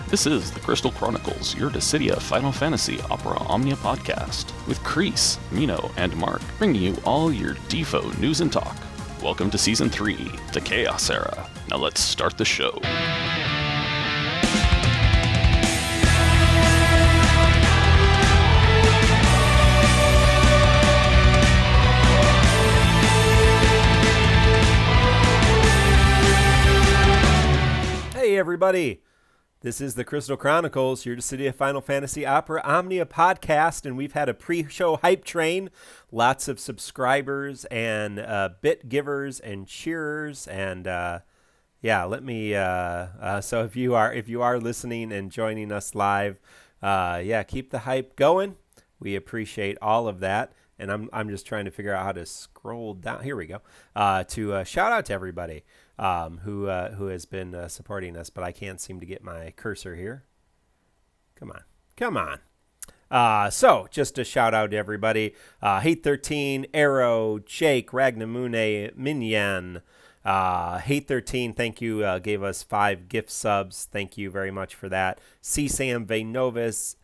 This is the Crystal Chronicles, your Dissidia Final Fantasy Opera Omnia podcast, with Kriese, Mino, and Mark, bringing you all your Defo news and talk. Welcome to Season 3, the Chaos Era. Now let's start the show. Hey everybody, this is the Crystal Chronicles, your Dissidia Final Fantasy Opera Omnia podcast, and we've had a pre-show hype train, lots of subscribers and bit givers and cheerers, and so if you are listening and joining us live, keep the hype going. We appreciate all of that. And I'm just trying to figure out how to scroll down. Here we go. To shout out to everybody who has been supporting us, but I can't seem to get my cursor here. Come on. So just a shout out to everybody. Hate13, Arrow, Jake, Ragnamune, Minyan. Hate13, thank you. Gave us 5 gift subs. Thank you very much for that. C-Sam, Vaynovis,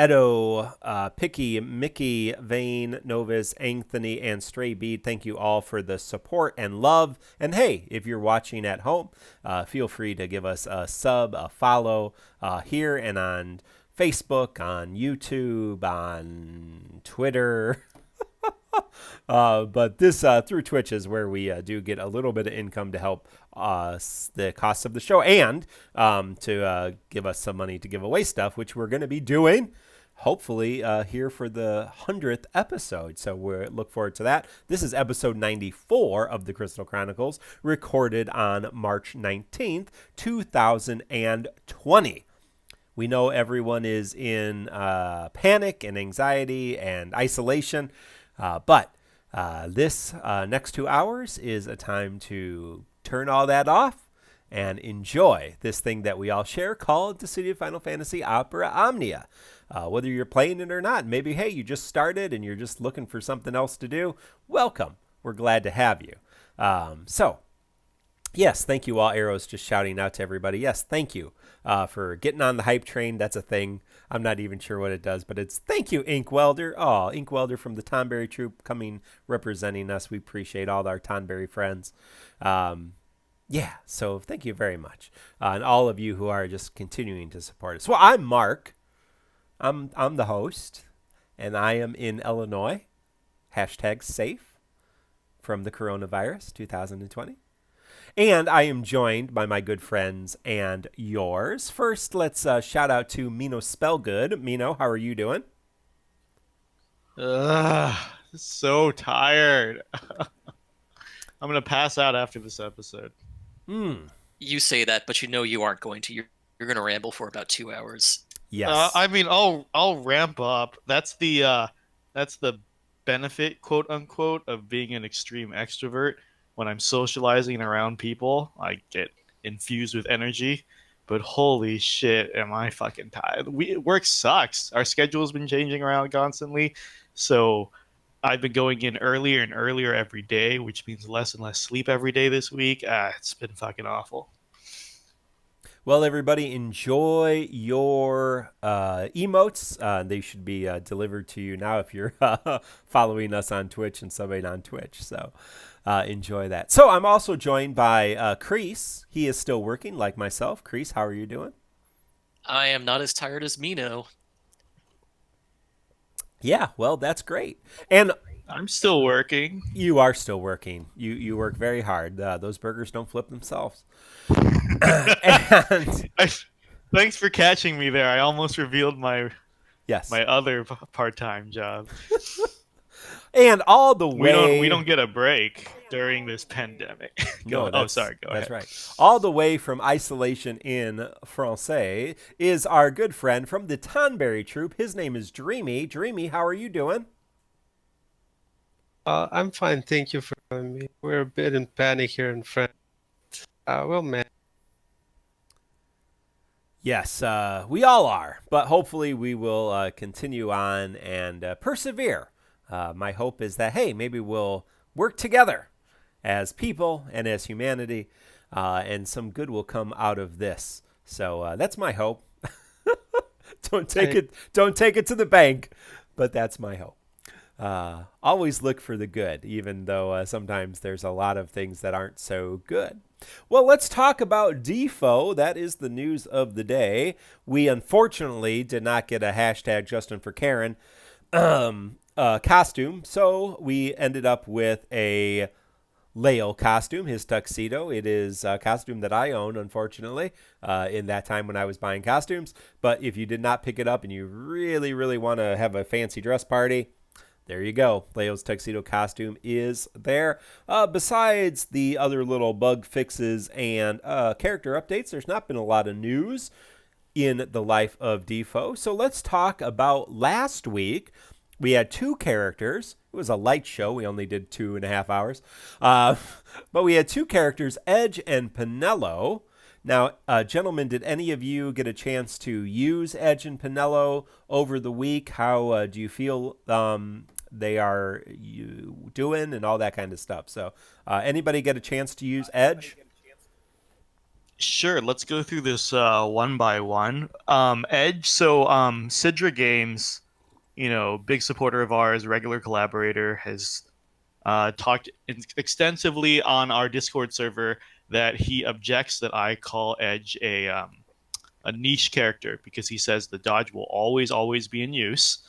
Edo, Picky, Mickey, Vane, Novus, Anthony, and Stray Bead, thank you all for the support and love. And hey, if you're watching at home, feel free to give us a sub, a follow here and on Facebook, on YouTube, on Twitter. But this through Twitch is where we do get a little bit of income to help the cost of the show and to give us some money to give away stuff, which we're going to be doing hopefully here for the 100th episode. So we look forward to that. This is episode 94 of the Crystal Chronicles, recorded on March 19th, 2020. We know everyone is in panic and anxiety and isolation, but this next 2 hours is a time to turn all that off and enjoy this thing that we all share called the Dissidia Final Fantasy Opera Omnia. Whether you're playing it or not, maybe, hey, you just started and you're just looking for something else to do, welcome. We're glad to have you. Yes, thank you all. Arrows just shouting out to everybody. Yes, thank you for getting on the hype train. That's a thing. I'm not even sure what it does, but it's thank you, Ink Welder. Oh, Ink Welder from the Tonberry Troop coming, representing us. We appreciate all our Tonberry friends. So thank you very much. And all of you who are just continuing to support us. Well, I'm Mark. I'm the host, and I am in Illinois. #safe from the coronavirus 2020. And I am joined by my good friends and yours. First, let's shout out to Mino Spellgood. Mino, how are you doing? So tired. I'm going to pass out after this episode. You say that, but you know you aren't going to. You're going to ramble for about 2 hours. Yes. I'll ramp up. That's the benefit, quote unquote, of being an extreme extrovert. When I'm socializing around people, I get infused with energy. But holy shit, am I fucking tired. Work sucks. Our schedule's been changing around constantly. So I've been going in earlier and earlier every day, which means less and less sleep every day this week. It's been fucking awful. Well, everybody, enjoy your emotes. They should be delivered to you now if you're following us on Twitch and subbing on Twitch. So enjoy that. So I'm also joined by Kriese. He is still working like myself. Kriese, how are you doing? I am not as tired as Mino. Yeah, well, that's great. And I'm still working. You are still working. You work very hard. Those burgers don't flip themselves. Thanks for catching me there. I almost revealed my other part-time job. And all the way we don't get a break during this pandemic. Go ahead. That's right. All the way from isolation in Francais is our good friend from the Tonberry Troop. His name is Dreamy. Dreamy, how are you doing? I'm fine, thank you for having me. We're a bit in panic here in France. Well, man. Yes, we all are, but hopefully we will continue on and persevere. My hope is that, hey, maybe we'll work together as people and as humanity, and some good will come out of this. So that's my hope. Don't take it to the bank, but that's my hope. Always look for the good, even though sometimes there's a lot of things that aren't so good. Well, let's talk about Defo. That is the news of the day. We unfortunately did not get a hashtag Justin for Kieran costume, so we ended up with a Layle costume, his tuxedo. It is a costume that I own, unfortunately, in that time when I was buying costumes. But if you did not pick it up and you really, really want to have a fancy dress party, there you go. Layle's tuxedo costume is there. Besides the other little bug fixes and character updates, there's not been a lot of news in the life of Defo. So let's talk about last week. We had 2 characters. It was a light show. We only did 2.5 hours. But we had 2 characters, Edge and Penelo. Now, gentlemen, did any of you get a chance to use Edge and Penelo over the week? How do you feel they are doing and all that kind of stuff? So anybody get a chance to use Edge? Sure, let's go through this one by one. Edge, so Sidra Games, big supporter of ours, regular collaborator, has talked extensively on our Discord server that he objects that I call Edge a niche character because he says the dodge will always be in use.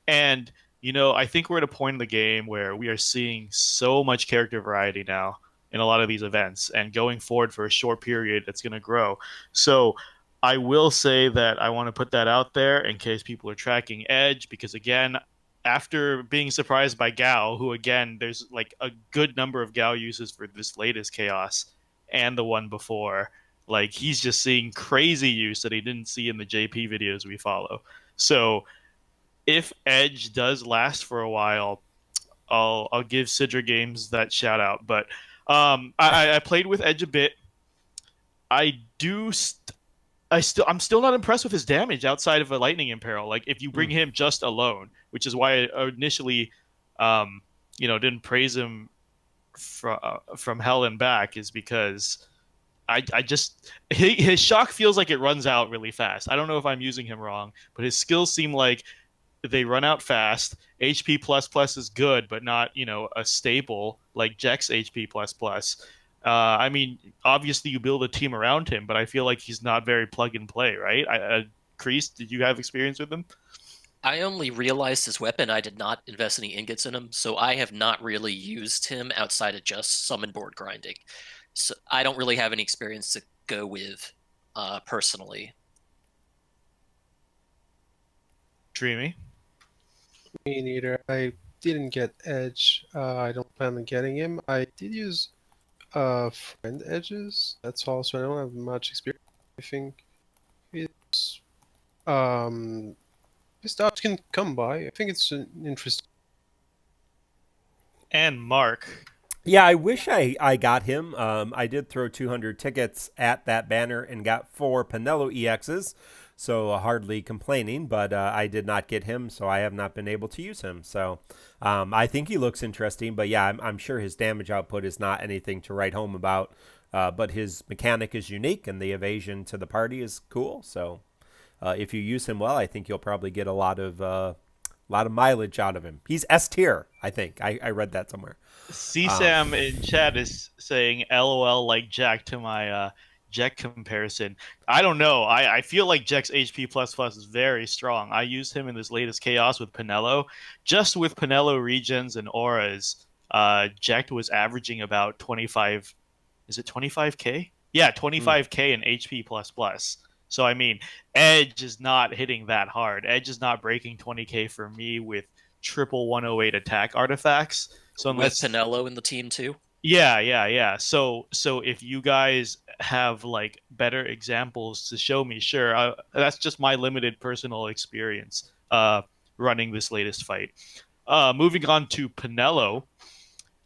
And, I think we're at a point in the game where we are seeing so much character variety now in a lot of these events, and going forward for a short period, it's going to grow. So I will say that I want to put that out there in case people are tracking Edge, because again, after being surprised by Gao, who again, there's like a good number of Gao uses for this latest Chaos and the one before, like he's just seeing crazy use that he didn't see in the JP videos we follow. So if Edge does last for a while, I'll give Sidra Games that shout out. But I played with Edge a bit. I'm still not impressed with his damage outside of a lightning imperil. Like if you bring him just alone, which is why I initially didn't praise him from hell and back, is because I just his shock feels like it runs out really fast. I don't know if I'm using him wrong, but his skills seem like they run out fast. HP plus is good, but not a staple like Jack's HP plus. I mean, obviously you build a team around him, but I feel like he's not very plug and play, right? Kriese, did you have experience with him? I only realized his weapon. I did not invest any ingots in him, so I have not really used him outside of just summon board grinding. So I don't really have any experience to go with personally. Dreamy? Me neither. I didn't get Edge. I don't plan on getting him. I did use friend edges. That's all. So I don't have much experience. I think it's his dodge can come by. I think it's an interesting. And Mark. Yeah, I wish I got him. I did throw 200 tickets at that banner and got 4 Penelo EXs, so hardly complaining, but I did not get him, so I have not been able to use him. So I think he looks interesting, but yeah, I'm sure his damage output is not anything to write home about, but his mechanic is unique, and the evasion to the party is cool. So if you use him well, I think you'll probably get a lot of mileage out of him. He's S tier, I think. I read that somewhere. CSAM in chat is saying LOL like Jack to my Jack comparison. I don't know. I feel like Jack's HP plus is very strong. I used him in this latest Chaos with Penelo. Just with Penelo regens and auras, Jack was averaging about 25. Is it 25k? Yeah, 25k in HP plus. So I mean, Edge is not hitting that hard. Edge is not breaking 20k for me with triple 108 attack artifacts. So unless with Penelo in the team too. Yeah. So if you guys have like better examples to show me, sure. That's just my limited personal experience running this latest fight. Moving on to Penelo,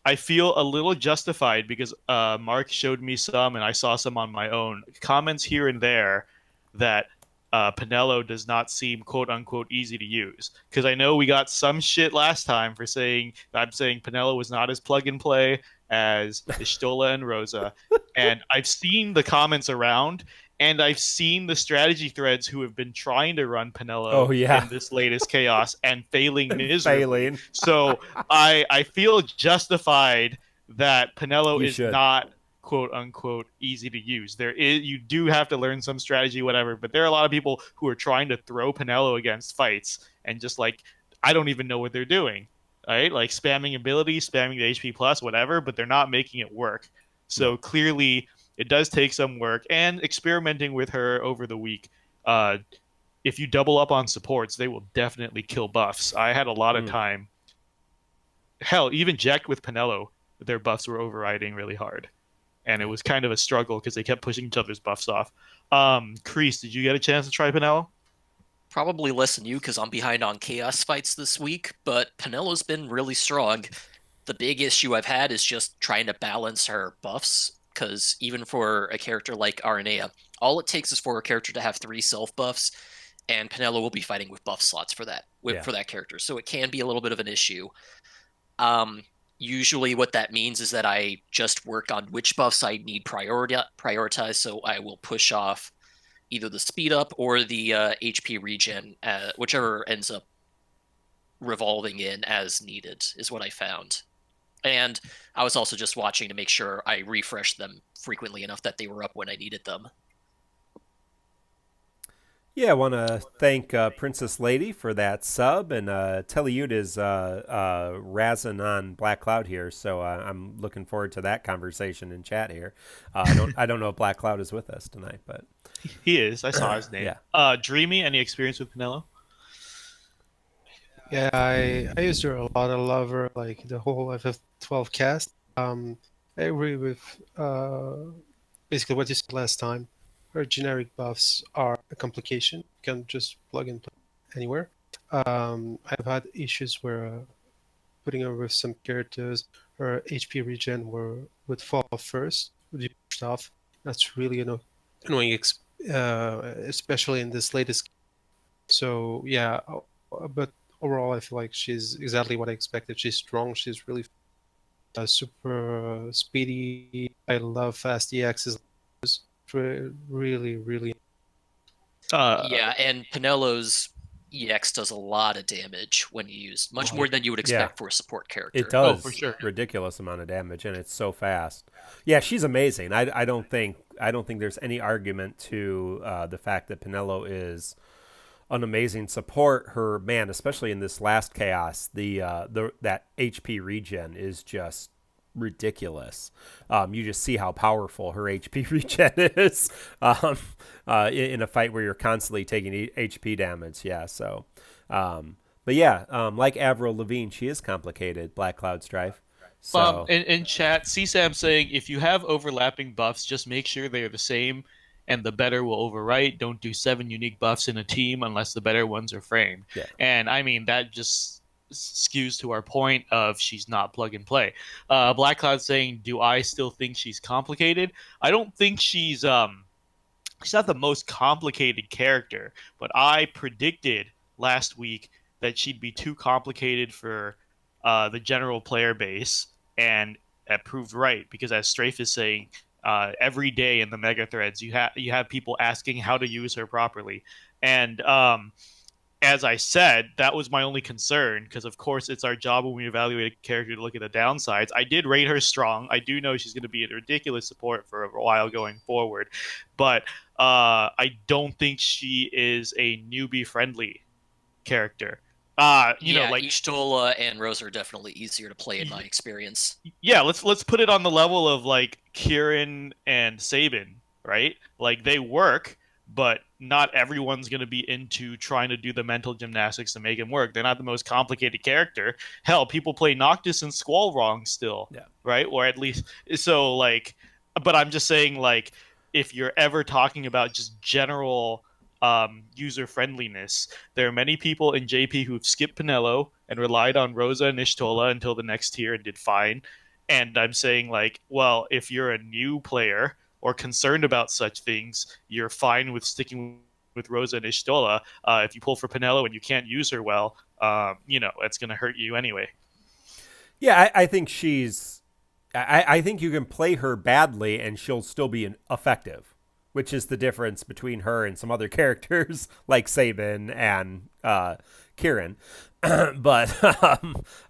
I feel a little justified because Mark showed me some and I saw some on my own. Comments here and there that Penelo does not seem quote-unquote easy to use. Because I know we got some shit last time for saying Penelo was not as plug-and-play as Ishtola and Rosa. And I've seen the comments around, And I've seen the strategy threads who have been trying to run Penelo in this latest chaos and failing miserably. So I feel justified that Penelo is not quote unquote easy to use. You do have to learn some strategy, whatever, but there are a lot of people who are trying to throw Penelo against fights and just like I don't even know what they're doing. Right? Like spamming abilities, spamming the HP plus, whatever, but they're not making it work. So clearly it does take some work and experimenting with her over the week. If you double up on supports, they will definitely kill buffs. I had a lot of time. Hell, even Jack with Penelo, their buffs were overriding really hard. And it was kind of a struggle because they kept pushing each other's buffs off. Kriese, did you get a chance to try Penelo? Probably less than you because I'm behind on chaos fights this week, but Penelo's been really strong. The big issue I've had is just trying to balance her buffs, because even for a character like Aranea, all it takes is for a character to have 3 self buffs, and Penelo will be fighting with buff slots for that for that character. So it can be a little bit of an issue. Usually what that means is that I just work on which buffs I need prioritize, so I will push off either the speed up or the HP regen, whichever ends up revolving in as needed is what I found. And I was also just watching to make sure I refreshed them frequently enough that they were up when I needed them. Yeah, I want to thank Princess Lady for that sub, and Teleyud is razzing on Black Cloud here, so I'm looking forward to that conversation in chat here. I don't know if Black Cloud is with us tonight, but he is. I saw his name. Yeah. Dreamy, any experience with Penelo? Yeah, I used her a lot. I love her, like the whole FF12 cast. I agree with basically what you said last time. Her generic buffs are a complication. You can just plug and play anywhere. I've had issues where putting her with some characters, her HP regen would fall off first, would be pushed off. That's really annoying, especially in this latest. So yeah, but overall, I feel like she's exactly what I expected. She's strong. She's really super speedy. I love fast EXs. Really, really. Yeah, and Penelo's EX does a lot of damage when used, much more than you would expect for a support character. It does. For sure. Ridiculous amount of damage, and it's so fast. Yeah, she's amazing. I don't think there's any argument to the fact that Penelo is an amazing support. Her, man, especially in this last chaos, that HP regen is just ridiculous. You just see how powerful her HP regen is in a fight where you're constantly taking HP damage. Yeah, so but yeah, like Avril Lavigne, she is complicated, Black Cloud Strife. So in chat, CSAM saying if you have overlapping buffs, just make sure they are the same and the better will overwrite. Don't do 7 unique buffs in a team unless the better ones are framed. Yeah. And I mean that just skews to our point of she's not plug and play. Black Cloud saying, do I still think she's complicated? I don't think she's not the most complicated character, but I predicted last week that she'd be too complicated for the general player base, and that proved right, because as Strafe is saying, every day in the mega threads you have people asking how to use her properly, and as I said, that was my only concern, because of course it's our job when we evaluate a character to look at the downsides. I did rate her strong. I do know she's going to be a ridiculous support for a while going forward, but I don't think she is a newbie friendly character. Like Y'shtola and Rose are definitely easier to play in my experience. Yeah, let's put it on the level of like Kieran and Sabin, right? Like they work, but not everyone's going to be into trying to do the mental gymnastics to make him work. They're not the most complicated character. Hell, people play Noctis and Squall wrong still, right? Or at least so like. But I'm just saying, like, if you're ever talking about just general user friendliness, there are many people in JP who've skipped Penelo and relied on Rosa and Y'shtola until the next tier and did fine. And I'm saying, like, well, if you're a new player or concerned about such things, you're fine with sticking with Rosa and Y'shtola. If you pull for Penelo and you can't use her well, it's going to hurt you anyway. Yeah, I think she's. I think you can play her badly and she'll still be effective. which is the difference between her and some other characters like Sabin and Kieran. But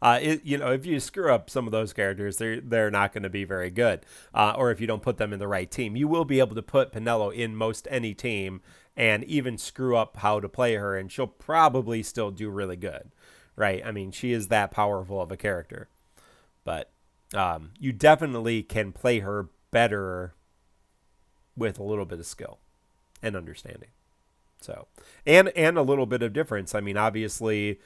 if you screw up some of those characters, they're not going to be very good. Or if you don't put them in the right team, you will be able to put Penelo in most any team and even screw up how to play her, and she'll probably still do really good, right? I mean, she is that powerful of a character. But you definitely can play her better with a little bit of skill and understanding. So, and a little bit of difference. I mean, obviously,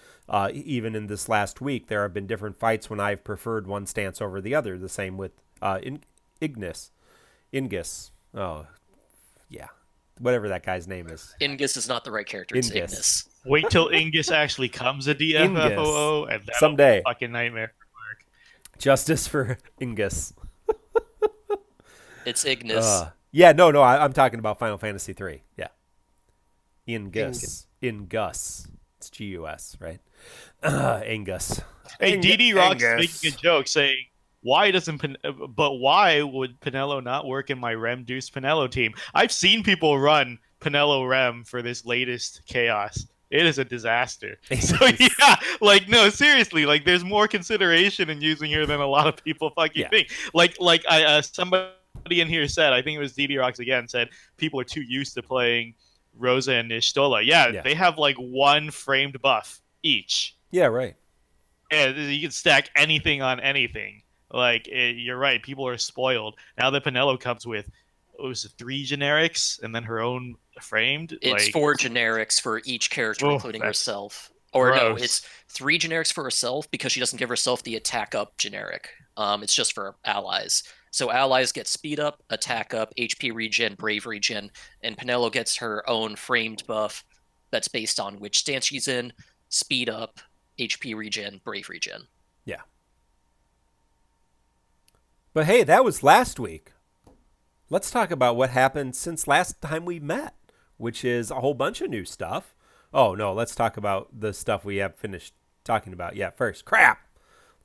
even in this last week, there have been different fights when I've preferred one stance over the other. The same with Ingis. Oh, yeah. Whatever that guy's name is. Ingis is not the right character. It's Ignis. Wait till Ingis actually comes a DFFOO, and that'll someday. Be a fucking nightmare. Justice for Ingis. It's Ignis. Yeah, no, I'm talking about Final Fantasy 3. Yeah. Ingus. It's Gus, right? Angus. Hey, DD Rock's making a joke saying, why would Penelo not work in my Rem-Deuce Penelo team? I've seen people run Penelo Rem for this latest chaos. It is a disaster. So yeah, no, seriously, there's more consideration in using her than a lot of people fucking think. Somebody in here said, I think it was DD Rocks again, said people are too used to playing Rosa and Nishtola. Yeah, they have one framed buff each. Yeah, right. And you can stack anything on anything. You're right. People are spoiled now that Penelo comes with, what was it, 3 generics and then her own framed. It's 4 generics for each character, including herself. Or gross. No, it's 3 generics for herself because she doesn't give herself the attack up generic. It's just for allies. So allies get speed up, attack up, HP regen, brave regen, and Penelo gets her own framed buff that's based on which stance she's in, speed up, HP regen, brave regen. Yeah. But hey, that was last week. Let's talk about what happened since last time we met, which is a whole bunch of new stuff. Oh, no, let's talk about the stuff we have finished talking about. Yeah, first. Crap.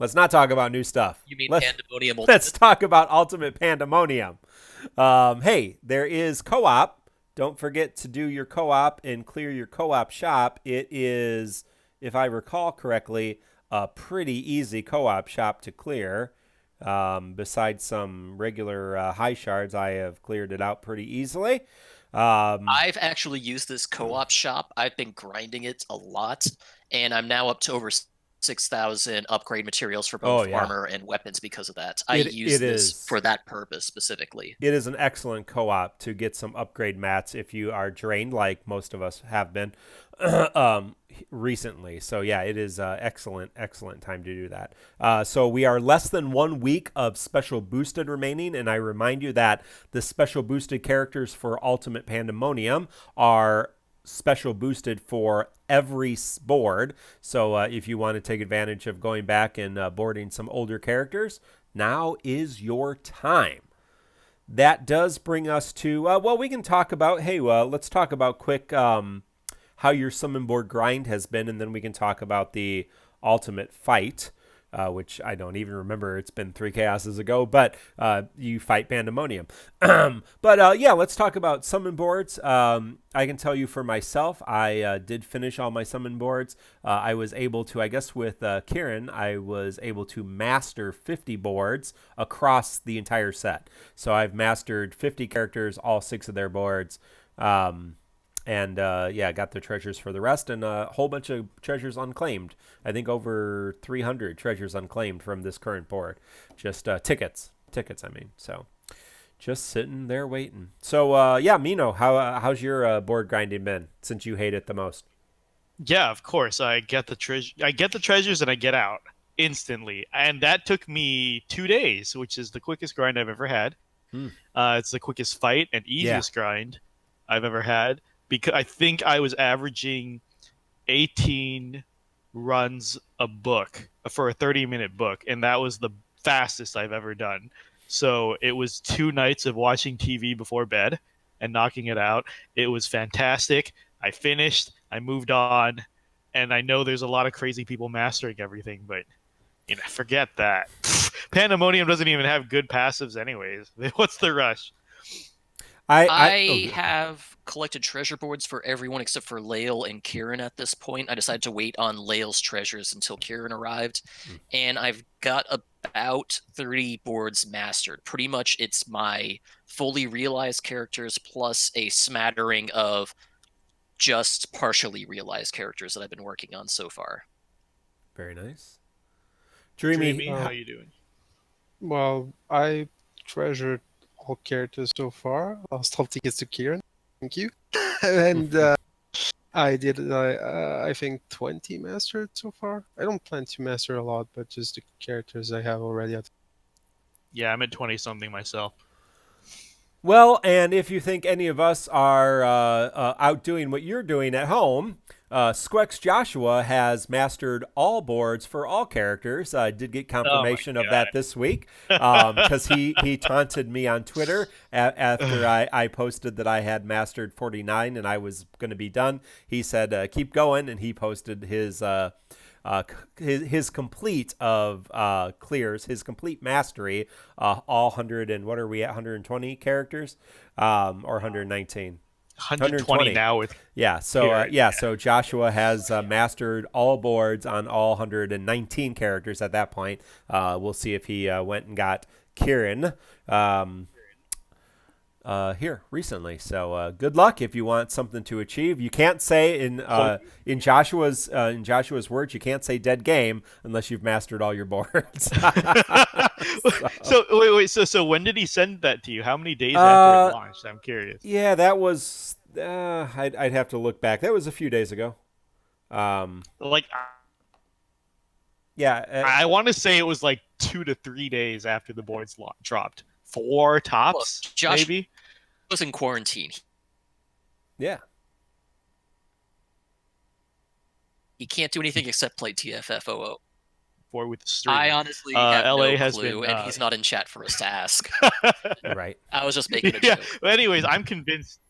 Let's not talk about new stuff. You mean Pandemonium Ultimate? Let's talk about Ultimate Pandemonium. Hey, there is co-op. Don't forget to do your co-op and clear your co-op shop. It is, if I recall correctly, a pretty easy co-op shop to clear. Besides some regular high shards, I have cleared it out pretty easily. I've actually used this co-op shop. I've been grinding it a lot, and I'm now up to over 6,000 upgrade materials for both armor and weapons because of that. I use this for that purpose specifically. It is an excellent co-op to get some upgrade mats if you are drained, like most of us have been recently. So yeah, it is excellent time to do that. So we are less than 1 week of special boosted remaining, and I remind you that the special boosted characters for Ultimate Pandemonium are special boosted for every board. So if you want to take advantage of going back and boarding some older characters, now is your time. That does bring us to, we can talk about, let's talk about quick how your summon board grind has been, and then we can talk about the ultimate fight, which I don't even remember. It's been 3 chaoses ago, but you fight Pandemonium. Let's talk about summon boards. I can tell you for myself, I did finish all my summon boards. I was able to, I guess with Kieran, I was able to master 50 boards across the entire set. So I've mastered 50 characters, all 6 of their boards. Got the treasures for the rest, and a whole bunch of treasures unclaimed. I think over 300 treasures unclaimed from this current board. Just tickets, I mean. So just sitting there waiting. So, Mino, how's your board grinding been since you hate it the most? Yeah, of course. I get the treasures and I get out instantly. And that took me 2 days, which is the quickest grind I've ever had. It's the quickest fight and easiest grind I've ever had. Because I think I was averaging 18 runs a book for a 30-minute book, and that was the fastest I've ever done. So it was 2 nights of watching TV before bed and knocking it out. It was fantastic. I finished. I moved on, and I know there's a lot of crazy people mastering everything, but forget that. Pandemonium doesn't even have good passives anyways. What's the rush? I have collected treasure boards for everyone except for Layle and Kieran at this point. I decided to wait on Layle's treasures until Kieran arrived, and I've got about 30 boards mastered. Pretty much it's my fully realized characters plus a smattering of just partially realized characters that I've been working on so far. Very nice. Dreamy, how you doing? Well, I treasured all characters so far. I'll stop tickets to Kieran. Thank you. And I did, I think, 20 mastered so far. I don't plan to master a lot, but just the characters I have already. Yeah, I'm at 20-something myself. Well, and if you think any of us are outdoing what you're doing at home, Squex Joshua has mastered all boards for all characters. I did get confirmation of that this week because he taunted me on Twitter after I posted that I had mastered 49 and I was going to be done. He said, keep going, and he posted his complete of clears, his complete mastery, all 100 and what are we at, 120 characters, or 119? 120 now with so Joshua has mastered all boards on all 119 characters at that point. We'll see if he went and got Kieran here recently. So good luck if you want something to achieve. You can't say in Joshua's words, you can't say dead game unless you've mastered all your boards. So when did he send that to you? How many days after it launched? I'm curious. Yeah, that was I'd have to look back. That was a few days ago. I want to say it was like 2 to 3 days after the boards dropped. 4 tops, Josh maybe. Was in quarantine. Yeah. He can't do anything except play TFFOO. For with the stream. I honestly have LA no has clue, been, and he's not in chat for us to ask. Right. I was just making a joke. But anyways, I'm convinced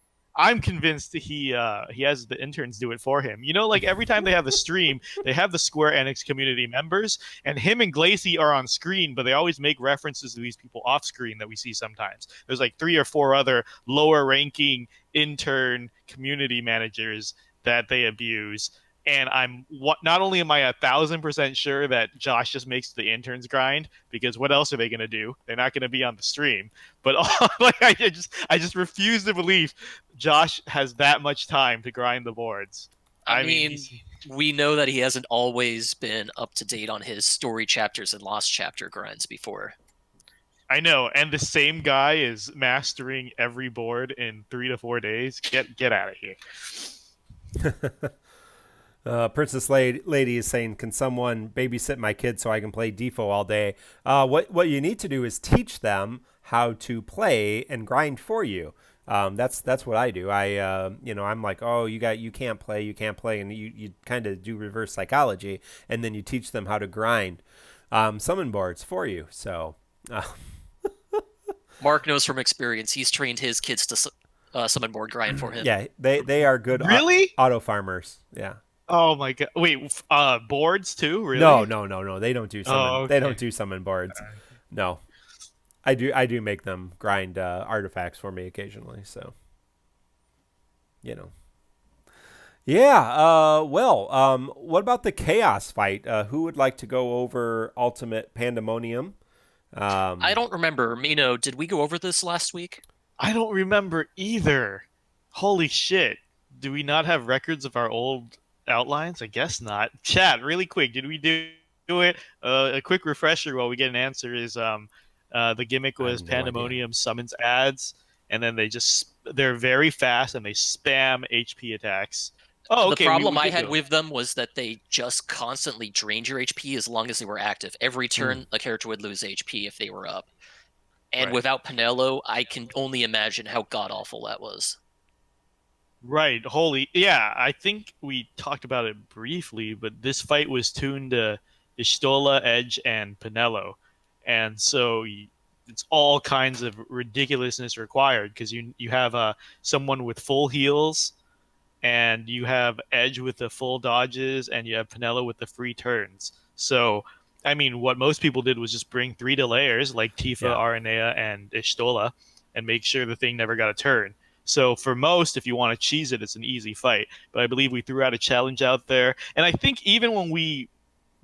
he has the interns do it for him. You know, like every time they have a stream, they have the Square Enix community members, and him and Glacy are on screen, but they always make references to these people off screen that we see sometimes. There's like 3 or 4 other lower ranking intern community managers that they abuse. And not only am I 1,000% sure that Josh just makes the interns grind, because what else are they going to do? They're not going to be on the stream. But I just refuse to believe Josh has that much time to grind the boards. I mean, we know that he hasn't always been up to date on his story chapters and lost chapter grinds before. I know, and the same guy is mastering every board in 3 to 4 days. Get out of here. Princess Lady is saying, can someone babysit my kids so I can play Defo all day? What you need to do is teach them how to play and grind for you. That's what I do. I'm like, oh, you can't play, and you kind of do reverse psychology, and then you teach them how to grind summon boards for you. So Mark knows from experience. He's trained his kids to summon board grind for him. Yeah, they are good. Really? Auto farmers. Yeah. Oh my god! Wait, boards too? Really? No. They don't do summon. Oh, okay. They don't do summon boards. No, I do make them grind artifacts for me occasionally. So, Yeah. What about the chaos fight? Who would like to go over Ultimate Pandemonium? I don't remember. Mino, did we go over this last week? I don't remember either. Holy shit! Do we not have records of our old outlines? I guess not. Chat, really quick, did we do it? A quick refresher while we get an answer is the gimmick was Pandemonium summons ads, and then they're very fast and they spam HP attacks. Oh, okay. The problem I had with them was that they just constantly drained your HP as long as they were active. Every turn, a character would lose HP if they were up. And without Penelo, I can only imagine how god-awful that was. Right. Yeah, I think we talked about it briefly, but this fight was tuned to Y'shtola, Edge, and Penelo. And so it's all kinds of ridiculousness required, because you have someone with full heals, and you have Edge with the full dodges, and you have Penelo with the free turns. So, I mean, what most people did was just bring 3 delayers, like Tifa, Aranea, and Y'shtola, and make sure the thing never got a turn. So for most, if you want to cheese it, it's an easy fight. But I believe we threw out a challenge out there, and I think even when we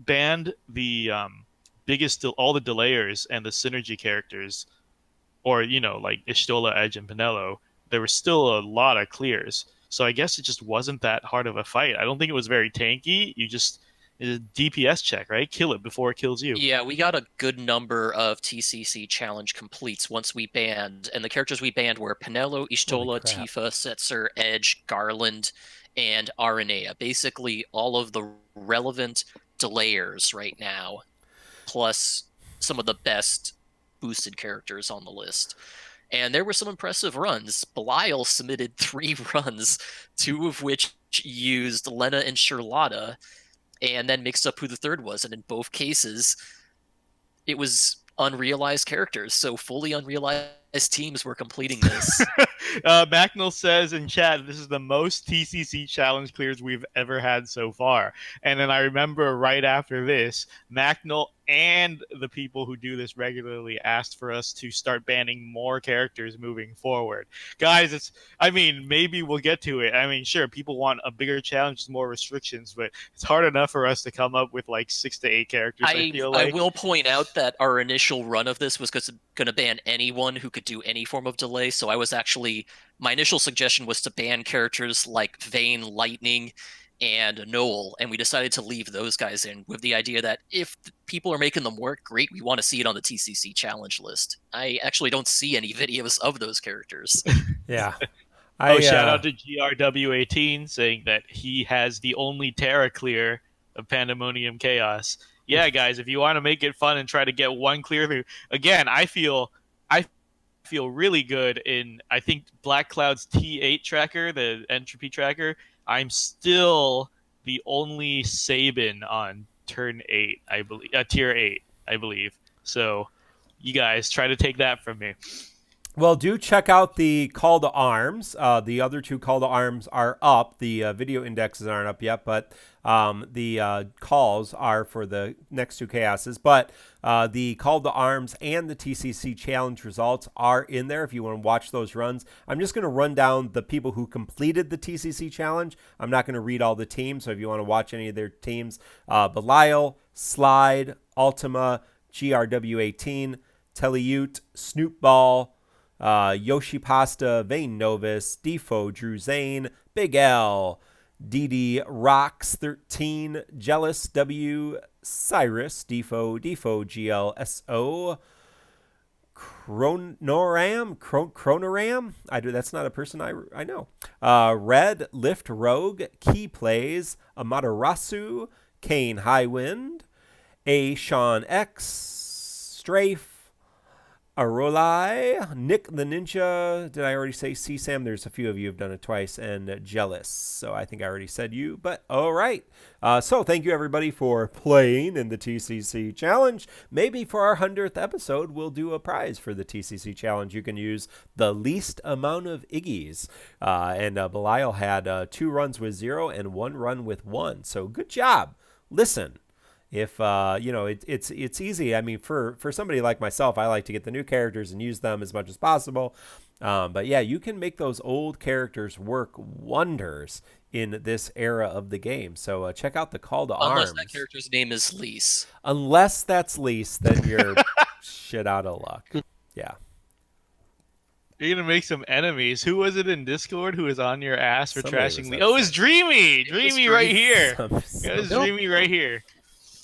banned the all the delayers and the synergy characters, or like Ishtola, Edge, and Penelo, there was still a lot of clears. So I guess it just wasn't that hard of a fight. I don't think it was very tanky. It's a DPS check, right? Kill it before it kills you. Yeah, we got a good number of TCC challenge completes once we banned, and the characters we banned were Penelo, Ishtola, Tifa, Setzer, Edge, Garland, and Aranea. Basically, all of the relevant delayers right now, plus some of the best boosted characters on the list. And there were some impressive runs. Belial submitted 3 runs, 2 of which used Lena and Charlotta, and then mixed up who the third was. And in both cases, it was unrealized characters. So fully unrealized teams were completing this. Macnell says in chat, this is the most TCC challenge clears we've ever had so far. And then I remember right after this, Macnell and the people who do this regularly asked for us to start banning more characters moving forward. Guys, maybe we'll get to it. Sure, people want a bigger challenge, more restrictions, but it's hard enough for us to come up with like 6 to 8 characters, I feel like. I will point out that our initial run of this was going to ban anyone who could do any form of delay, so my initial suggestion was to ban characters like VIII, Lightning, and Noel, and we decided to leave those guys in with the idea that if people are making them work, great, we want to see it on the TCC challenge list. I actually don't see any videos of those characters. Yeah. Shout out to GRW18 saying that he has the only Terra clear of Pandemonium Chaos. Yeah, guys, if you want to make it fun and try to get one clear through, again, I feel really good in, I think, Black Cloud's T8 tracker, the entropy tracker. I'm still the only Sabin on turn 8, I believe, tier 8, I believe. So you guys try to take that from me. Well, do check out the call to arms. The other 2 call to arms are up. The video indexes aren't up yet, but the calls are for the next 2 chaoses. But the call to arms and the TCC challenge results are in there if you want to watch those runs. I'm just going to run down the people who completed the TCC challenge. I'm not going to read all the teams, so if you want to watch any of their teams, Belial, Slide, Ultima, GRW18, Teleute, Snoopball, Yoshi Pasta, Vane Novus, Defo, Drew Zane, Big L, DD Rocks 13, Jealous W, Cyrus, Defo, GLSO, Chronoram. That's not a person I know. Red, Lift Rogue, Key Plays, Amaterasu, Kane Highwind, A Sean X, Strafe, Arolai, Nick the Ninja, did I already say CSAM? There's a few of you who've done it twice, and Jealous. So I think I already said you, but all right. So thank you, everybody, for playing in the TCC Challenge. Maybe for our 100th episode, we'll do a prize for the TCC Challenge. You can use the least amount of Iggies. And Belial had 2 runs with 0 and 1 run with 1. So good job. Listen. If it's easy. For somebody like myself, I like to get the new characters and use them as much as possible. But yeah, you can make those old characters work wonders in this era of the game. So check out the call to arms. Unless that character's name is Lise. Unless that's Lise, then you're shit out of luck. Yeah. You're going to make some enemies. Who was it in Discord who was on your ass for Somebody trashing me? Oh, it's Dreamy! Dreamy right here. It was Dreamy right here.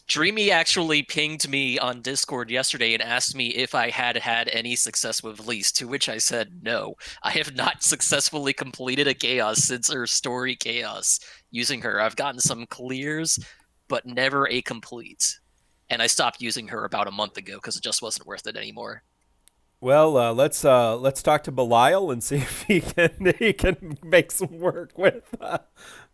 Dreamy actually pinged me on Discord yesterday and asked me if I had had any success with Lise, to which I said no. I have not successfully completed a chaos since her story chaos using her. I've gotten some clears, but never a complete. And I stopped using her about a month ago because it just wasn't worth it anymore. Well, let's talk to Belial and see if he can make some work with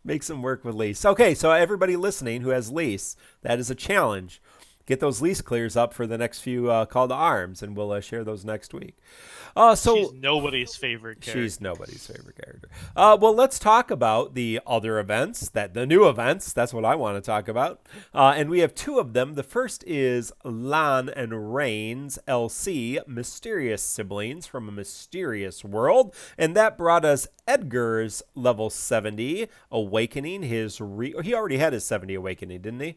Lise. Okay, so everybody listening who has Lise, that is a challenge. get those lease clears up for the next few call to arms, and we'll share those next week. She's nobody's favorite character. She's nobody's favorite character. Well, let's talk about the other events, the new events. That's what I want to talk about. And we have two of them. The first is Lann and Reynn's LC, Mysterious Siblings from a Mysterious World. And that brought us Edgar's level 70 awakening. He already had his 70 awakening, didn't he?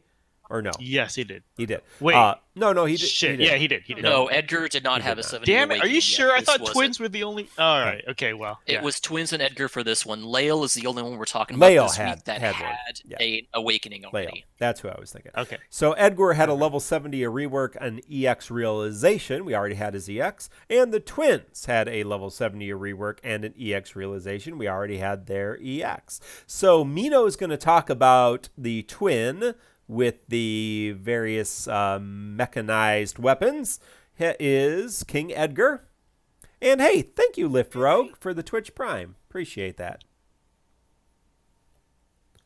Or no? Yes, he did. He did. Wait. No, he did. Shit. He did. Yeah, he did. He did. No, Edgar did not have a 70 Damn it. Are awakening you sure? yet. I thought This twins wasn't. were the only... All right. Okay, well. It yeah. was twins and Edgar for this one. Layle is the only one we're talking about Layle this week that had had one. Yeah. an awakening already. Layle. That's who I was thinking. Okay. So Edgar had a level 70 a rework, an EX realization. We already had his EX. And the twins had a level 70 a rework and an EX realization. We already had their EX. So Mino is going to talk about the twin with the various mechanized weapons. Is King Edgar. And hey, thank you, Lift Rogue, for the Twitch Prime. Appreciate that.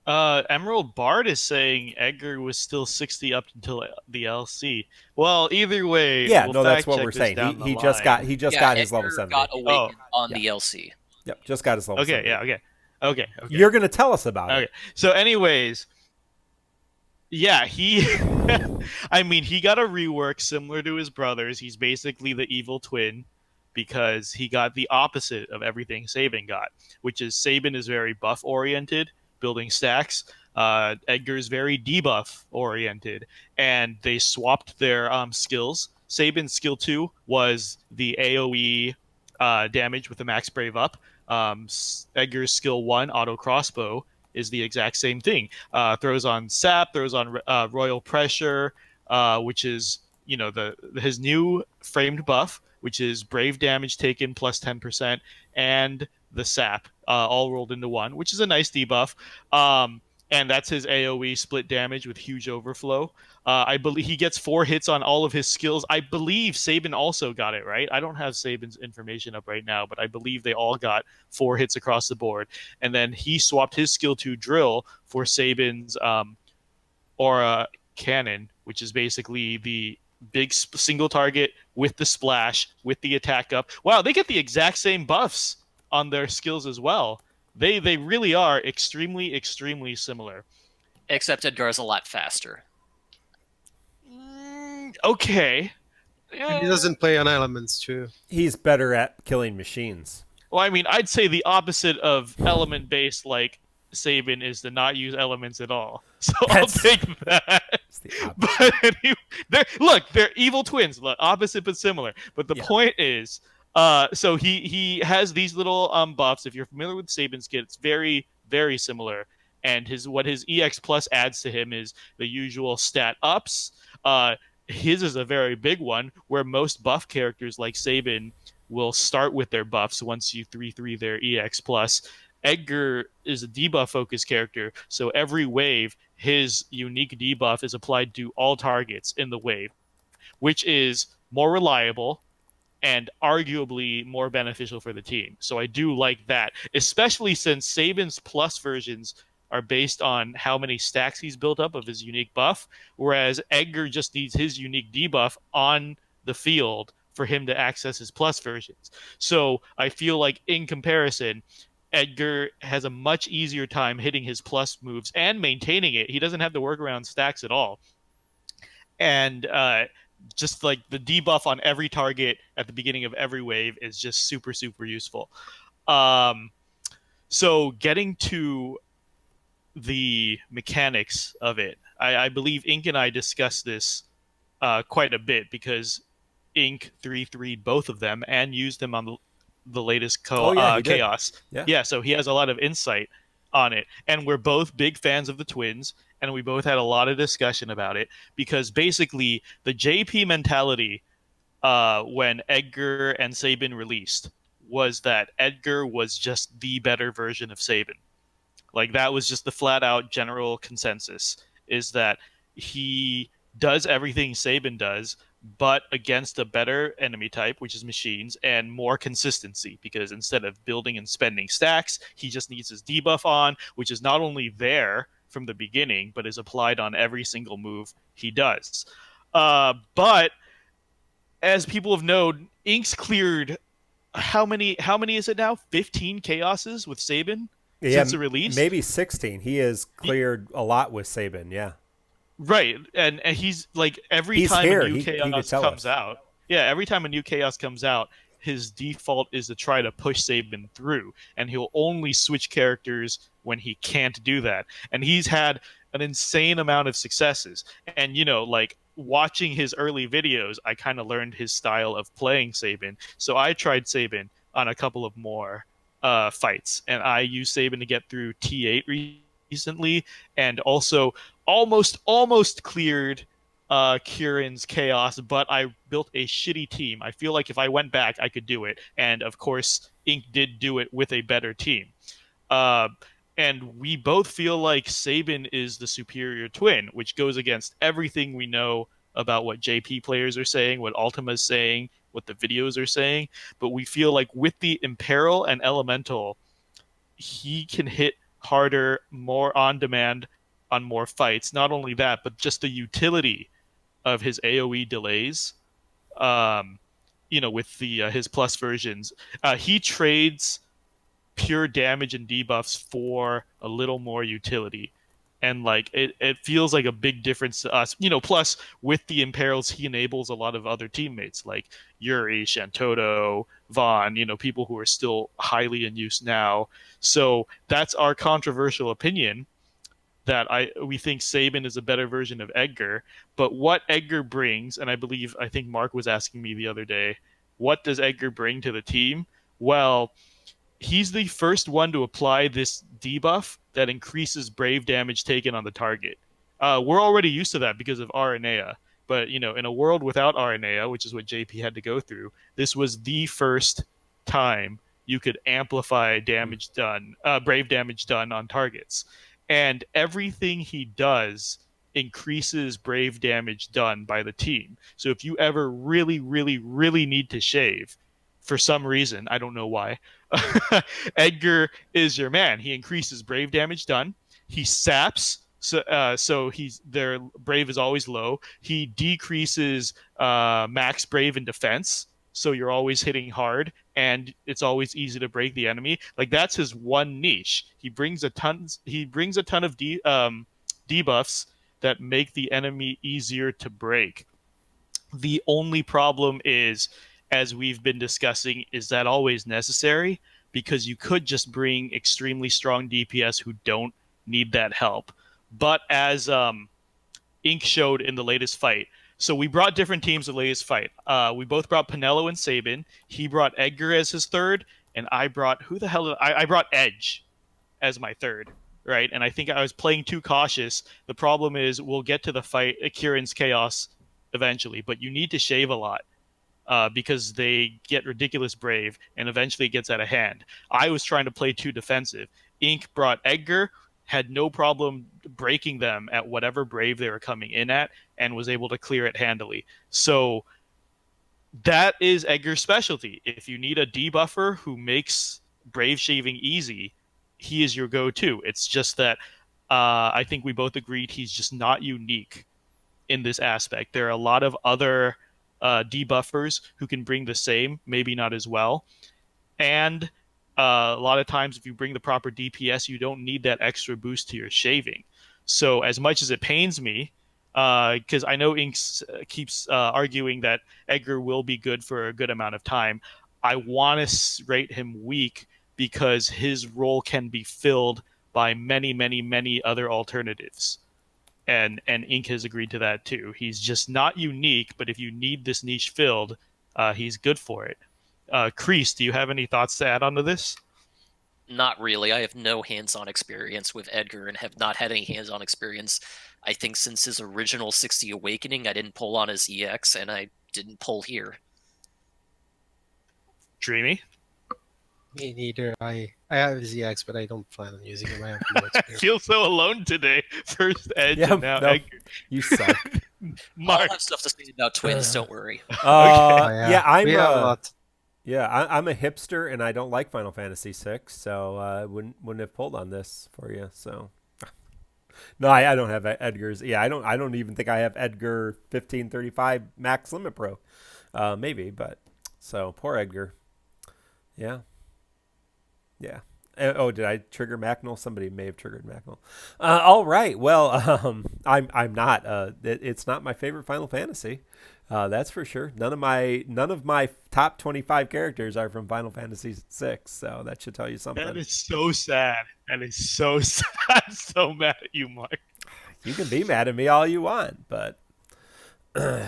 Emerald Bard is saying Edgar was still 60 up until the LC. Well, either way, Yeah, we'll no, that's fact what check we're this saying. down the He just line. got his level Edgar 70. got awakened on yeah. the LC. Yep, just got his level 70. Okay. You're going to tell us about Okay. it. So, anyways, yeah, he I mean, he got a rework similar to his brothers. He's basically the evil twin because he got the opposite of everything Sabin got, which is Sabin is very buff oriented, building stacks. Edgar's very debuff oriented, and they swapped their skills. Sabin's skill 2 was the AoE damage with the max brave up. Edgar's skill 1, auto crossbow, is the exact same thing. Throws on sap, throws on royal pressure, which is his new framed buff, which is brave damage taken plus 10%, and the sap all rolled into one, which is a nice debuff. And that's his AoE split damage with huge overflow. I believe he gets 4 hits on all of his skills. I believe Sabin also got it, right? I don't have Sabin's information up right now, but I believe they all got 4 hits across the board. And then he swapped his skill to drill for Sabin's aura cannon, which is basically the big single target with the splash, with the attack up. Wow, they get the exact same buffs on their skills as well. They really are extremely, extremely similar. Except Edgar's a lot faster. Okay. And he doesn't play on elements too. He's better at killing machines. Well, I mean, I'd say the opposite of element-based like Sabin is to not use elements at all. So I'll take that. But anyway, they're evil twins. Look, opposite but similar. But the point is, so he has these little buffs. If you're familiar with Sabin's kit, it's very, very similar. And his EX plus adds to him is the usual stat ups. His is a very big one, where most buff characters like Sabin will start with their buffs once you 3/3 their EX plus. Edgar is a debuff focused character, so every wave his unique debuff is applied to all targets in the wave, which is more reliable and arguably more beneficial for the team. So I do like that, especially since Sabin's plus versions are based on how many stacks he's built up of his unique buff, whereas Edgar just needs his unique debuff on the field for him to access his plus versions. So I feel like in comparison, Edgar has a much easier time hitting his plus moves and maintaining it. He doesn't have to work around stacks at all. And just like the debuff on every target at the beginning of every wave is just super, super useful. So getting to the mechanics of it, I believe Ink and I discussed this quite a bit because Ink 3/3'd both of them and used them on the latest Chaos. Yeah, so he has a lot of insight on it. And we're both big fans of the twins, and we both had a lot of discussion about it because basically the JP mentality when Edgar and Sabin released was that Edgar was just the better version of Sabin. Like, that was just the flat-out general consensus, is that he does everything Sabin does, but against a better enemy type, which is machines, and more consistency, because instead of building and spending stacks, he just needs his debuff on, which is not only there from the beginning, but is applied on every single move he does. But as people have known, Ink's cleared how many is it now? 15 chaoses with Sabin since the release? Maybe 16. He has cleared a lot with Sabin, yeah. Right. And he's like every He's time here. a new He could chaos tell comes us. out. Yeah, every time a new chaos comes out, his default is to try to push Sabin through, and he'll only switch characters when he can't do that. And he's had an insane amount of successes. And like watching his early videos, I kind of learned his style of playing Sabin. So I tried Sabin on a couple of more fights, and I used Sabin to get through T8 recently, and also almost cleared Kieran's chaos, but I built a shitty team. I feel like if I went back, I could do it, and of course, Ink did do it with a better team. Uh, and we both feel like Sabin is the superior twin, which goes against everything we know about what JP players are saying, what Ultima's saying, what the videos are saying. But we feel like with the Imperil and Elemental, he can hit harder, more on demand on more fights. Not only that, but just the utility of his AoE delays. With the his plus versions, he trades pure damage and debuffs for a little more utility. And like it feels like a big difference to us. Plus with the Imperils, he enables a lot of other teammates like Yuri, Shantoto, Vaughn, people who are still highly in use now. So that's our controversial opinion, that we think Sabin is a better version of Edgar. But what Edgar brings, and I think Mark was asking me the other day, what does Edgar bring to the team? Well, he's the first one to apply this debuff that increases brave damage taken on the target. We're already used to that because of Aranea, but in a world without Aranea, which is what JP had to go through, this was the first time you could amplify damage done, brave damage done on targets, and everything he does increases brave damage done by the team. So if you ever really, really, really need to shave, for some reason, I don't know why, Edgar is your man. He increases brave damage done. He saps, so he's their brave is always low. He decreases max brave and defense, so you're always hitting hard, and it's always easy to break the enemy. Like that's his one niche. He brings a ton of debuffs that make the enemy easier to break. The only problem is, as we've been discussing, is that always necessary? Because you could just bring extremely strong DPS who don't need that help. But as Ink showed in the latest fight, so we brought different teams to the latest fight. We both brought Penelo and Sabin. He brought Edgar as his third, and I brought I brought Edge as my third, right? And I think I was playing too cautious. The problem is we'll get to the fight, Kieran's Chaos, eventually, but you need to shave a lot. Because they get ridiculous brave, and eventually it gets out of hand. I was trying to play too defensive. Ink brought Edgar, had no problem breaking them at whatever brave they were coming in at, and was able to clear it handily. So that is Edgar's specialty. If you need a debuffer who makes brave shaving easy, he is your go-to. It's just that I think we both agreed he's just not unique in this aspect. There are a lot of other debuffers who can bring the same, maybe not as well. And a lot of times, if you bring the proper DPS, you don't need that extra boost to your shaving. So as much as it pains me, because I know Inks keeps arguing that Edgar will be good for a good amount of time, I want to rate him weak because his role can be filled by many, many, many other alternatives. And Ink has agreed to that too. He's just not unique, but if you need this niche filled, he's good for it. Kriese, do you have any thoughts to add onto this? Not really. I have no hands-on experience with Edgar and have not had any hands-on experience. I think since his original 60 Awakening, I didn't pull on his EX, and I didn't pull here. Dreamy? Me neither. I have ZX, but I don't plan on using him. I have no I experience. feel so alone today. First Edge, Yeah, and now no, Edgar. you suck. I'll Mark. have stuff to say about twins, don't worry. I'm we have a lot. I'm a hipster and I don't like Final Fantasy VI, so I wouldn't have pulled on this for you. So No, I don't have Edgar's. Yeah, I don't even think I have Edgar 1535 Max Limit Pro. Maybe, but so poor Edgar. Yeah. Yeah. Oh, did I trigger Macnol? Somebody may have triggered Macnol. All right. Well, I'm not. It's not my favorite Final Fantasy. That's for sure. None of my top 25 characters are from Final Fantasy VI. So that should tell you something. That is so sad. That is so sad. I'm so mad at you, Mark. You can be mad at me all you want, but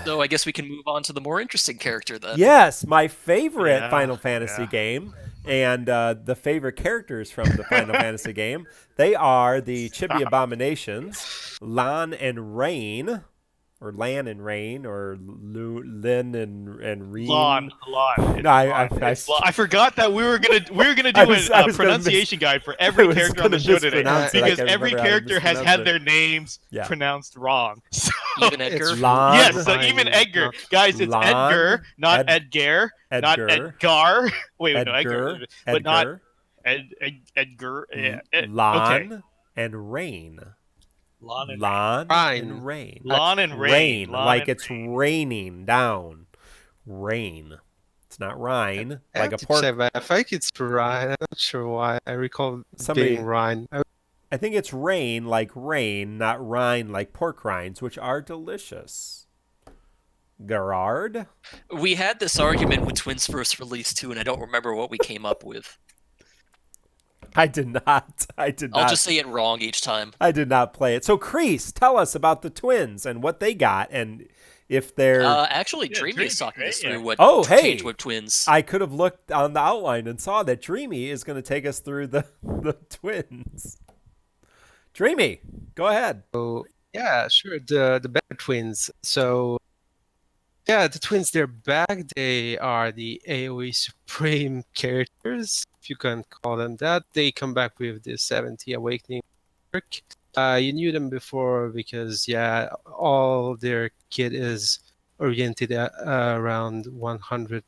So I guess we can move on to the more interesting character then. yes, my favorite Yeah, Final Fantasy yeah. game and the favorite characters from the Final Fantasy game, they are the Chibi Abominations, Lann and Reynn, or Lann and Reynn, or Lynn and Reynn. Lon. No, I forgot that we were gonna do I was a gonna pronunciation guide for I every was character on the gonna show today mispronounce it. I because can't every remember how to character has mispronounce had it. their names Yeah. pronounced wrong. So, Even Edgar. Lon, yes, so even Edgar, not guys, it's Lon, Edgar, not Edgar, not Edgar. Wait, no, Edgar, but not Edgar. Yeah, Lann okay. and Reynn. Lon and Lon Reynn. and Reynn. Lon and Reynn. Rain, Lon like and it's raining down. Rain. It's not Rhine, I like have a to pork. say, but I think it's Ryan. I'm not sure why. I recall Somebody- being Ryan. I think it's rain like rain, not rind like pork rinds, which are delicious. Gerard? We had this argument when Twins first released too, and I don't remember what we came up with. I did not. I'll just say it wrong each time. I did not play it. So, Kriese, tell us about the twins and what they got, and if they're. Actually, Yeah, Dreamy is Dreamy, talking right? us through Yeah. what Oh, hey! changed with Twins. I could have looked on the outline and saw that Dreamy is going to take us through the twins. Dreamy, go ahead. So yeah, sure. The better twins. So yeah, the twins. They're back. They are the AOE Supreme characters, if you can call them that. They come back with the 70 Awakening work. You knew them before because yeah, all their kit is oriented at, around 100%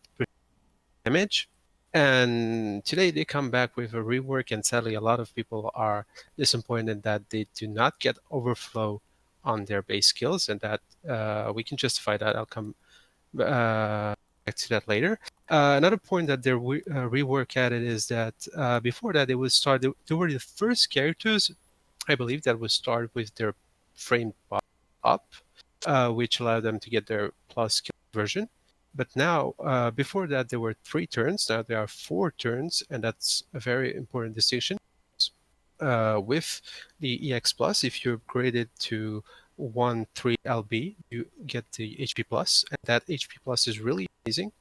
damage. And today they come back with a rework, and sadly, a lot of people are disappointed that they do not get overflow on their base skills, and that we can justify that. I'll come back to that later. Another point that their rework added is that before that, they were the first characters, I believe, that would start with their frame buff up, which allowed them to get their plus skill version. But now, before that, there were 3 turns. Now there are 4 turns, and that's a very important distinction. With the EX Plus, if you upgrade it to 1-3 LB, you get the HP Plus, and that HP Plus is really amazing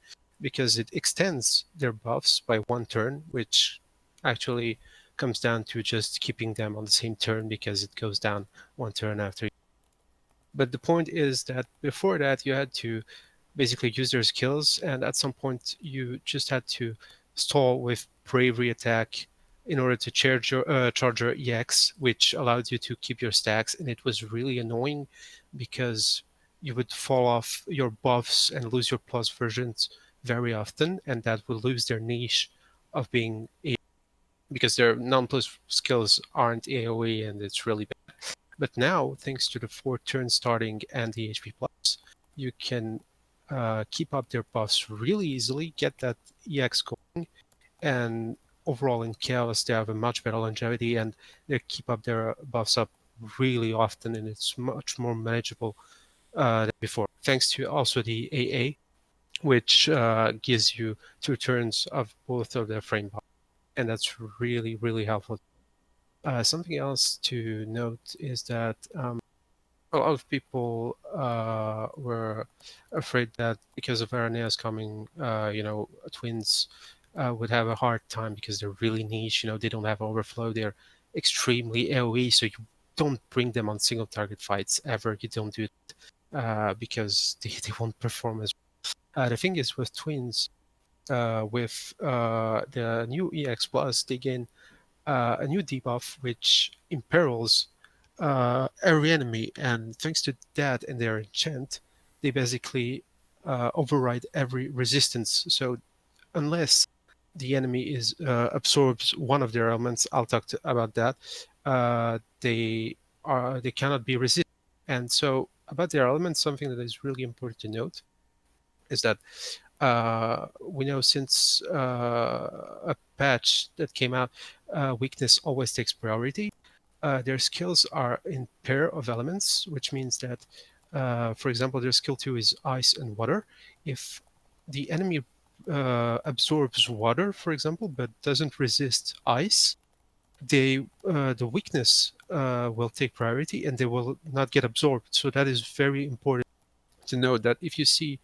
because it extends their buffs by 1 turn, which actually comes down to just keeping them on the same turn because it goes down 1 turn after. But the point is that before that, you had to basically use their skills, and at some point you just had to stall with bravery attack in order to charge your EX, which allowed you to keep your stacks. And it was really annoying because you would fall off your buffs and lose your plus versions very often, and that would lose their niche of being because their non-plus skills aren't AoE, and it's really bad. But now, thanks to the 4 turns starting and the HP Plus, you can keep up their buffs really easily, get that EX going, and overall in Chaos they have a much better longevity, and they keep up their buffs up really often, and it's much more manageable than before. Thanks to also the AA, which gives you 2 turns of both of their frame buffs, and that's really, really helpful. Something else to note is that a lot of people were afraid that because of Aranea's coming, twins would have a hard time because they're really niche. They don't have overflow. They're extremely AoE, so you don't bring them on single target fights ever. You don't do it because they won't perform as well. The thing is with twins, with the new EX Plus, they gain a new debuff which imperils every enemy, and thanks to that and their enchant, they basically override every resistance. So unless the enemy absorbs one of their elements, I'll talk about that, they they cannot be resisted. And so about their elements, something that is really important to note is that we know since a patch that came out, weakness always takes priority. Their skills are in pair of elements, which means that, for example, their skill 2 is ice and water. If the enemy absorbs water, for example, but doesn't resist ice, the weakness will take priority and they will not get absorbed. So that is very important to know, that if you see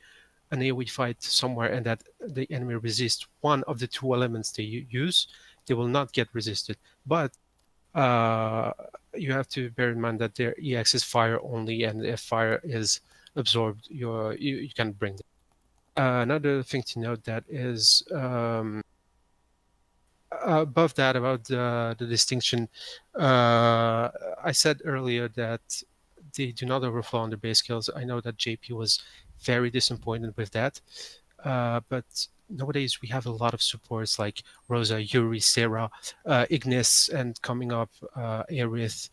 an AoE fight somewhere and that the enemy resists one of the two elements they use, they will not get resisted. But uh, you have to bear in mind that their EX is fire only, and if fire is absorbed, you can bring them. Another thing to note that is above that, about the distinction, I said earlier that they do not overflow on their base skills. I know that JP was very disappointed with that, but nowadays we have a lot of supports like Rosa, Yuri, Sarah, Ignis, and coming up Aerith,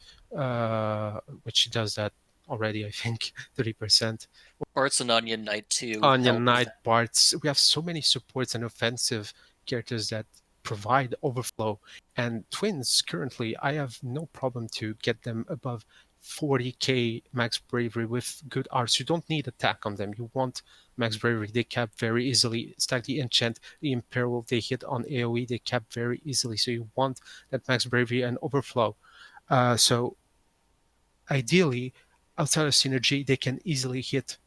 which does that already, I think, 30%. Bart's an Onion Knight too. Onion Knight, Barts. We have so many supports and offensive characters that provide overflow. And twins, currently, I have no problem to get them above 40k max bravery with good arts. You don't need attack on them. You want max bravery. They cap very easily. Stack the enchant, the imperil, they hit on AoE, they cap very easily. So you want that max bravery and overflow. So ideally, outside of synergy, they can easily hit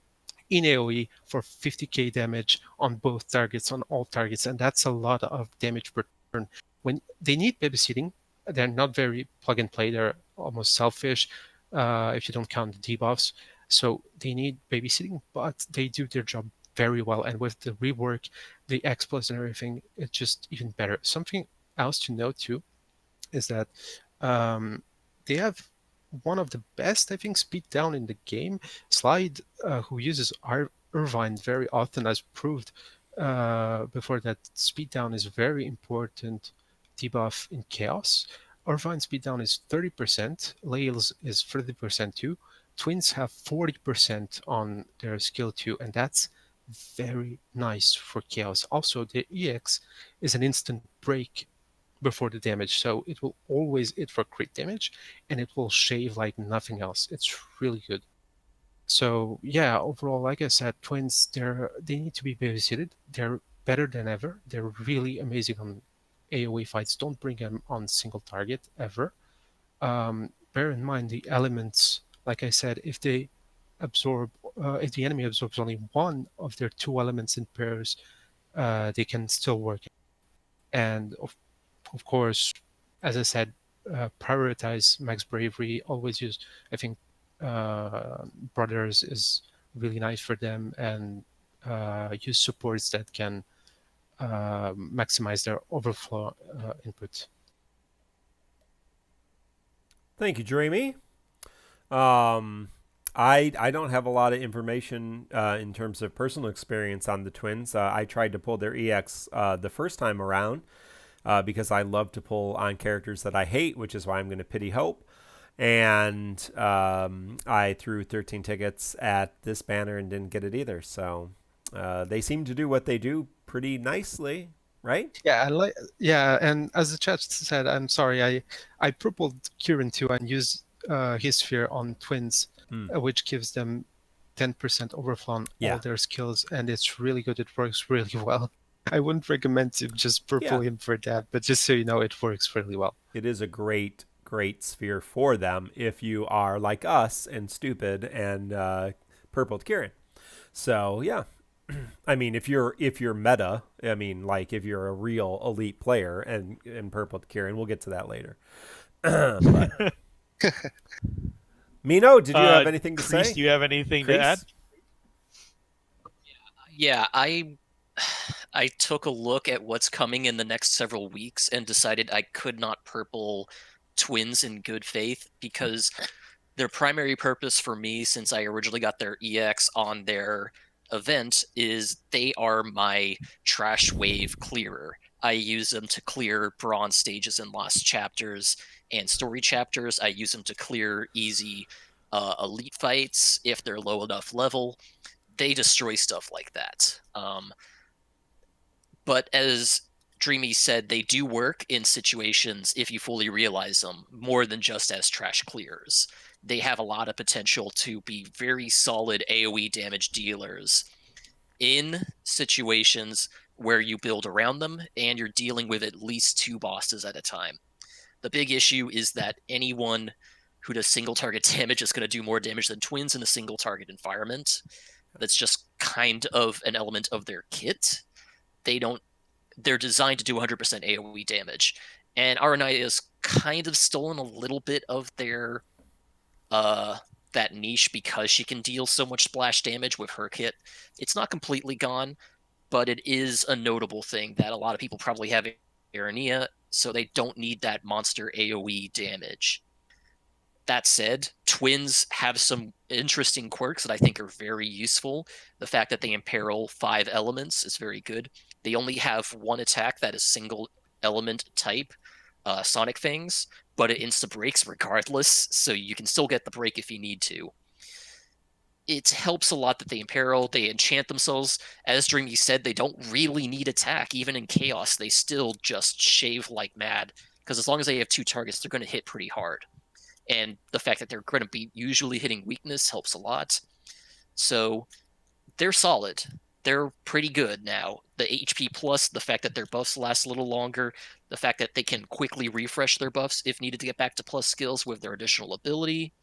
in AoE for 50k damage on both targets, on all targets, and that's a lot of damage per turn. When they need babysitting, they're not very plug and play. They're almost selfish if you don't count the debuffs. So they need babysitting, but they do their job very well. And with the rework, the exploits and everything, it's just even better. Something else to note too is that they have one of the best, I think, speed down in the game. Slide, who uses Irvine very often, has proved before that speed down is very important debuff in Chaos. Irvine speed down is 30%, Layle's is 30% too. Twins have 40% on their skill 2, and that's very nice for Chaos. Also, the EX is an instant break before the damage, so it will always hit for crit damage, and it will shave like nothing else. It's really good. So yeah, overall, like I said, twins, they need to be babysitted. They're better than ever. They're really amazing on AoE fights. Don't bring them on single target ever. Bear in mind the elements. Like I said, if they absorb, if the enemy absorbs only one of their two elements in pairs, they can still work. And of course, as I said, prioritize max bravery. Always use, I think, brothers is really nice for them, and use supports that can maximize their overflow input. Thank you, Dreamy. I don't have a lot of information in terms of personal experience on the twins. I tried to pull their EX the first time around because I love to pull on characters that I hate, which is why I'm going to pity Hope. And I threw 13 tickets at this banner and didn't get it either. So they seem to do what they do pretty nicely, right? Yeah, and as the chat said, I'm sorry, I purpled Kieran too and used his sphere on twins, which gives them 10% overflow on all their skills, and it's really good. It works really well. I wouldn't recommend to just purple him for that, but just so you know, it works really well. It is a great sphere for them if you are like us and stupid and purpled Kieran. So yeah. I mean, if you're meta, I mean, like if you're a real elite player and purpled Kieran, we'll get to that later. But... Mino, did you have anything to Kriese, say? Do you have anything to add? Yeah, I took a look at what's coming in the next several weeks and decided I could not purple twins in good faith, because their primary purpose for me, since I originally got their EX on their event, is they are my trash wave clearer. I use them to clear bronze stages in lost chapters and story chapters. I use them to clear easy elite fights if they're low enough level. They destroy stuff like that. But as Dreamy said, they do work in situations if you fully realize them, more than just as trash clears. They have a lot of potential to be very solid AoE damage dealers in situations where you build around them and you're dealing with at least 2 bosses at a time. The big issue is that anyone who does single target damage is going to do more damage than twins in a single target environment. That's just kind of an element of their kit. They're designed to do 100% AoE damage. And RNI has kind of stolen a little bit of their that niche because she can deal so much splash damage with her kit. It's not completely gone, but it is a notable thing that a lot of people probably have Arania, so they don't need that monster AoE damage. That said, twins have some interesting quirks that I think are very useful. The fact that they imperil 5 elements is very good. They only have one attack that is single element type, Sonic Fangs, but it insta breaks regardless, so you can still get the break if you need to. It helps a lot that they imperil, they enchant themselves. As Dreamy said, they don't really need attack. Even in Chaos, they still just shave like mad, because as long as they have 2 targets, they're going to hit pretty hard. And the fact that they're going to be usually hitting weakness helps a lot. So they're solid. They're pretty good now. The HP plus, the fact that their buffs last a little longer, the fact that they can quickly refresh their buffs if needed to get back to plus skills with their additional ability,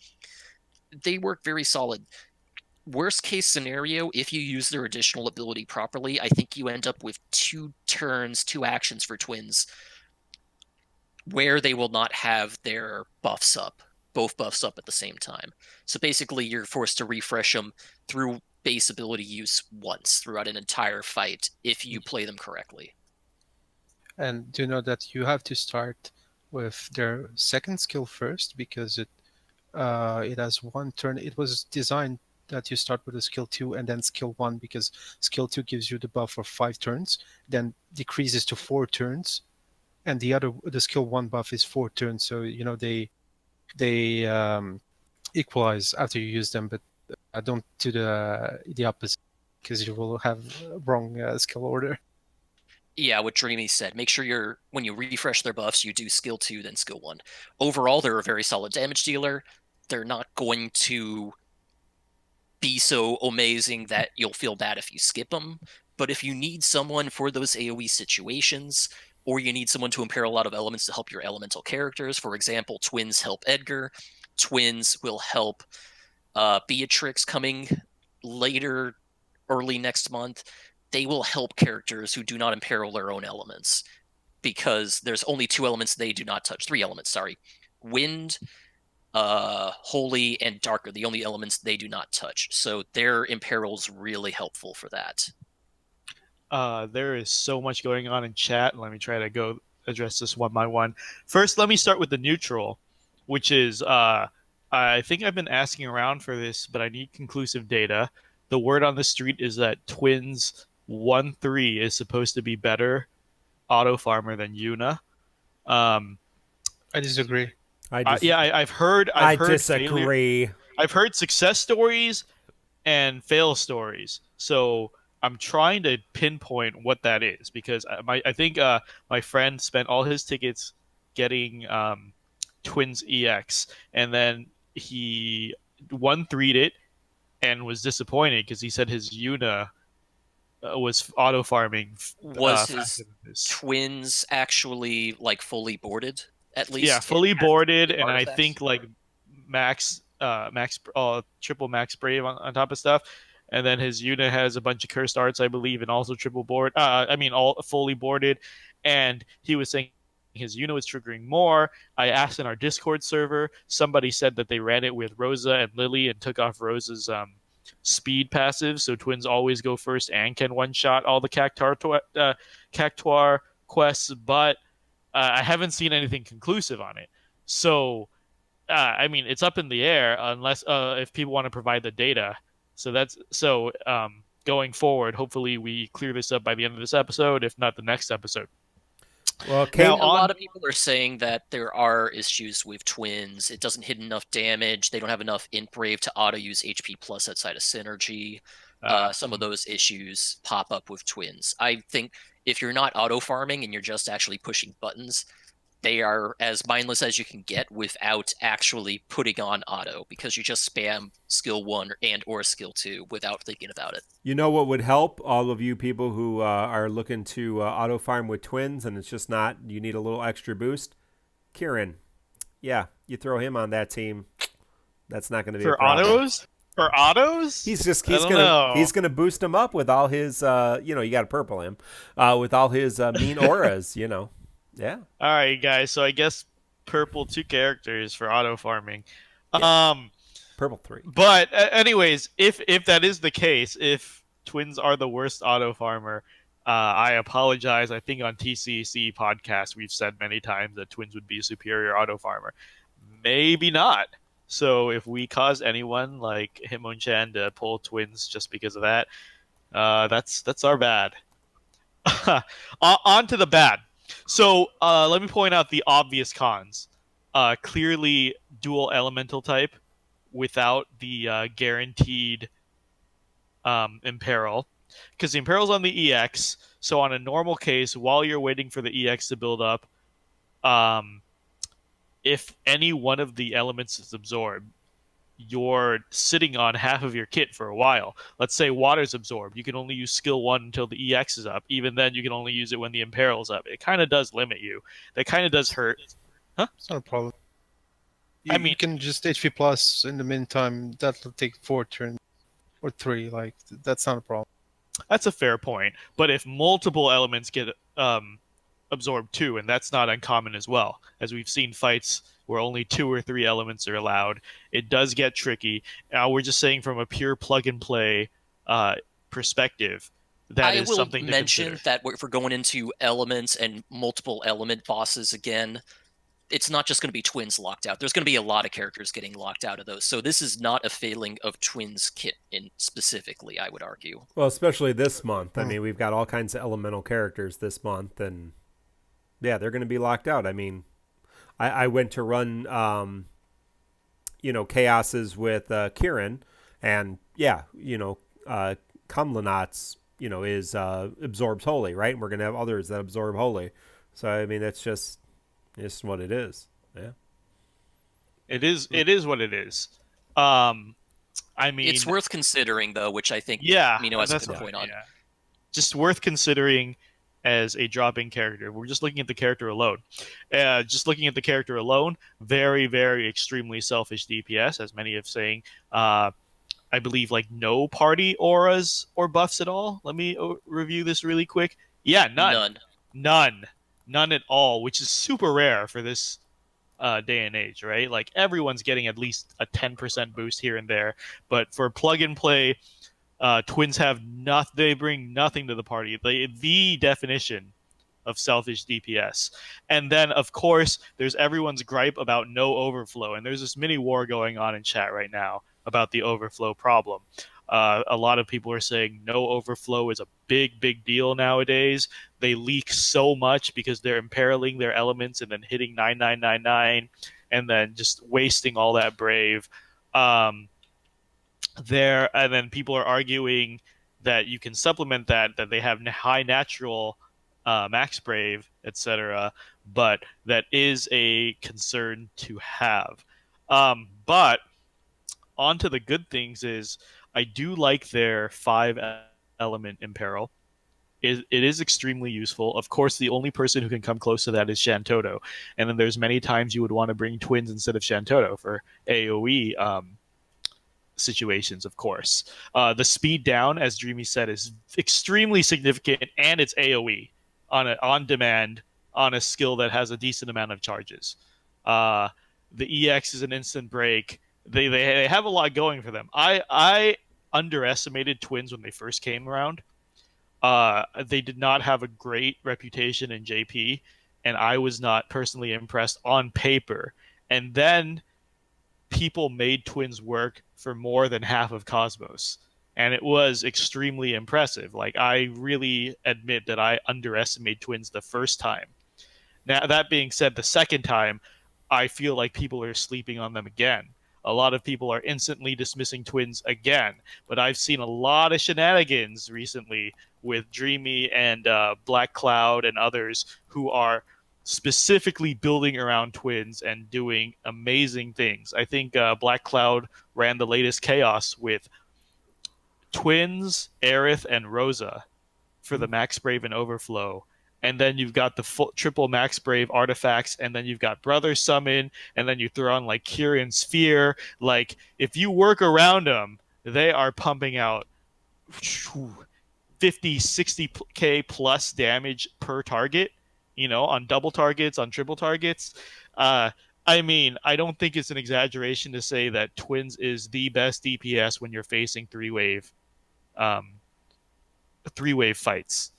they work very solid. Worst case scenario, if you use their additional ability properly, I think you end up with 2 turns, 2 actions for twins where they will not have their buffs up, both buffs up at the same time. So basically, you're forced to refresh them through base ability use once throughout an entire fight if you play them correctly. And do know that you have to start with their second skill first, because it has 1 turn. It was designed that you start with a skill 2 and then skill 1, because skill 2 gives you the buff for 5 turns, then decreases to 4 turns, and the skill 1 buff is 4 turns. So they equalize after you use them, but don't do the opposite, because you will have wrong skill order. Yeah, what Dreamy said. Make sure when you refresh their buffs, you do skill 2, then skill 1. Overall, they're a very solid damage dealer. They're not going to be so amazing that you'll feel bad if you skip them. But if you need someone for those AoE situations, or you need someone to impair a lot of elements to help your elemental characters, for example, twins help Edgar, twins will help Beatrix coming later, early next month. They will help characters who do not imperil their own elements, because there's only 2 elements they do not touch. 3 elements, sorry. Wind, holy, and dark are the only elements they do not touch. So their imperil's really helpful for that. There is so much going on in chat. Let me try to go address this one by one. First, let me start with the neutral, which is I think I've been asking around for this, but I need conclusive data. The word on the street is that twins 1-3 is supposed to be better auto farmer than Yuna. I disagree. I've heard disagree. I've heard success stories and fail stories. So I'm trying to pinpoint what that is, because I think my friend spent all his tickets getting Twins EX, and then he 1-3'd it and was disappointed because he said his Yuna was auto farming. Was his twins actually like fully boarded? At least, yeah, fully boarded, and I artifacts? think like triple max brave on top of stuff. And then his Yuna has a bunch of cursed arts, I believe, and also triple board. All fully boarded. And he was saying his Yuna was triggering more. I asked in our Discord server. Somebody said that they ran it with Rosa and Lily and took off Rosa's speed passive, so twins always go first and can one-shot all the Cactuar quests, but I haven't seen anything conclusive on it. So, it's up in the air unless if people want to provide the data. Going forward, hopefully we clear this up by the end of this episode, if not the next episode. Well, Now, Kate, A lot of people are saying that there are issues with twins. It doesn't hit enough damage. They don't have enough int brave to auto use HP plus outside of synergy. Some of those issues pop up with twins. I think if you're not auto farming and you're just actually pushing buttons, they are as mindless as you can get without actually putting on auto, because you just spam skill 1 and or skill 2 without thinking about it. you know what would help all of you people who are looking to auto farm with twins and it's just not, you need a little extra boost? Kieran. Yeah, you throw him on that team. That's not going to be a for problem. autos. For autos, He's gonna boost him up with all his you got to purple him with all his mean auras, Yeah. All right, guys. So I guess purple 2 characters for auto farming. Yeah. Purple 3. But anyways, if that is the case, if twins are the worst auto farmer, I apologize. I think on TCC podcast we've said many times that twins would be a superior auto farmer. Maybe not. So if we cause anyone like Himon-chan to pull twins just because of that, that's our bad. On to the bad. So let me point out the obvious cons. Clearly, dual elemental type without the guaranteed imperil, because the imperil's on the EX. So on a normal case, while you're waiting for the EX to build up, if any one of the elements is absorbed, you're sitting on half of your kit for a while. Let's say water's absorbed. You can only use skill 1 until the EX is up. Even then, you can only use it when the imperil's up. It kind of does limit you. That kind of does hurt. Huh? It's not a problem. I mean, you can just HP plus in the meantime. That'll take 4 turns or 3. Like that's not a problem. That's a fair point. But if multiple elements get absorbed too, and that's not uncommon as well, as we've seen fights where only 2 or 3 elements are allowed, it does get tricky. Now we're just saying from a pure plug and play perspective, that is something to consider. I will mention that if we're going into elements and multiple element bosses again, it's not just going to be twins locked out. There's going to be a lot of characters getting locked out of those. So this is not a failing of twins kit in specifically, I would argue. Well, especially this month. I mean, we've got all kinds of elemental characters this month, and yeah, they're going to be locked out. I mean, I went to run, chaoses with Kieran, and yeah, Cumlanauts, is absorbs holy, right? And we're going to have others that absorb holy. So, I mean, it's just what it is. Yeah. It is what it is. I mean, it's worth considering, though, which I think Mino has a good point on. Yeah. Just worth considering as a drop-in character. We're just looking at the character alone. Very, very extremely selfish DPS, as many have saying. I believe like no party auras or buffs at all. Let me review this really quick. Yeah, none at all, which is super rare for this day and age, right? Like everyone's getting at least a 10% boost here and there, but for plug and play, twins have nothing. They bring nothing to the party. The definition of selfish DPS. And then, of course, there's everyone's gripe about no overflow. And there's this mini war going on in chat right now about the overflow problem. A lot of people are saying no overflow is a big deal nowadays. They leak so much because they're imperiling their elements and then hitting 9999 and then just wasting all that brave. And then people are arguing that you can supplement that they have high natural max brave, etc. But that is a concern to have. But on to the good things is I do like their 5 element imperil. It is extremely useful. Of course, the only person who can come close to that is Shantoto. And then there's many times you would want to bring twins instead of Shantoto for AoE situations, of course. The speed down, as Dreamy said, is extremely significant, and it's AoE on demand on a skill that has a decent amount of charges. The EX is an instant break. They have a lot going for them. I underestimated twins when they first came around. They did not have a great reputation in JP, and I was not personally impressed on paper. And then people made twins work for more than half of Cosmos, and it was extremely impressive. Like, I really admit that I underestimated twins the first time. Now, that being said, the second time, I feel like people are sleeping on them again. A lot of people are instantly dismissing twins again, but I've seen a lot of shenanigans recently with Dreamy and Black Cloud and others who are specifically building around twins and doing amazing things. I think Black Cloud ran the latest chaos with twins, Aerith, and Rosa for the Max Brave and Overflow. And then you've got the triple Max Brave artifacts, and then you've got Brother Summon, and then you throw on like Kieran Sphere. Like, if you work around them, they are pumping out 50, 60k plus damage per target, on double targets, on triple targets. I mean, I don't think it's an exaggeration to say that Twins is the best DPS when you're facing um, three-wave fights.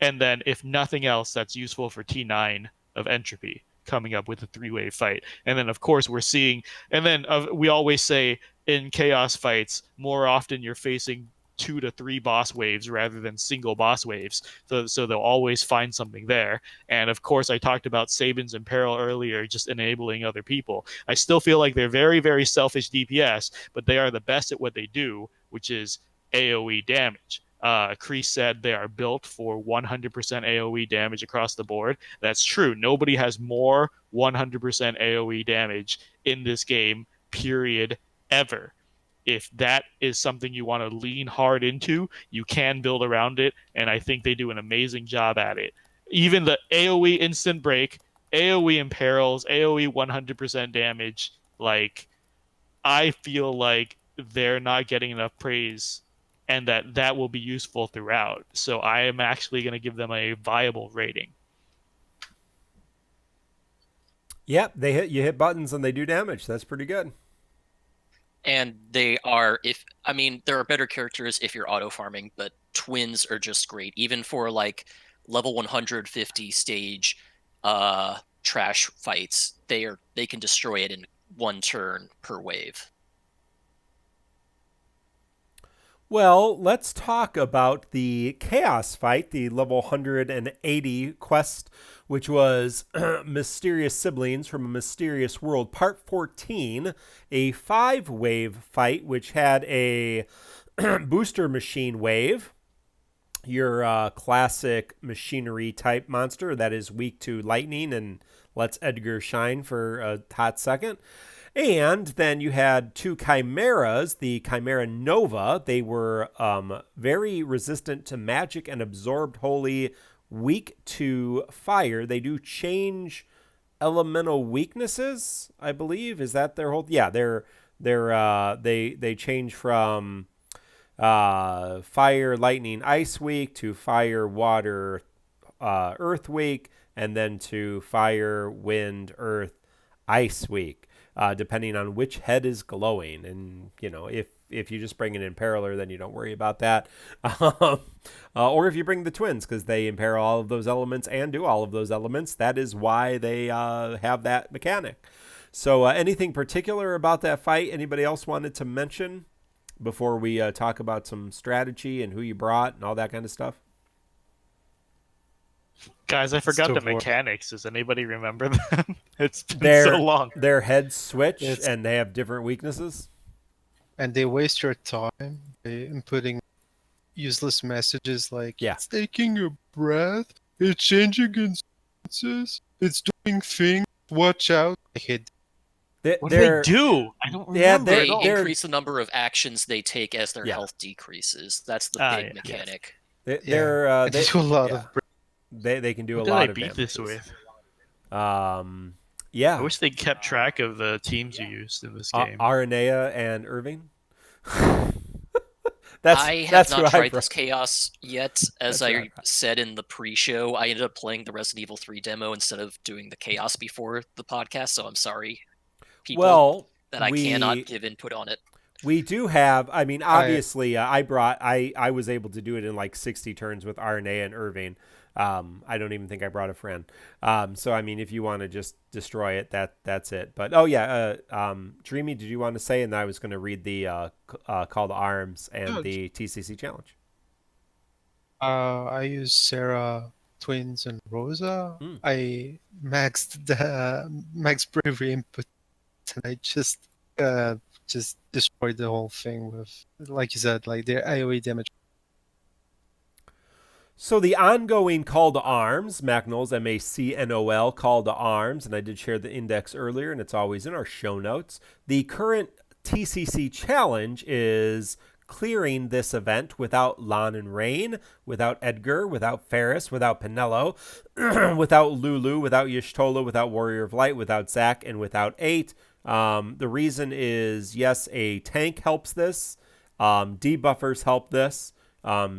And then, if nothing else, that's useful for T9 of Entropy coming up with a three-wave fight. And then, of course, we're seeing... And then we always say in Chaos fights, more often you're facing 2 to 3 boss waves rather than single boss waves. So they'll always find something there. And, of course, I talked about Sabin's Imperil earlier, just enabling other people. I still feel like they're very, very selfish DPS, but they are the best at what they do, which is AoE damage. Kriese said they are built for 100% AoE damage across the board. That's true. Nobody has more 100% AoE damage in this game, period, ever. If that is something you want to lean hard into, you can build around it, and I think they do an amazing job at it. Even the AoE instant break, AoE imperils, AoE 100% damage, like, I feel like they're not getting enough praise, and that will be useful throughout. So I am actually going to give them a viable rating. Yep, you hit buttons and they do damage. That's pretty good. And there are better characters if you're auto farming, but twins are just great. Even for like level 150 stage trash fights, they can destroy it in one turn per wave. Well, let's talk about the Chaos fight, the level 180 quest, which was Mysterious Siblings from a Mysterious World, Part 14, a 5-wave fight, which had a booster machine wave, your classic machinery type monster that is weak to lightning and lets Edgar shine for a hot second. And then you had 2 chimeras, the Chimera Nova. They were very resistant to magic and absorbed wholly, weak to fire. They do change elemental weaknesses, I believe. Is that their whole? Yeah, they change from fire, lightning, ice weak to fire, water, earth weak, and then to fire, wind, earth, ice weak. Depending on which head is glowing. And, if you just bring an Imperiler, then you don't worry about that. Or if you bring the twins, because they imperil all of those elements and do all of those elements. That is why they have that mechanic. So anything particular about that fight anybody else wanted to mention before we talk about some strategy and who you brought and all that kind of stuff? Guys, I forgot the mechanics. Does anybody remember them? It's been so long. Their heads switch and they have different weaknesses. And they waste your time by inputting useless messages like, it's taking a breath, it's changing instances, it's doing things, watch out. I hate what do they do? I don't remember. They increase the number of actions they take as their health decreases. That's the big mechanic. They do a lot of They can do a lot of beat damages. This with? Yeah. I wish they kept track of the teams you used in this game. Aranea and Irving. I have not tried this Chaos yet. As I said in the pre-show, I ended up playing the Resident Evil 3 demo instead of doing the Chaos before the podcast, so I'm sorry, people, that I cannot give input on it. We do have, obviously, I was able to do it in like 60 turns with Aranea and Irving. I don't even think I brought a friend. So, if you want to just destroy it, that's it. But, Dreamy, did you want to say? And I was going to read the call to arms and the TCC challenge. I use Sarah Twins and Rosa. Hmm. I maxed the max bravery input, and I just destroyed the whole thing with, like you said, like their AoE damage. So the ongoing call to arms, Macnol's MACNOL call to arms, and I did share the index earlier, and it's always in our show notes. The current TCC challenge is clearing this event without Lann and Reynn, without Edgar, without Ferris, without Penelo, without Lulu, without Y'shtola, without Warrior of Light, without Zac, and without 8. The reason is, yes, a tank helps this. Debuffers help this.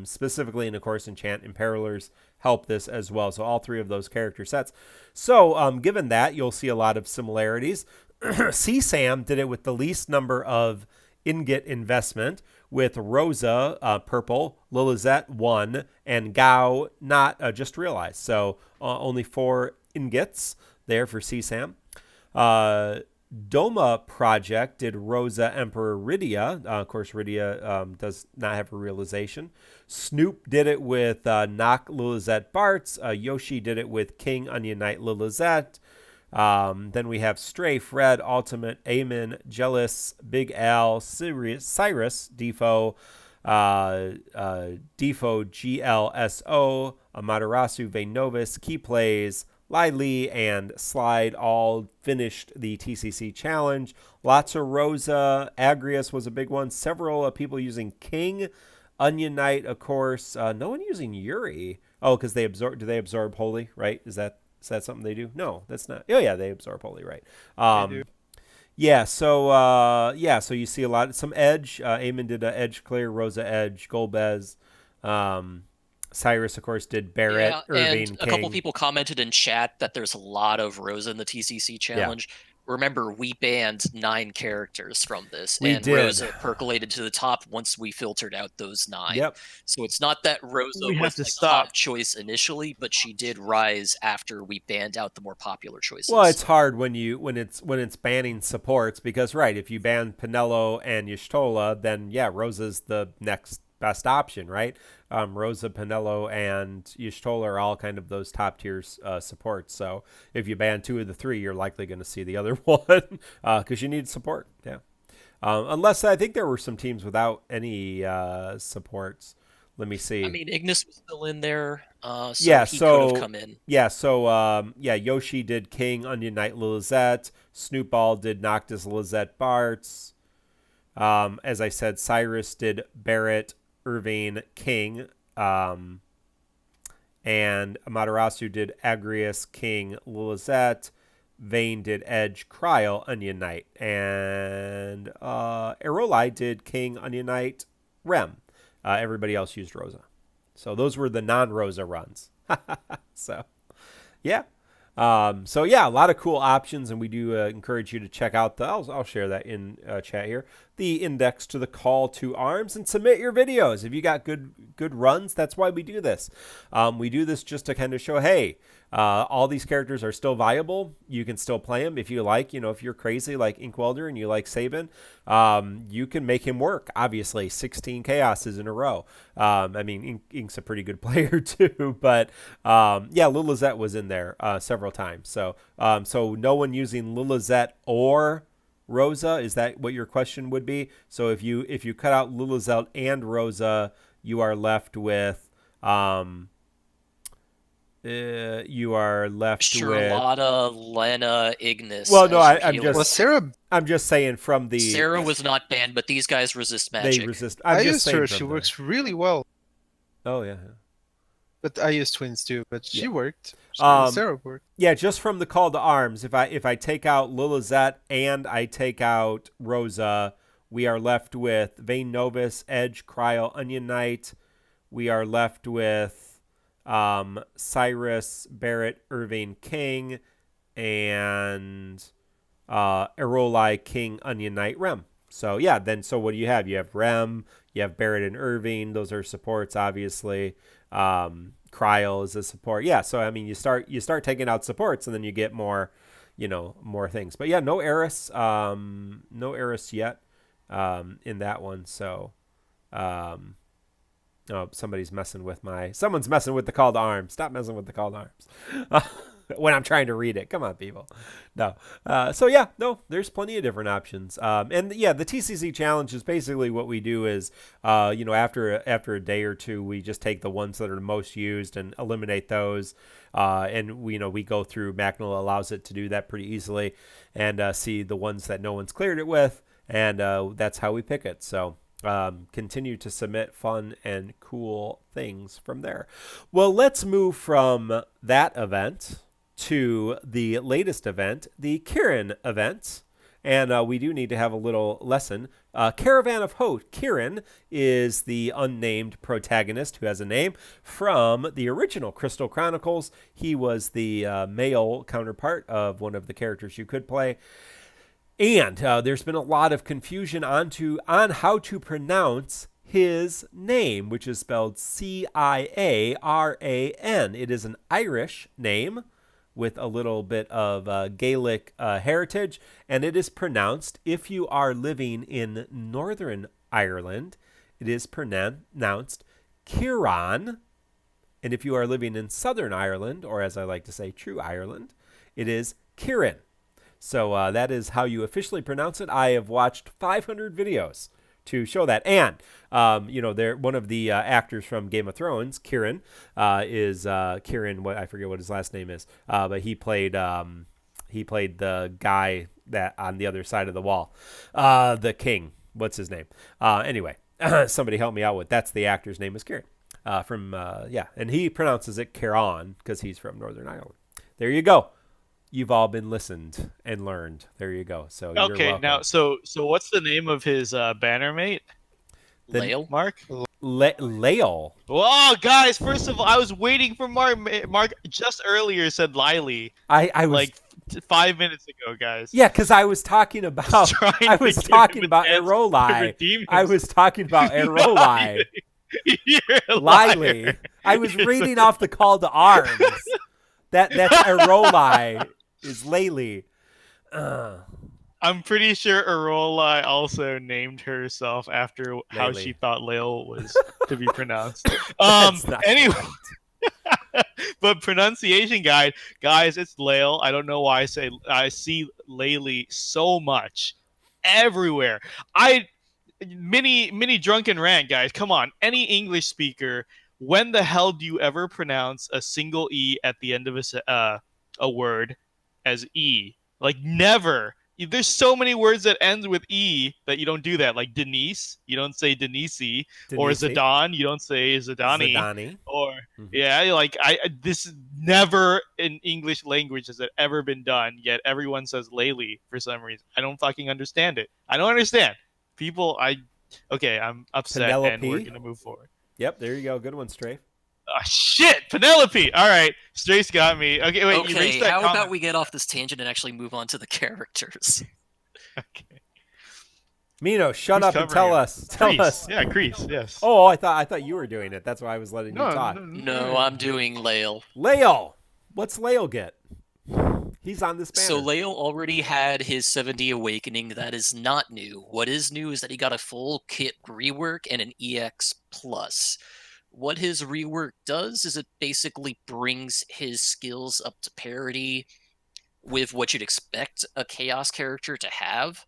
Specifically, and of course, Enchant Imperilers help this as well. So all 3 of those character sets. So given that, you'll see a lot of similarities. CSAM did it with the least number of ingot investment, with Rosa purple, Lilizette 1, and Gao not just realized. So only 4 ingots there for CSAM. Doma Project did Rosa Emperor Rydia. Of course, Rydia does not have a realization. Snoop did it with Nock Lilizette Bartz. Yoshi did it with King Onion Knight Lilizette. Then we have Strafe, Red, Ultimate, Amen, Jealous, Big Al, Cyrus, Defo, Defo, GLSO, Amaterasu, Vaynovis, Key Plays, Layle, and Slide all finished the TCC challenge. Lots of Rosa. Agrius was a big one. Several people using King. Onion Knight, of course. No one using Yuri. Oh, because they absorb. Do they absorb Holy? Right? Is that something they do? No, that's not. Oh yeah, they absorb Holy. Right. They do. Yeah. So So you see a lot. Some Edge. Eamon did a Edge clear. Rosa Edge. Golbez. Cyrus, of course, did Barrett, Irving, and King. a couple people commented in chat that there's a lot of Rosa in the TCC challenge. Yeah. Remember, we banned 9 characters from this, and Rosa percolated to the top once we filtered out those 9. Yep. So it's not that Rosa was the top choice initially, but she did rise after we banned out the more popular choices. Well, it's hard when it's banning supports, because if you ban Penelo and Y'shtola, then Rosa's the next best option, right? Rosa, Penelo, and Y'shtola are all kind of those top tier supports. So if you ban 2 of the 3, you're likely going to see the other one because you need support. Yeah. Unless I think there were some teams without any supports. Let me see. I mean, Ignis was still in there, so he could have come in. Yeah, so Yoshi did King, Onion Knight, Lilizette. Snoopball did Noctis, Lizette, Bartz. As I said, Cyrus did Barrett, Irving, King, and Amaterasu did Agrius, King, Lilizette. Vayne did Edge, Cryle, Onion Knight, and Eroli did King, Onion Knight, Rem. Everybody else used Rosa. So those were the non-Rosa runs. So, yeah. A lot of cool options, and we do encourage you to check out I'll share that in chat here, the index to the call to arms, and submit your videos. If you got good runs, that's why we do this. We do this just to kind of show, hey, all these characters are still viable. You can still play them if you like. If you're crazy like Inkwelder and you like Sabin, you can make him work. Obviously, 16 chaoses in a row. Ink's a pretty good player too, but Lilizette was in there several times. So no one using Lilizette or Rosa, is that what your question would be? So if you cut out Lilizette and Rosa, you are left with Charlotta, Lena, Ignis. Well, no, I'm just saying from the Sarah was not banned, but these guys resist magic. They resist. I used her. She works really well. Oh yeah. But I used Twins too, but she worked. Sarah worked. Yeah, just from the call to arms. If I take out Lilizette and I take out Rosa, we are left with Vayne Novus, Edge, Cryle, Onion Knight. We are left with Cyrus, Barrett, Irving, King, and Eroli, King, Onion Knight, Rem. So so what do you have? You have Rem, you have Barrett and Irving. Those are supports, obviously. Cryle is a support. Yeah, so you start taking out supports, and then you get more things. But no Eris, yet in that one. So Oh, someone's messing with the call to arms. Stop messing with the call to arms. When I'm trying to read it. Come on, people. No. There's plenty of different options. And yeah, the TCC challenge is basically what we do is, after a day or two, we just take the ones that are the most used and eliminate those. And we go through, Macnil allows it to do that pretty easily, and see the ones that no one's cleared it with. And that's how we pick it. So continue to submit fun and cool things from there. Well, let's move from that event to the latest event, the Kieran event. And we do need to have a little lesson. Caravan of Hope. Kieran is the unnamed protagonist who has a name from the original Crystal Chronicles. He was the male counterpart of one of the characters you could play. And there's been a lot of confusion on how to pronounce his name, which is spelled Ciaran. It is an Irish name with a little bit of Gaelic heritage, and it is pronounced, if you are living in Northern Ireland, it is pronounced Ciaran, and if you are living in Southern Ireland, or as I like to say, true Ireland, it is Kieran. So that is how you officially pronounce it. I have watched 500 videos to show that. And, one of the actors from Game of Thrones, Kieran, is Kieran, I forget what his last name is, but he played the guy that on the other side of the wall, the king. What's his name? Anyway, somebody help me out with, that's the actor's name is Kieran. And he pronounces it Ciaran because he's from Northern Ireland. There you go. You've all been listened and learned. There you go. So you're welcome. Now, so what's the name of his banner mate? Layle? Mark? Layle. Whoa, guys! First of all, I was waiting for Mark. Mark just earlier said Layle. I was like 5 minutes ago, guys. Yeah, because I was talking about Eroli. I was talking about Eroli. Layle. I was reading off the call to arms. That's Eroli is Layle. I'm pretty sure Eroli also named herself after how she thought Layle was to be pronounced. Anyway, but pronunciation guide, guys, it's Layle. I don't know why I see Layle so much everywhere. Mini drunken rant, guys. Come on, any English speaker. When the hell do you ever pronounce a single E at the end of a word as E? Like, never. There's so many words that ends with E that you don't do that. Like Denise, you don't say Denise. Or Zidane, you don't say Zidane. Or this never in English language has it ever been done. Yet everyone says Layle for some reason. I don't fucking understand it. I don't understand. People, I'm upset. Penelope. And we're gonna move forward. Yep, there you go. Good one, Strafe. Shit, Penelope. All right, Strafe's got me. Okay, wait. Okay, how about we get off this tangent and actually move on to the characters? Okay. Mino, shut up and tell us. Tell us. Yeah, Kriese. Yes. Oh, I thought you were doing it. That's why I was letting you talk. No, I'm doing Layle. Layle. What's Layle get? He's on this banner. So Layle already had his 70 Awakening. That is not new. What is new is that he got a full kit rework and an EX plus. What his rework does is it basically brings his skills up to parity with what you'd expect a Chaos character to have.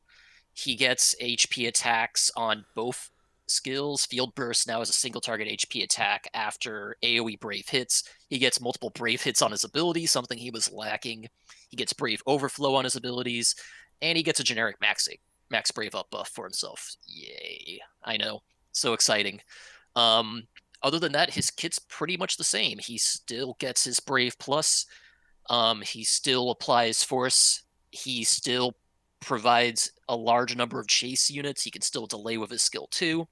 He gets HP attacks on both skills. Field Burst now is a single target HP attack after AoE Brave hits. He gets multiple Brave hits on his abilities, something he was lacking. He gets Brave Overflow on his abilities, and he gets a generic Max Brave up buff for himself. Yay. I know. So exciting. Other than that, his kit's pretty much the same. He still gets his Brave Plus. He still applies Force. He still provides a large number of chase units. He can still delay with his skill 2.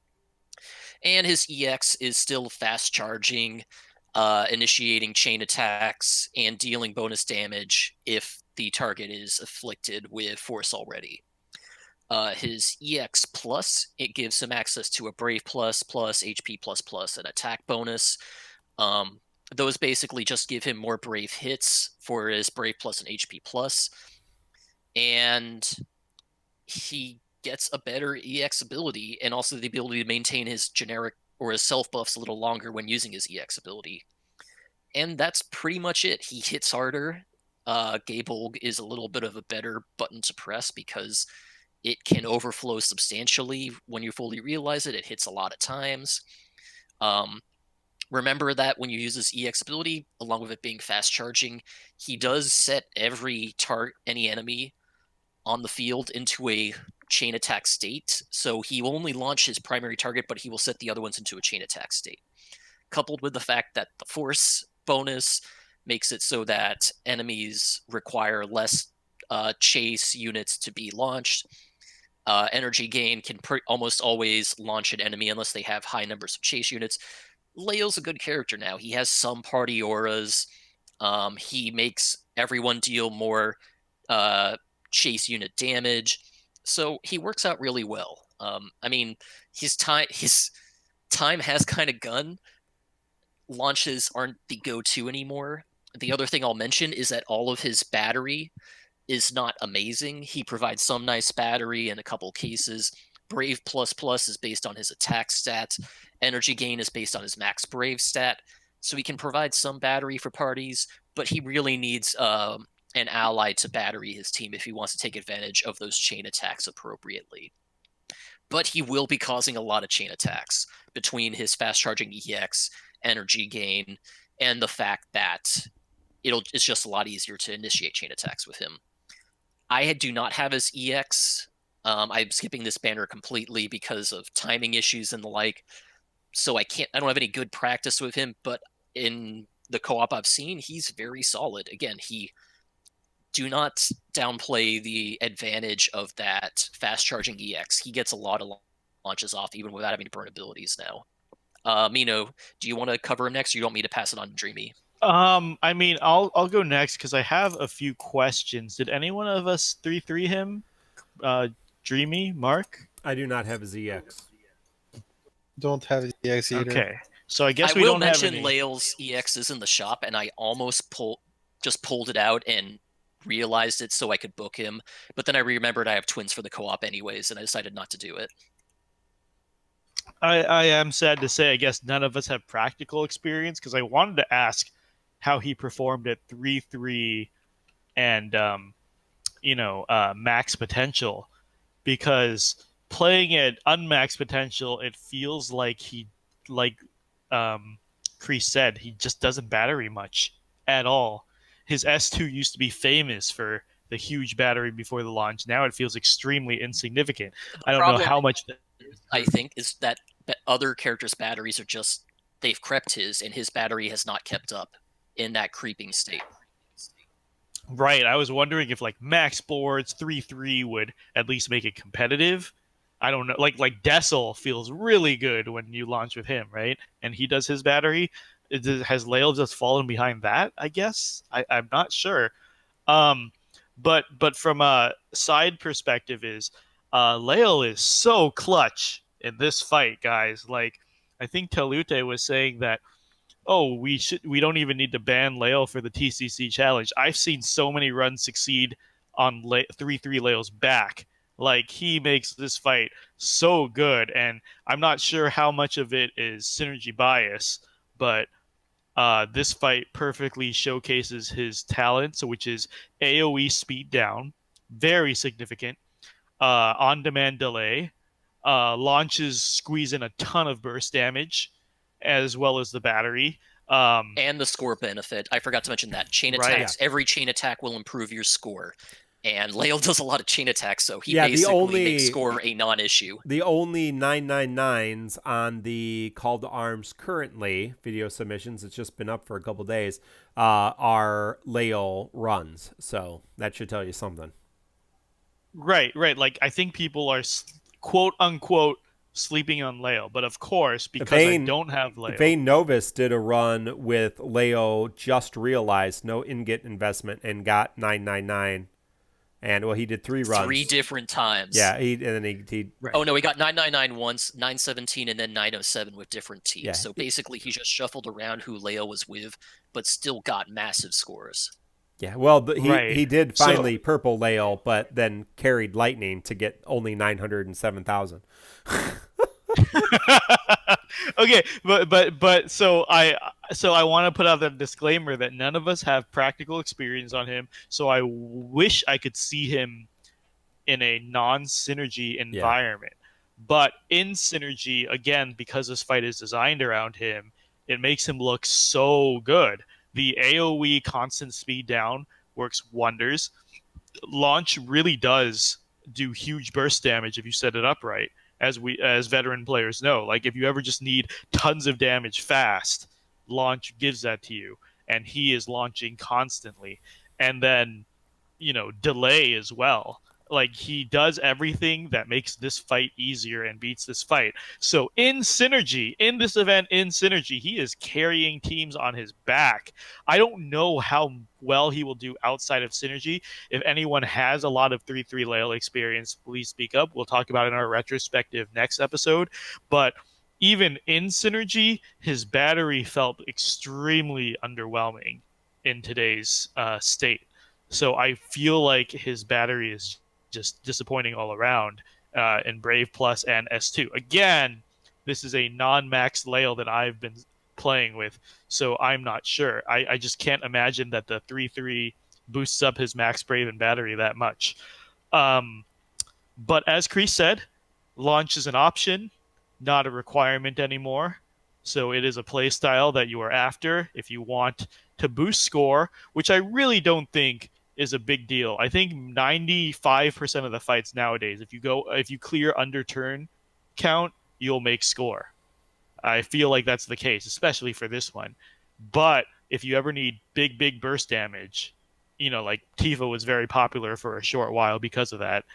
And his EX is still fast charging, initiating chain attacks, and dealing bonus damage if the target is afflicted with Force already. His EX plus, it gives him access to a Brave plus, HP plus, an attack bonus. Those basically just give him more Brave hits for his Brave plus and HP plus. And he gets a better EX ability and also the ability to maintain his generic or his self buffs a little longer when using his EX ability. And that's pretty much it. He hits harder. Gabolg is a little bit of a better button to press because it can overflow substantially when you fully realize it. It hits a lot of times. Remember that when you use this EX ability, along with it being fast charging, he does set any enemy on the field into a chain attack state. So he will only launch his primary target, but he will set the other ones into a chain attack state. Coupled with the fact that the force bonus makes it so that enemies require less chase units to be launched. Energy gain can almost always launch an enemy unless they have high numbers of chase units. Layle's a good character now. He has some party auras. He makes everyone deal more chase unit damage. So he works out really well. I mean, his time has kind of gone. Launches aren't the go-to anymore. The other thing I'll mention is that all of his battery is not amazing. He provides some nice battery in a couple cases. Brave plus is based on his attack stat. Energy gain is based on his max Brave stat. So he can provide some battery for parties, but he really needs an ally to battery his team if he wants to take advantage of those chain attacks appropriately. But he will be causing a lot of chain attacks between his fast charging EX, energy gain, and the fact that it's just a lot easier to initiate chain attacks with him. I do not have his EX. I'm skipping this banner completely because of timing issues and the like. So I don't have any good practice with him, but in the co-op I've seen, he's very solid. Again, do not downplay the advantage of that fast charging EX. He gets a lot of launches off even without having to burn abilities now. Mino, do you want to cover him next, or you want me to pass it on to Dreamy? I mean, I'll go next because I have a few questions. Did any one of us 3-3 him? Dreamy, Mark? I do not have his EX. Don't have the EX either. Okay, so I guess I we will don't have mention any. Layle's EX is in the shop, and I almost pulled it out and realized it so I could book him. But then I remembered I have twins for the co-op anyways, and I decided not to do it. I am sad to say, I guess none of us have practical experience because I wanted to ask how he performed at 3-3 and max potential, because playing at unmax potential, it feels like Kriese said, he just doesn't battery much at all. His S2 used to be famous for the huge battery before the launch. Now it feels extremely insignificant. I don't know how much. I think is that other characters' batteries are just, they've crept his, and his battery has not kept up in that creeping state. Right. I was wondering if like max boards 3-3 would at least make it competitive. I don't know. Like Dessel feels really good when you launch with him, right? And he does his battery. Has Layle just fallen behind that? I guess I'm not sure. But from a side perspective is Layle is so clutch in this fight, guys. Like, I think Telute was saying that, we don't even need to ban Layle for the TCC challenge. I've seen so many runs succeed on 3-3 Layle's back. Like, he makes this fight so good, and I'm not sure how much of it is synergy bias, but this fight perfectly showcases his talent, which is AoE speed down, very significant, on-demand delay, launches squeeze in a ton of burst damage, as well as the battery. And the score benefit. I forgot to mention that. Chain attacks, every chain attack will improve your score. And Layle does a lot of chain attacks, so he basically makes score a non-issue. The only 999s on the Call to Arms currently, video submissions, it's just been up for a couple days, are Layle runs. So that should tell you something. Right. Like, I think people are quote-unquote sleeping on Layle, but of course, because I don't have Layle. VIII Novus did a run with Layle, just realized no in-get investment, and got 999. And he did 3 runs. 3 different times. Yeah, he Right. Oh no, he got 999 once, 917, and then 907 with different teams. Yeah. So basically, he just shuffled around who Layle was with, but still got massive scores. Yeah, well, he did finally purple Layle, but then carried Lightning to get only 907,000. Okay, but so I want to put out that disclaimer that none of us have practical experience on him. So I wish I could see him in a non-synergy environment. But in synergy, again, because this fight is designed around him, it makes him look so good. The AoE constant speed down works wonders. Launch really does do huge burst damage if you set it up right, as veteran players know. Like if you ever just need tons of damage fast, launch gives that to you, and he is launching constantly. And then delay as well. Like he does everything that makes this fight easier and beats this fight. So in synergy, in this event, in synergy, he is carrying teams on his back. I don't know how well he will do outside of synergy. If anyone has a lot of 3-3 Layle experience, please speak up. We'll talk about it in our retrospective next episode. But even in synergy, his battery felt extremely underwhelming in today's state. So I feel like his battery is just disappointing all around in Brave Plus and S2. Again, this is a non-max Layle that I've been playing with, so I'm not sure. I just can't imagine that the 3-3 boosts up his max Brave and battery that much. But as Kriese said, launch is an option, not a requirement anymore. So it is a play style that you are after if you want to boost score, which I really don't think is a big deal. I think 95% of the fights nowadays, if you clear under turn count, you'll make score. I feel like that's the case, especially for this one. But if you ever need big burst damage, like Tifa was very popular for a short while because of that.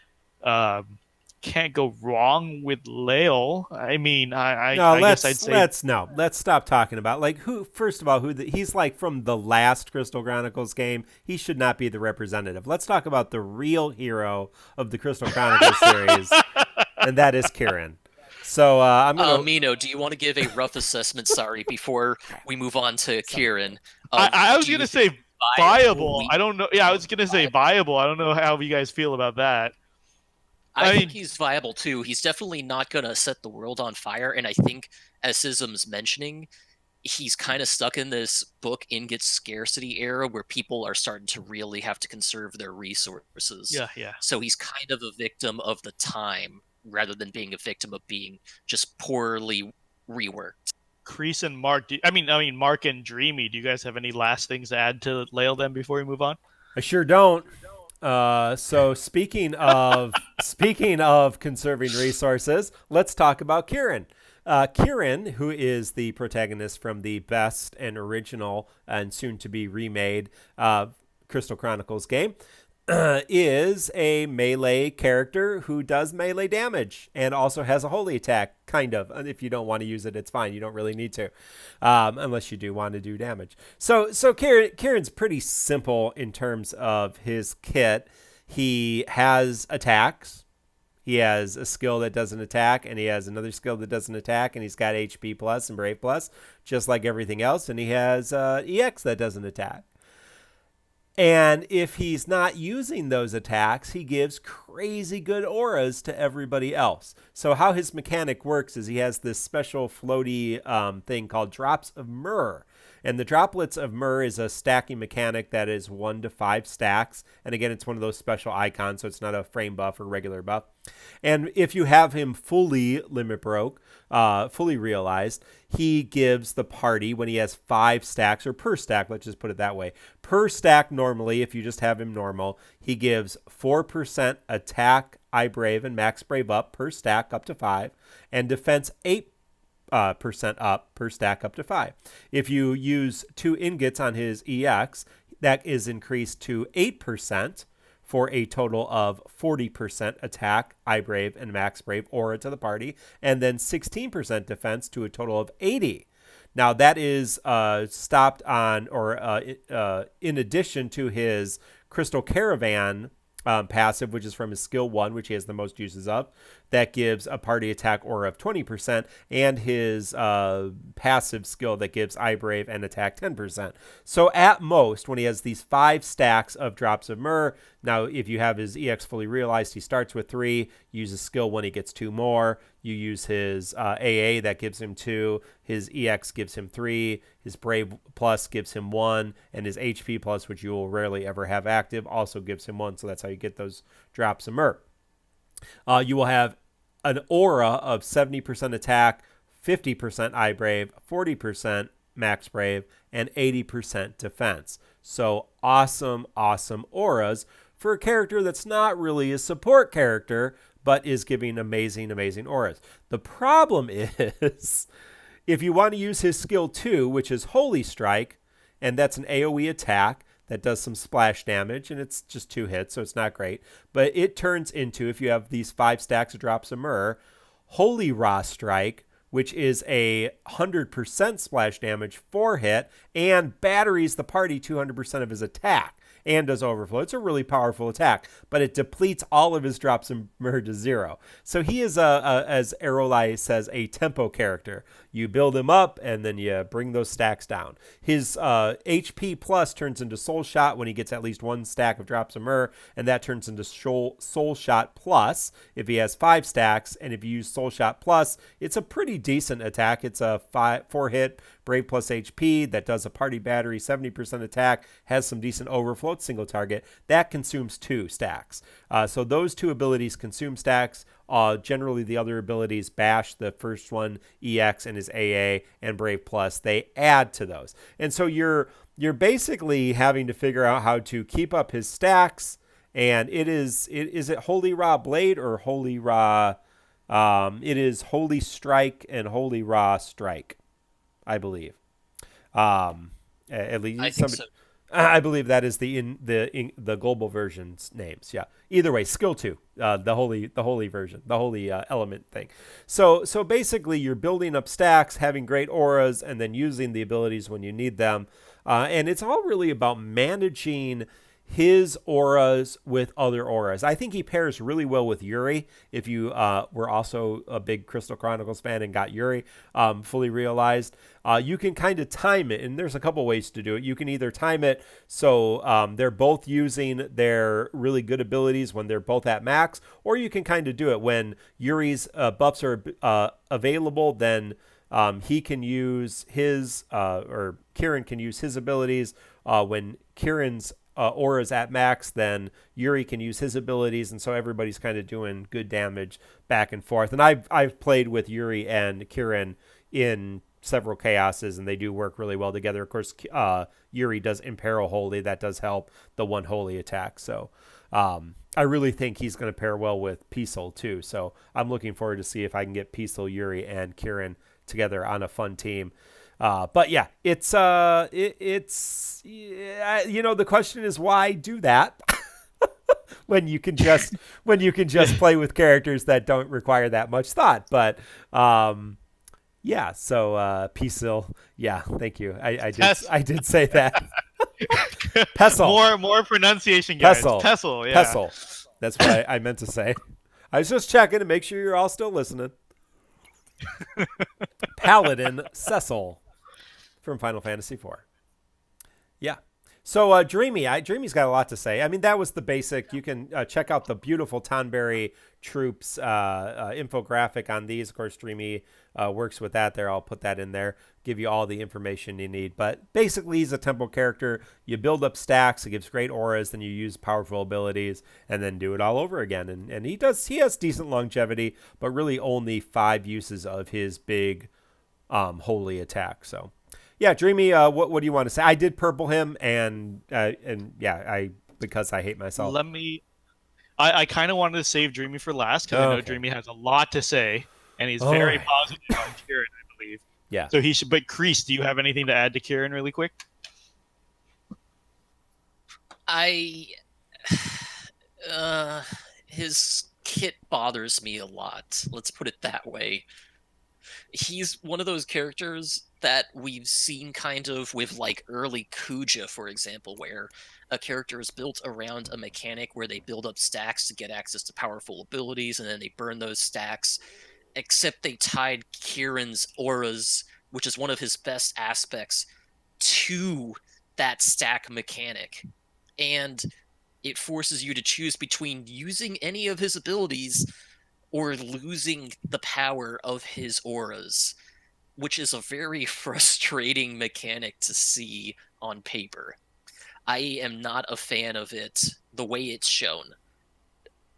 Can't go wrong with Layle. I mean, I guess I'd say let's stop talking about like first of all, he's like from the last Crystal Chronicles game. He should not be the representative. Let's talk about the real hero of the Crystal Chronicles series, and that is Kieran. So I'm gonna Mino, do you want to give a rough assessment? Sorry, before we move on to Kieran. I was gonna say viable. I don't know. Yeah, I was gonna say viable. I don't know how you guys feel about that. I think he's viable too. He's definitely not going to set the world on fire. And I think, as Sism's mentioning, he's kind of stuck in this book ingot scarcity era where people are starting to really have to conserve their resources. Yeah. So he's kind of a victim of the time rather than being a victim of being just poorly reworked. Kriese and Mark, Mark and Dreamy, do you guys have any last things to add to Layle then before we move on? I sure don't. So speaking of conserving resources, let's talk about Kieran. Kieran, who is the protagonist from the best and original and soon to be remade Crystal Chronicles game, is a melee character who does melee damage and also has a holy attack, kind of. If you don't want to use it, it's fine. You don't really need to, unless you do want to do damage. So Kieran's pretty simple in terms of his kit. He has attacks. He has a skill that doesn't attack, and he has another skill that doesn't attack, and he's got HP plus and Brave plus, just like everything else, and he has EX that doesn't attack. And if he's not using those attacks, he gives crazy good auras to everybody else. So how his mechanic works is he has this special floaty thing called Drops of Myrrh. And the Droplets of Myrrh is a stacking mechanic that is 1 to 5 stacks. And again, it's one of those special icons, so it's not a frame buff or regular buff. And if you have him fully limit broke, fully realized, he gives the party, when he has 5 stacks, or per stack, let's just put it that way. Per stack normally, if you just have him normal, he gives 4% attack, Brave, and max Brave up per stack up to 5, and defense 8% up per stack up to 5. If you use 2 ingots on his EX, that is increased to 8% for a total of 40% attack, Brave, and max Brave aura to the party, and then 16% defense to a total of 80. Now that is stopped on, or in addition to his Crystal Caravan passive, which is from his skill 1, which he has the most uses of. That gives a party attack aura of 20%, and his passive skill that gives Brave and attack 10%. So at most, when he has these 5 stacks of Drops of Myrrh, Now, if you have his EX fully realized, he starts with 3. You use his skill when he gets 2 more. You use his AA, that gives him 2. His EX gives him 3. His Brave Plus gives him 1. And his HP Plus, which you will rarely ever have active, also gives him 1. So that's how you get those drops of Mer. You will have an aura of 70% attack, 50% eye brave, 40% max brave, and 80% defense. So awesome auras for a character that's not really a support character, but is giving amazing auras. The problem is, if you want to use his skill 2, which is Holy Strike, and that's an AoE attack that does some splash damage, and it's just 2 hits, so it's not great. But it turns into, if you have these 5 stacks of drops of Myrrh, Holy Raw Strike, which is a 100% splash damage 4 hit, and batteries the party 200% of his attack, and does overflow. It's a really powerful attack, but it depletes all of his drops of Myrrh to 0. So he is, as Arolai says, a tempo character. You build him up, and then you bring those stacks down. His HP plus turns into Soul Shot when he gets at least 1 stack of drops of Myrrh, and that turns into Soul Shot plus if he has 5 stacks. And if you use Soul Shot plus, it's a pretty decent attack. It's a 4 hit Brave plus HP that does a party battery, 70% attack, has some decent overflow, single target. That consumes 2 stacks. So those 2 abilities consume stacks. Generally, the other abilities, Bash, the first one, EX, and his AA, and Brave Plus, they add to those. And so you're basically having to figure out how to keep up his stacks. And is it Holy Raw Blade or Holy Raw? It is Holy Strike and Holy Raw Strike, I believe. At least I think so. I believe that is the global version's names. Yeah. Either way, skill 2, the holy version, the holy element thing. So basically, you're building up stacks, having great auras, and then using the abilities when you need them. And it's all really about managing his auras with other auras. I think he pairs really well with Yuri. If you were also a big Crystal Chronicles fan and got Yuri fully realized, you can kind of time it, and there's a couple ways to do it. You can either time it so they're both using their really good abilities when they're both at max, or you can kind of do it when Yuri's buffs are available, then he can use his, or Kieran can use his abilities. When Kieran's aura's at max, then Yuri can use his abilities, and so everybody's kind of doing good damage back and forth. And I've played with Yuri and Kieran in several chaoses, and they do work really well together. Of course, Yuri does Imperil Holy. That does help the 1 holy attack. So I really think he's going to pair well with Peaceful too. So I'm looking forward to see if I can get Peaceful, Yuri, and Kieran together on a fun team. But yeah, it's the question is, why do that when you can just play with characters that don't require that much thought? But yeah, so Peaceful, yeah, thank you. I did say that. Pestle. More pronunciation, guys. Pestle, yeah. Pestle. That's what I meant to say. I was just checking to make sure you're all still listening. Paladin Cecil from Final Fantasy IV. Yeah. So Dreamy's got a lot to say. I mean, that was the basic. You can check out the beautiful Tonberry troops infographic on these. Of course, Dreamy works with that there. I'll put that in there, give you all the information you need. But basically, he's a tempo character. You build up stacks. It gives great auras. Then you use powerful abilities and then do it all over again. And he has decent longevity, but really only 5 uses of his big holy attack. So yeah, Dreamy, what do you want to say? I did purple him, and yeah, because I hate myself. I kind of wanted to save Dreamy for last because I know Dreamy has a lot to say, and he's very positive on Kieran, I believe. Yeah. So he should. But Kriese, do you have anything to add to Kieran really quick? His kit bothers me a lot. Let's put it that way. He's one of those characters that we've seen kind of with like early Kuja, for example, where a character is built around a mechanic where they build up stacks to get access to powerful abilities, and then they burn those stacks, except they tied Kieran's auras, which is one of his best aspects, to that stack mechanic. And it forces you to choose between using any of his abilities or losing the power of his auras, which is a very frustrating mechanic to see on paper. I am not a fan of it the way it's shown.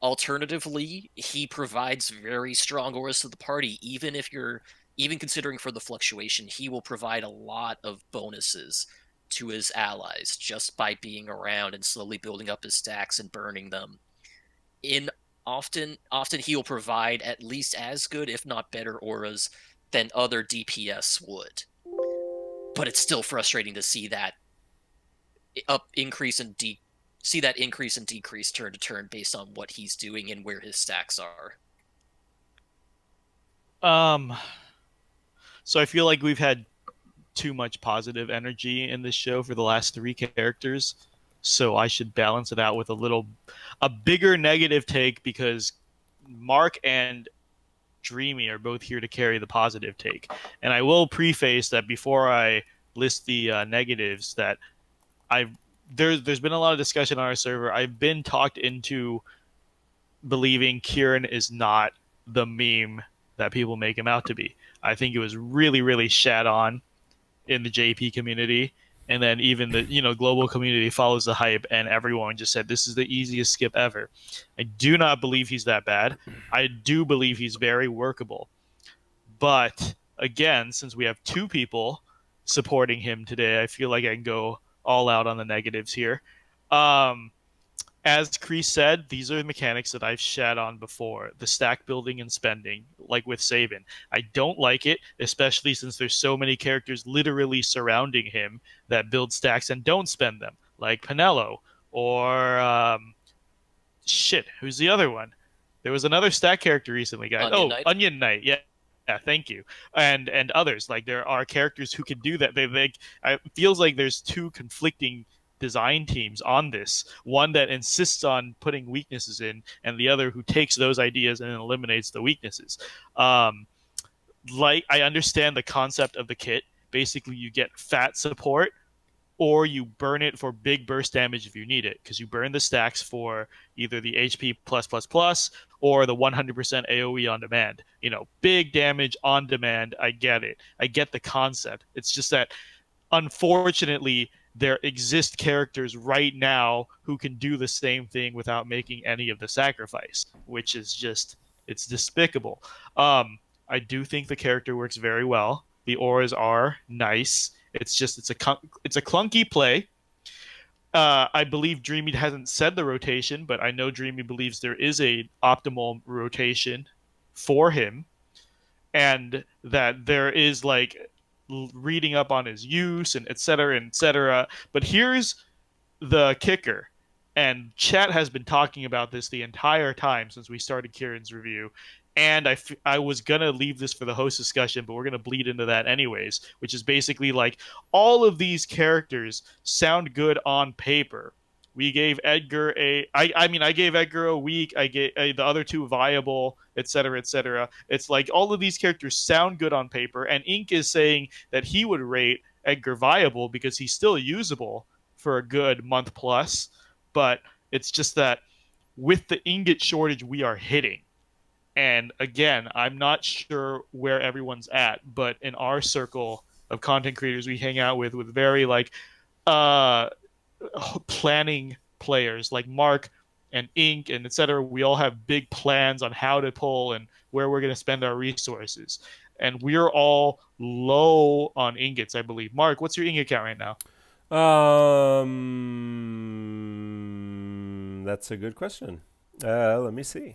Alternatively, he provides very strong auras to the party. Even considering for the fluctuation, he will provide a lot of bonuses to his allies just by being around and slowly building up his stacks and burning them. In often he will provide at least as good, if not better, auras than other DPS would. But it's still frustrating to see that increase and decrease turn to turn based on what he's doing and where his stacks are. So I feel like we've had too much positive energy in this show for the last 3 characters. So I should balance it out with a bigger negative take, because Mark and Dreamy are both here to carry the positive take. And I will preface that before I list the negatives, that there's been a lot of discussion on our server. I've been talked into believing Kieran is not the meme that people make him out to be. I think it was really, really shat on in the JP community, and then even the global community follows the hype, and everyone just said this is the easiest skip ever. I do not believe he's that bad. I do believe he's very workable, but again, since we have 2 people supporting him today, I feel like I can go all out on the negatives here. As Kriese said, these are the mechanics that I've shat on before. The stack building and spending, like with Sabin. I don't like it, especially since there's so many characters literally surrounding him that build stacks and don't spend them, like Penelo, or who's the other one? There was another stack character recently, guys. Onion Knight. Yeah, thank you. And others. Like, there are characters who can do that. It feels like there's 2 conflicting design teams on this. One that insists on putting weaknesses in, and the other who takes those ideas and eliminates the weaknesses. Like, I understand the concept of the kit. Basically, you get fat support, or you burn it for big burst damage if you need it, because you burn the stacks for either the HP plus or the 100% AoE on demand. Big damage on demand. I get it. I get the concept. It's just that, unfortunately, there exist characters right now who can do the same thing without making any of the sacrifice, which is just, it's despicable. I do think the character works very well. The auras are nice. It's a clunky play. I believe Dreamy hasn't said the rotation, but I know Dreamy believes there is a optimal rotation for him, and that there is reading up on his use and et cetera. But here's the kicker, and chat has been talking about this the entire time since we started Kieran's review, and I was going to leave this for the host discussion, but we're going to bleed into that anyways, which is basically all of these characters sound good on paper. We gave Edgar I gave Edgar a week. I gave the other 2 viable, etc., etc. It's like all of these characters sound good on paper, and Ink is saying that he would rate Edgar viable because he's still usable for a good month plus. But it's just that with the ingot shortage we are hitting, and again, I'm not sure where everyone's at, but in our circle of content creators we hang out with very planning players like Mark and Ink and etc. We all have big plans on how to pull and where we're going to spend our resources, and we're all low on ingots, I believe. Mark, what's your ingot count right now? That's a good question. Let me see.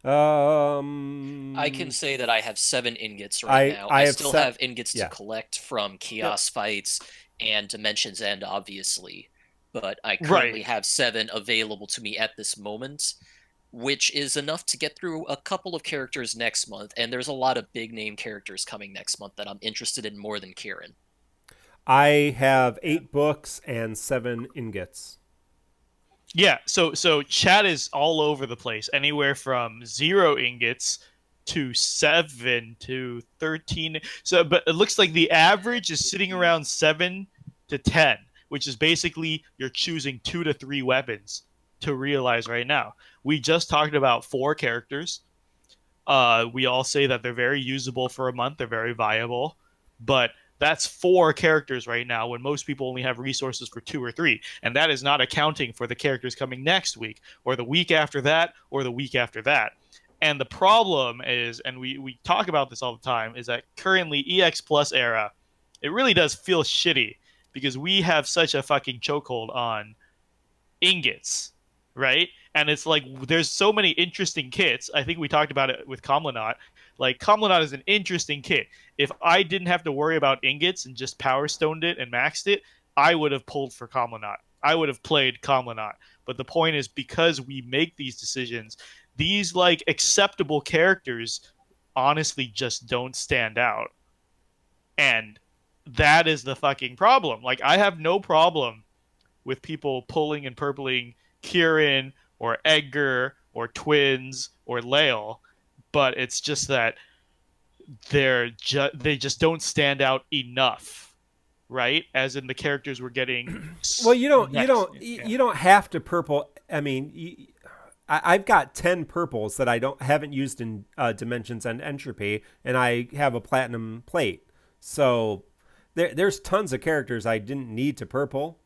I can say that I have 7 ingots right now. I still have ingots to collect from chaos fights and Dimensions End, obviously, but I currently have 7 available to me at this moment, which is enough to get through a couple of characters next month, and there's a lot of big name characters coming next month that I'm interested in more than Kieran. I have 8 books and 7 ingots. Yeah, so chat is all over the place, anywhere from 0 ingots to 7 to 13. So, but it looks like the average is sitting around 7 to 10, which is basically you're choosing 2 to 3 weapons to realize right now. We just talked about 4 characters. We all say that they're very usable for a month. They're very viable, but that's 4 characters right now when most people only have resources for 2 or 3, and that is not accounting for the characters coming next week or the week after that or the week after that. And the problem is, and we talk about this all the time, is that currently EX Plus era, it really does feel shitty because we have such a fucking chokehold on ingots, right? And it's like there's so many interesting kits. I think we talked about it with Comlanaut. Like Comlanaut is an interesting kit. If I didn't have to worry about ingots and just power stoned it and maxed it, I would have pulled for Comlanaut. I would have played Comlanaut. But the point is, because we make these decisions, these like acceptable characters honestly just don't stand out. And that is the fucking problem. Like I have no problem with people pulling and purpling Kieran or Edgar or Twins or Layle, but it's just that they just don't stand out enough, right? As in the characters we're getting. Well, you don't have to purple. I mean, I've got 10 purples that I haven't used in Dimensions and Entropy, and I have a platinum plate. So there's tons of characters I didn't need to purple,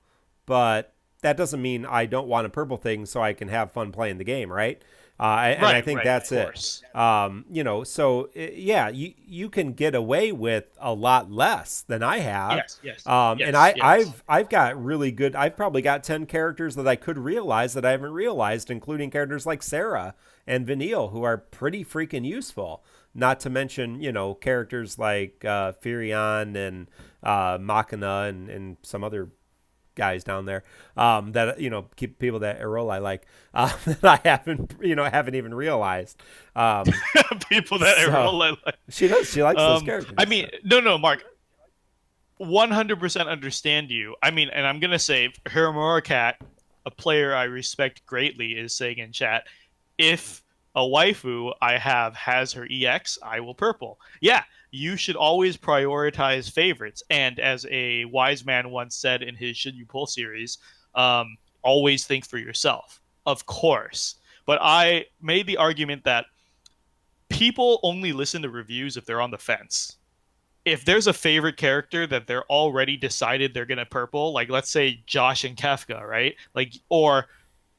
but that doesn't mean I don't want to purple things so I can have fun playing the game, right? And I think that's it. So yeah, you can get away with a lot less than I have. And I've got really good. I've probably got 10 characters that I could realize that I haven't realized, including characters like Sarah and Vanille, who are pretty freaking useful. Not to mention, characters like Firion and Machina and some other guys down there that keep people that Erol I like that I haven't even realized people that Erol I like. She likes those characters. I mean, no, Mark, 100% understand you. I mean, and I'm gonna say Hermoricat, a player I respect greatly, is saying in chat, if a waifu I have has her EX, I will purple. Yeah, you should always prioritize favorites. And as a wise man once said in his Should You Pull series, always think for yourself. Of course. But I made the argument that people only listen to reviews if they're on the fence. If there's a favorite character that they're already decided they're going to purple, like let's say Josh and Kefka, right? Or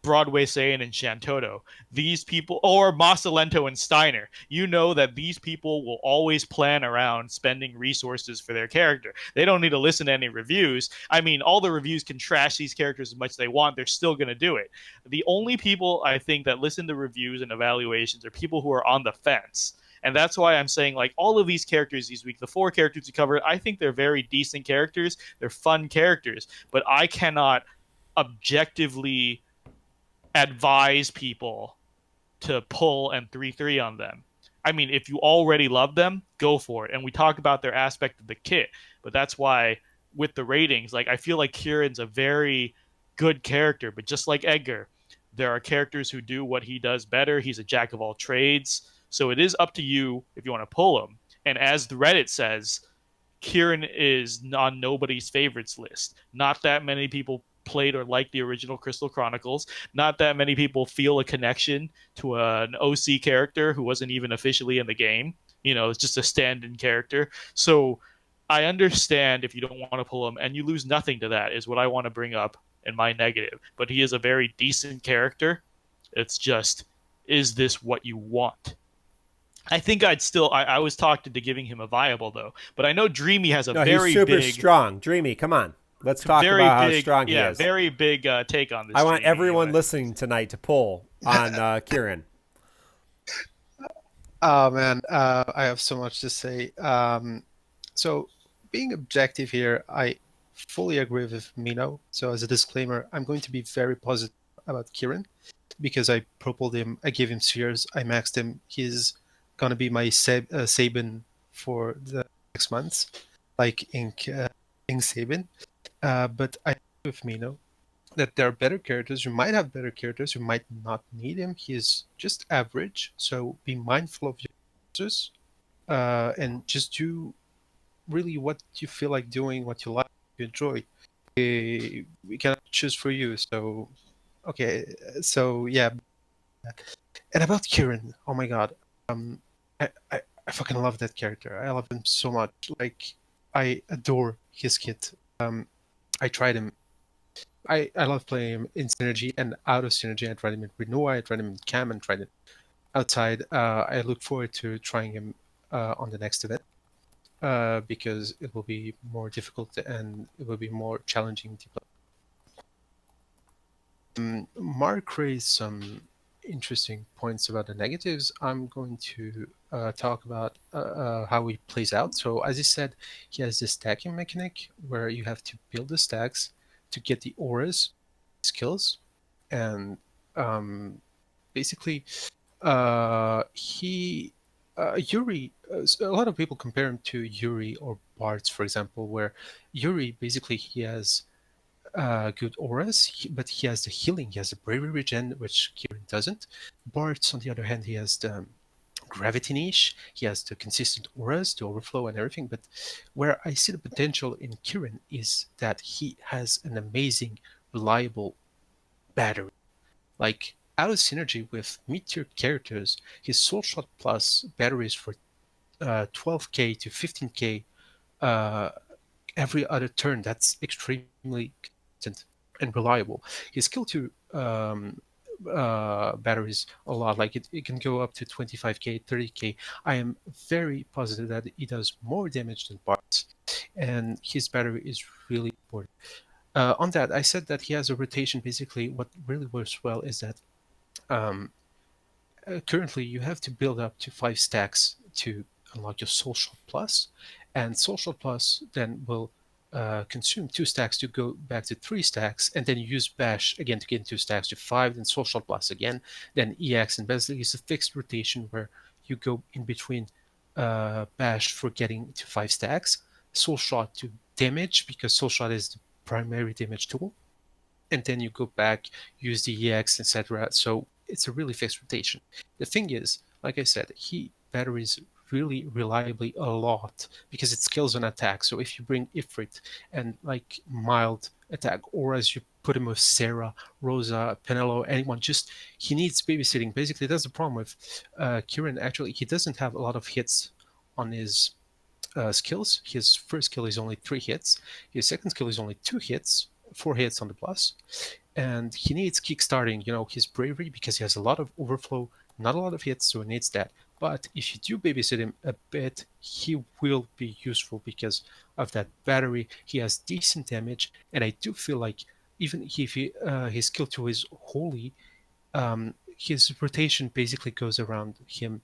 Broadway Saiyan and Shantoto, these people, or Masalento and Steiner, that these people will always plan around spending resources for their character. They don't need to listen to any reviews. I mean, all the reviews can trash these characters as much as they want. They're still going to do it. The only people I think that listen to reviews and evaluations are people who are on the fence. And that's why I'm saying, like, all of these characters this week, the 4 characters we covered, I think they're very decent characters. They're fun characters. But I cannot objectively advise people to pull and 3-3 on them. I mean, if you already love them, go for it. And we talk about their aspect of the kit, but that's why with the ratings, like I feel like Kieran's a very good character, but just like Edgar, there are characters who do what he does better. He's a jack of all trades. So it is up to you if you want to pull him. And as the Reddit says, Kieran is on nobody's favorites list. Not that many people played or liked the original Crystal Chronicles. Not that many people feel a connection to an OC character who wasn't even officially in the game. It's just a stand-in character. So I understand if you don't want to pull him, and you lose nothing to that, is what I want to bring up in my negative. But he is a very decent character. It's just, is this what you want? I think I was talked into giving him a viable, though. But I know Dreamy has he's super strong. Dreamy, come on. Let's talk about how strong he is. Very big take on this. I want everyone listening tonight to pull on Kieran. Oh, man. I have so much to say. So being objective here, I fully agree with Mino. So as a disclaimer, I'm going to be very positive about Kieran because I purpled him. I gave him spheres. I maxed him. He's going to be my Sabin for the next months, like Ink Sabin. But I agree with Mino that there are better characters. You might have better characters. You might not need him. He is just average. So be mindful of your characters and just do really what you feel like doing, what you like, you enjoy. We cannot choose for you. So Okay, so yeah, and about Kieran, oh my god, um, I fucking love that character. I love him so much. Like, I adore his kit. I tried him. I love playing him in Synergy and out of Synergy. I tried him in Renew, I tried him in Cam, and tried it outside. I look forward to trying him on the next event because it will be more difficult and it will be more challenging to play. Mark raised some interesting points about the negatives. I'm going to talk about how he plays out. So, as he said, he has this stacking mechanic where you have to build the stacks to get the auras skills, and basically, he Yuri. A lot of people compare him to Yuri or Bartz, for example, where Yuri basically he has good auras, but he has the healing, he has the bravery regen, which Kieran doesn't. Bart, on the other hand, he has the gravity niche, he has the consistent auras, the overflow, and everything. But where I see the potential in Kieran is that he has an amazing, reliable battery. Like, out of synergy with mid-tier characters, his Soul Shot Plus batteries for 12k to 15k uh, every other turn. That's extremely consistent and reliable. His skill 2 batteries a lot. Like it can go up to 25k, 30k. I am very positive that he does more damage than Bart, and his battery is really important. On that, I said that he has a rotation. Basically, what really works well is that um, currently you have to build up to 5 stacks to unlock your Soul Shot Plus, and Soul Shot Plus then will consume 2 stacks to go back to 3 stacks, and then you use Bash again to get 2 stacks to 5, then Soul Shot Plus again, then EX, and basically it's a fixed rotation where you go in between Bash for getting to 5 stacks, Soul Shot to damage because Soul Shot is the primary damage tool, and then you go back, use the EX, etc. So it's a really fixed rotation. The thing is, like I said, he batteries really reliably a lot because it scales on attack. So if you bring Ifrit and like mild attack, or as you put him with Sarah, Rosa, Penelo, anyone, just he needs babysitting. Basically, that's the problem with Kieran. Actually, he doesn't have a lot of hits on his skills. His first skill is only 3 hits. His second skill is only 2 hits, 4 hits on the plus. And he needs kickstarting, his bravery because he has a lot of overflow, not a lot of hits, so he needs that. But if you do babysit him a bit, he will be useful because of that battery. He has decent damage, and I do feel like even if his skill 2 is holy, his rotation basically goes around him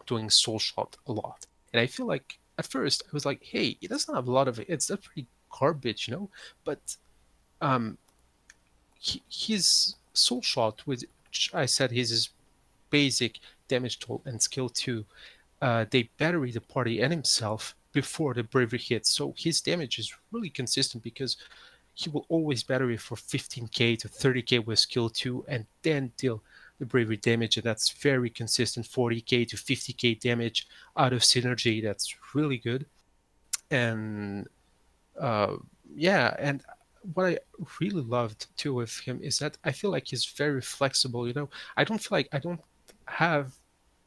doing soul shot a lot. And I feel like at first I was like, hey, he doesn't have a lot of it. It's pretty garbage, But um, his soul shot, which I said is his basic damage tool and skill 2, they battery the party and himself before the bravery hits. So his damage is really consistent because he will always battery for 15k to 30k with skill 2 and then deal the bravery damage, and that's very consistent. 40k to 50k damage out of synergy, that's really good. And uh, yeah, and what I really loved too with him is that I feel like he's very flexible. I don't have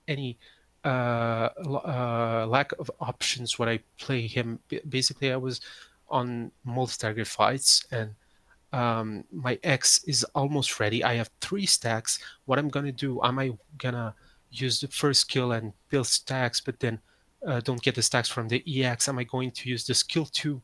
any lack of options when I play him. Basically, I was on multi-target fights, and my X is almost ready. I have 3 stacks. What I'm gonna do? Am I gonna use the first skill and build stacks, but then don't get the stacks from the EX? Am I going to use the skill 2?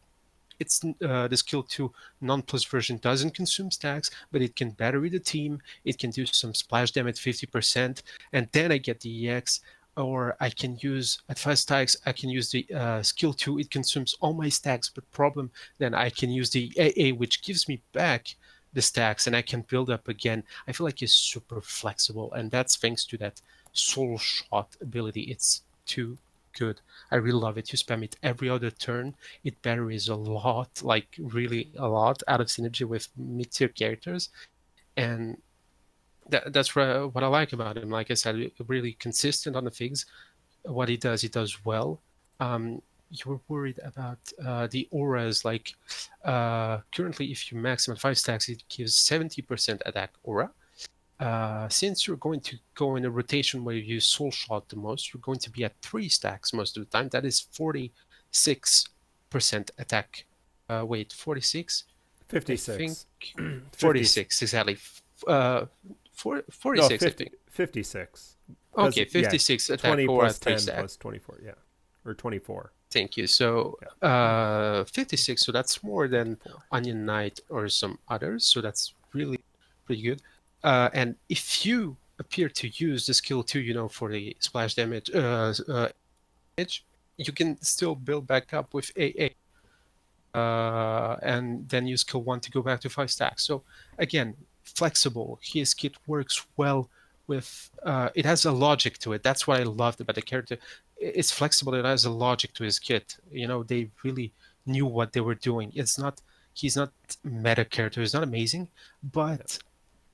It's the skill 2 non-plus version doesn't consume stacks, but it can battery the team. It can do some splash damage 50%, and then I get the EX. Or I can use at 5 stacks. I can use the skill 2. It consumes all my stacks, but problem then I can use the AA, which gives me back the stacks, and I can build up again. I feel like it's super flexible, and that's thanks to that soul shot ability. It's too good. I really love it. You spam it every other turn. It batteries a lot, like really a lot, out of synergy with mid-tier characters, and that's what I like about him. Like I said, really consistent on the figs. What he does well. you were worried about the auras. Like currently, if you max him at 5 stacks, it gives 70% attack aura. Since you're going to go in a rotation where you use Soul Shot the most, you're going to be at 3 stacks most of the time. That is 46% attack. Wait, 46? I 56. think 50 46, exactly. No, 46, I 50, think. 56. 'Cause, Okay, 56 attack 20 aura plus at 3 10 stacks. plus 24, yeah. Or 24. Thank you. So 56, so that's more than 24. Onion Knight or some others. So that's really pretty good. And if you appear to use the skill 2, for the splash damage, you can still build back up with AA. And then use skill 1 to go back to 5 stacks. So again, flexible. His kit works well with it has a logic to it. That's what I loved about the character. It's flexible. It has a logic to his kit. They really knew what they were doing. He's not meta character. He's not amazing, but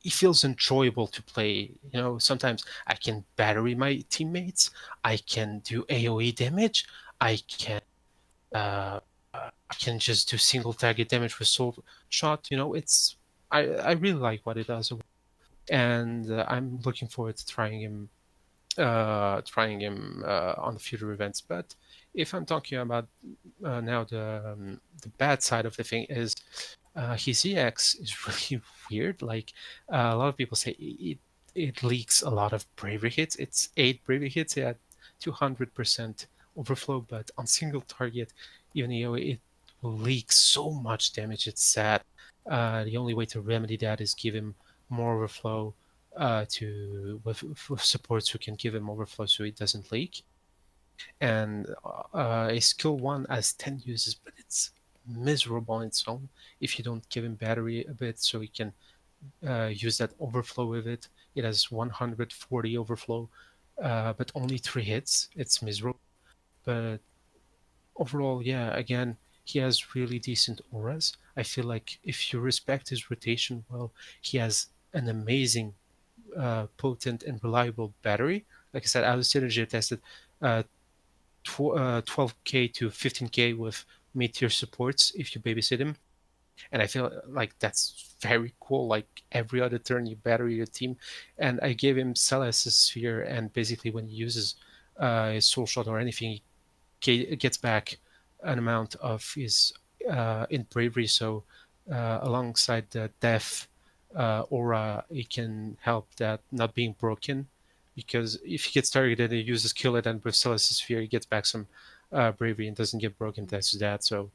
he feels enjoyable to play. Sometimes I can battery my teammates. I can do AoE damage. I can I can just do single target damage with Soul Shot. I really like what it does, and I'm looking forward to trying him on the future events. But if I'm talking about now the bad side of the thing is his EX is really weird. Like a lot of people say it leaks a lot of bravery hits. It's 8 bravery hits at 200% overflow, but on single target, even though it leaks so much damage, it's sad. The only way to remedy that is give him more overflow with supports who can give him overflow so it doesn't leak. And a skill 1 has 10 uses, but it's miserable on its own if you don't give him battery a bit so he can use that overflow with it. It has 140 overflow, but only 3 hits. It's miserable. But overall, yeah, again, he has really decent auras. I feel like if you respect his rotation well, he has an amazing, potent, and reliable battery. Like I said, I was synergy tested 12k to 15k with mid-tier supports if you babysit him. And I feel like that's very cool. Like every other turn, you battery your team. And I gave him Celeste's Sphere, and basically when he uses his Soul Shot or anything, he gets back an amount of his in bravery. So alongside the death aura, it can help that not being broken. Because if he gets targeted and he uses kill it, and with Celeste's Sphere, he gets back some bravery and doesn't get broken thanks to that. So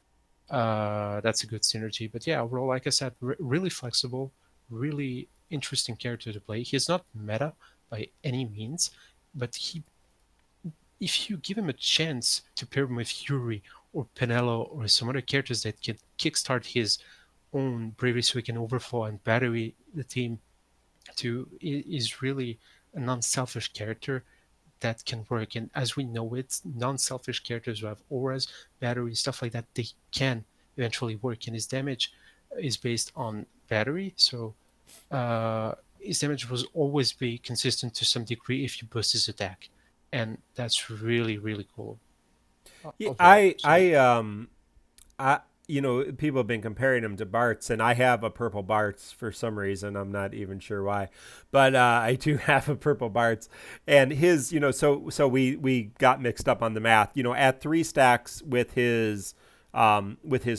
that's a good synergy. But yeah, overall, like I said, really flexible, really interesting character to play. He's not meta by any means, but if you give him a chance to pair him with Yuri or Penelo or some other characters that can kickstart his own bravery so he can overflow and battery the team, is really a non-selfish character that can work. And as we know it, non-selfish characters who have auras, batteries, stuff like that, they can eventually work. And his damage is based on battery, so his damage will always be consistent to some degree if you boost his attack, and that's really really cool. Yeah, Overall. I people have been comparing him to Bartz, and I have a purple Bartz for some reason. I'm not even sure why, but I do have a purple Bartz, and his, so we got mixed up on the math. At 3 stacks with his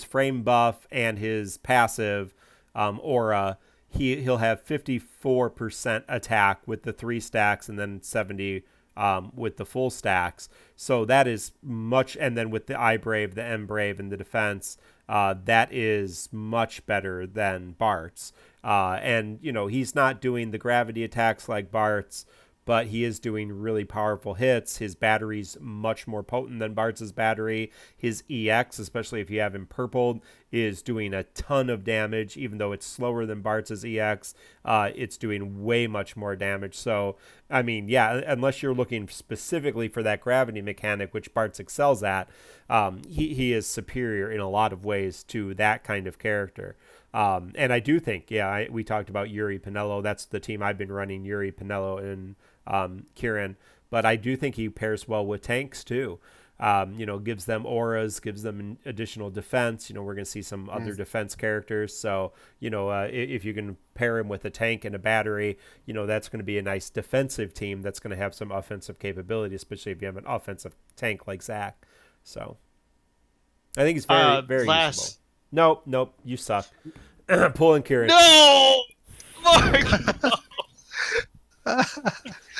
frame buff and his passive aura, he'll have 54% attack with the 3 stacks, and then 70 with the full stacks. So that is much, and then with the I Brave, the M Brave, and the defense, that is much better than Bart's. And he's not doing the gravity attacks like Bart's, but he is doing really powerful hits. His battery's much more potent than Bartz's battery. His EX, especially if you have him purpled, is doing a ton of damage, even though it's slower than Bartz's EX. It's doing way much more damage. So, I mean, yeah, unless you're looking specifically for that gravity mechanic, which Bartz excels at, he is superior in a lot of ways to that kind of character. And I do think, we talked about Yuri Penelo. That's the team I've been running, Yuri Penelo and Kieran. But I do think he pairs well with tanks too. Gives them auras, gives them additional defense. We're going to see some other defense characters. So, if you can pair him with a tank and a battery, that's going to be a nice defensive team that's going to have some offensive capability, especially if you have an offensive tank like Zach. So, I think he's very, very usable. Nope, you suck. Pulling Kieran. No! Mark!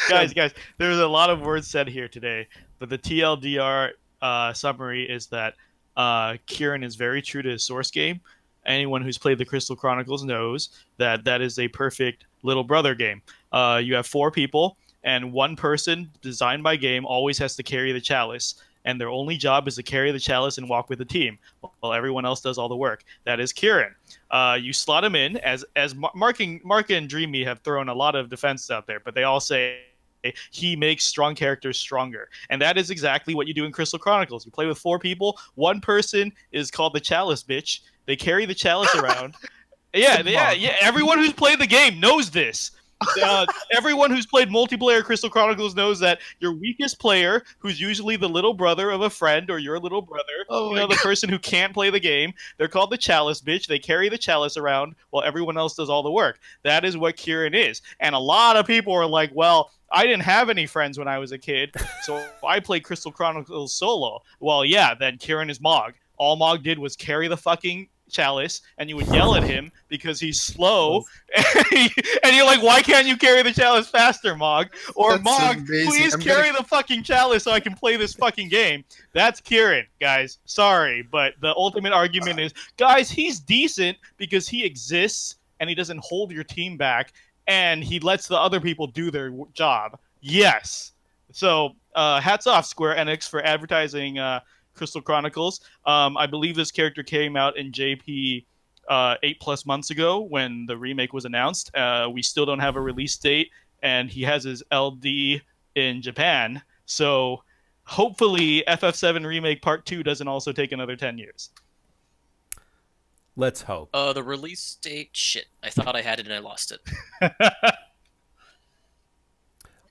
guys, there's a lot of words said here today, but the TLDR summary is that Kieran is very true to his source game. Anyone who's played the Crystal Chronicles knows that that is a perfect little brother game. You have 4 people, and one person, designed by game, always has to carry the chalice, and their only job is to carry the chalice and walk with the team, while everyone else does all the work. That is Kieran. You slot him in, as Mark and Dreamy have thrown a lot of defense out there, but they all say he makes strong characters stronger. And that is exactly what you do in Crystal Chronicles. You play with 4 people. One person is called the chalice bitch. They carry the chalice around. Yeah. Everyone who's played the game knows this. Everyone who's played multiplayer Crystal Chronicles knows that your weakest player, who's usually the little brother of a friend or your little brother, the person who can't play the game, they're called the chalice bitch. They carry the chalice around while everyone else does all the work. That is what Kieran is. And a lot of people are like, well, I didn't have any friends when I was a kid, so I played Crystal Chronicles solo. Well, yeah, then Kieran is Mog. All Mog did was carry the fucking chalice, and you would yell at him because he's slow, and you're like, why can't you carry the chalice faster, Mog? Or that's Mog, amazing. Please carry the fucking chalice so I can play this fucking game. That's Kieran, guys. Sorry, but the ultimate argument is, guys, he's decent because he exists and he doesn't hold your team back and he lets the other people do their job. Yes. So hats off Square Enix for advertising Crystal Chronicles. I believe this character came out in JP 8+ months ago when the remake was announced. We still don't have a release date, and he has his LD in Japan. So hopefully FF7 Remake Part 2 doesn't also take another 10 years. Let's hope. The release date, shit. I thought I had it and I lost it.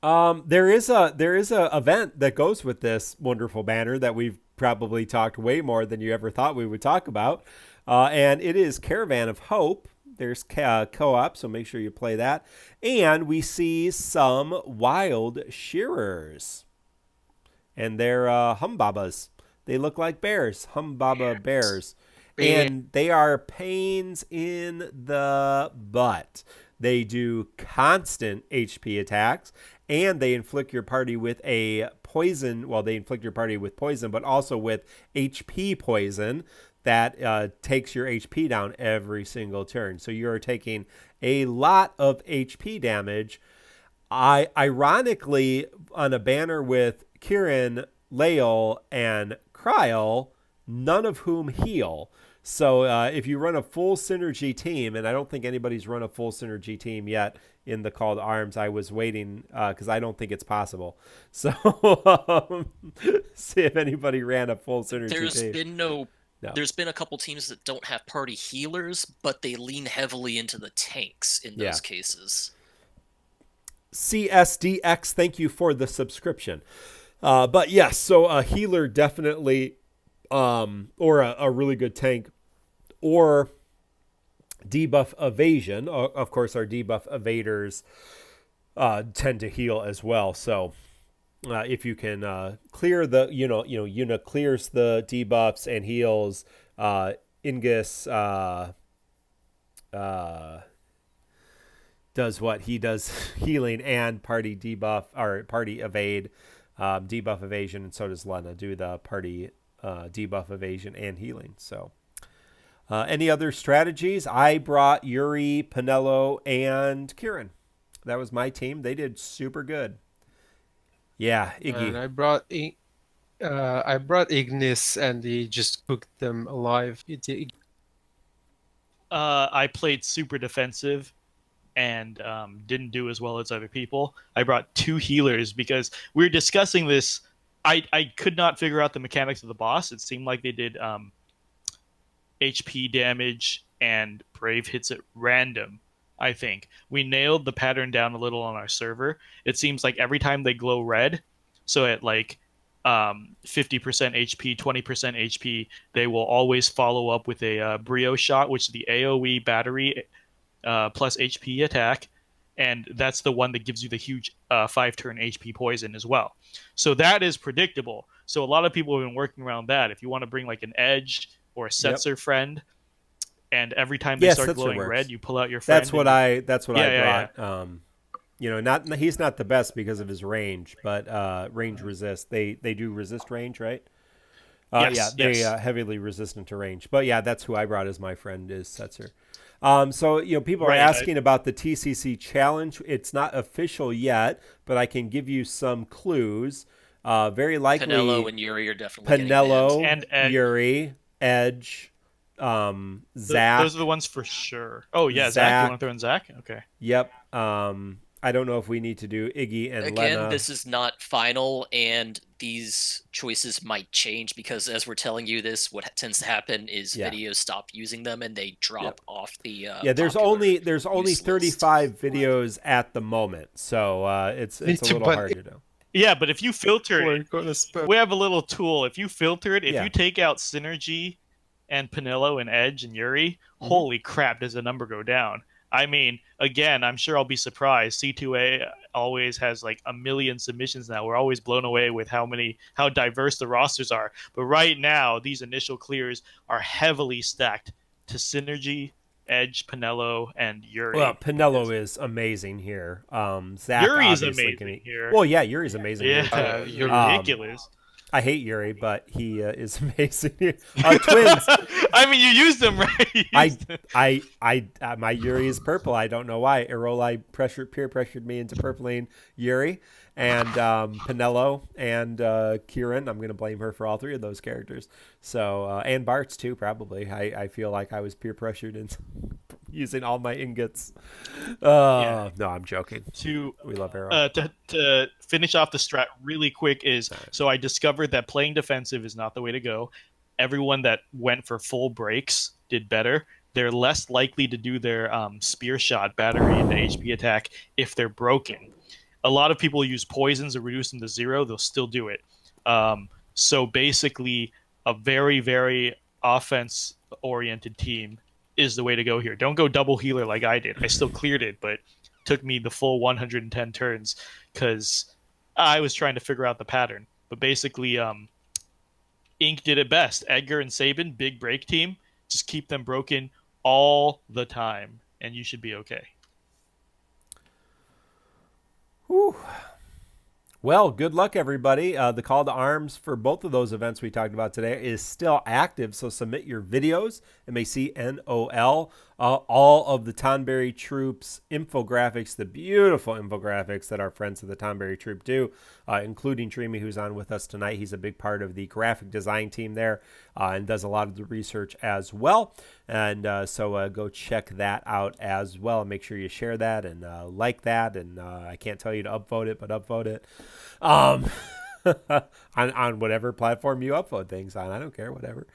There is a event that goes with this wonderful banner that we've probably talked way more than you ever thought we would talk about. And it is Caravan of Hope. There's co-op, so make sure you play that. And we see some wild shearers. And they're humbabas. They look like bears, humbaba bears. And they are pains in the butt. They do constant HP attacks, and they inflict your party with a poison. Well, they inflict your party with poison, but also with HP poison that takes your HP down every single turn. So you're taking a lot of HP damage. Ironically, on a banner with Kieran, Layle, and Cryle, none of whom heal. So if you run a full synergy team, and I don't think anybody's run a full synergy team yet in the Call to Arms, I was waiting because I don't think it's possible. So see if anybody ran a full synergy team. There's been a couple teams that don't have party healers, but they lean heavily into the tanks in those cases. CSDX, thank you for the subscription. But yes, so a healer definitely, or a really good tank, or debuff evasion. Of course, our debuff evaders tend to heal as well. So if you can clear the, Yuna clears the debuffs and heals. Ingus does what he does, healing and party debuff or party evade, debuff evasion, and so does Lena do the party debuff evasion and healing. So any other strategies? I brought Yuri, Penelo, and Kieran. That was my team. They did super good. Yeah, Iggy. And I brought Ignis, and he just cooked them alive. I played super defensive and didn't do as well as other people. I brought 2 healers because we were discussing this. I could not figure out the mechanics of the boss. It seemed like they did HP damage and brave hits at random. I think we nailed the pattern down a little on our server. It seems like every time they glow red, so at like 50% HP, 20% HP, they will always follow up with a Brio shot, which is the AoE battery plus HP attack, and that's the one that gives you the huge 5-turn HP poison as well. So that is predictable. So a lot of people have been working around that. If you want to bring like an Edge or a Setzer friend, and every time they start glowing red, you pull out your friend. That's what I brought. Yeah. He's not the best because of his range, but range resist. They do resist range, right? They heavily resistant to range. But yeah, that's who I brought as my friend is Setzer. So people are asking about the TCC challenge. It's not official yet, but I can give you some clues. Very likely Penelo and Yuri are definitely Penelo and Yuri, Edge, Zach. Those are the ones for sure. Oh yeah, Zach. You want to throw in Zach? Okay. Yep. I don't know if we need to do Iggy and again. Lena. This is not final, and these choices might change because, as we're telling you this, what tends to happen is videos stop using them and they drop off the. There's only 35 videos at the moment, so it's a little hard to do. Yeah, but if you filter it, we have a little tool. If you filter it, if you take out Synergy and Penelo and Edge and Yuri, holy crap, does the number go down? I mean, again, I'm sure I'll be surprised. C2A always has like a million submissions now. We're always blown away with how diverse the rosters are. But right now, these initial clears are heavily stacked to Synergy, Edge, Penelo, and Yuri. Well, Penelo is amazing here. Zach Yuri's amazing here. Well, yeah, Yuri's amazing here. Yeah, you're ridiculous. I hate Yuri, but he is amazing. Twins. I mean, you used him, right? My Yuri is purple. I don't know why. Eroli peer pressured me into purpling Yuri and Penelo and Kieran. I'm going to blame her for all three of those characters. So and Bart's too, probably. I feel like I was peer pressured into using all my ingots. No, I'm joking. We love Arrow. To finish off the strat really quick so I discovered that playing defensive is not the way to go. Everyone that went for full breaks did better. They're less likely to do their spear shot battery and the HP attack if they're broken. A lot of people use poisons or reduce them to 0. They'll still do it. So basically, a very, very offense-oriented team is the way to go here. Don't go double healer like I did. I still cleared it, but took me the full 110 turns because I was trying to figure out the pattern. But basically, Ink did it best. Edgar and Sabin, big break team. Just keep them broken all the time, and you should be okay. Whew. Well, good luck, everybody. The call to arms for both of those events we talked about today is still active, so submit your videos, MACNOL, all of the Tonberry Troops infographics, the beautiful infographics that our friends of the Tonberry Troop do, including Dreamy, who's on with us tonight. He's a big part of the graphic design team there and does a lot of the research as well. And so go check that out as well. Make sure you share that and like that. And I can't tell you to upvote it, but upvote it. On whatever platform you upload things on. I don't care, whatever.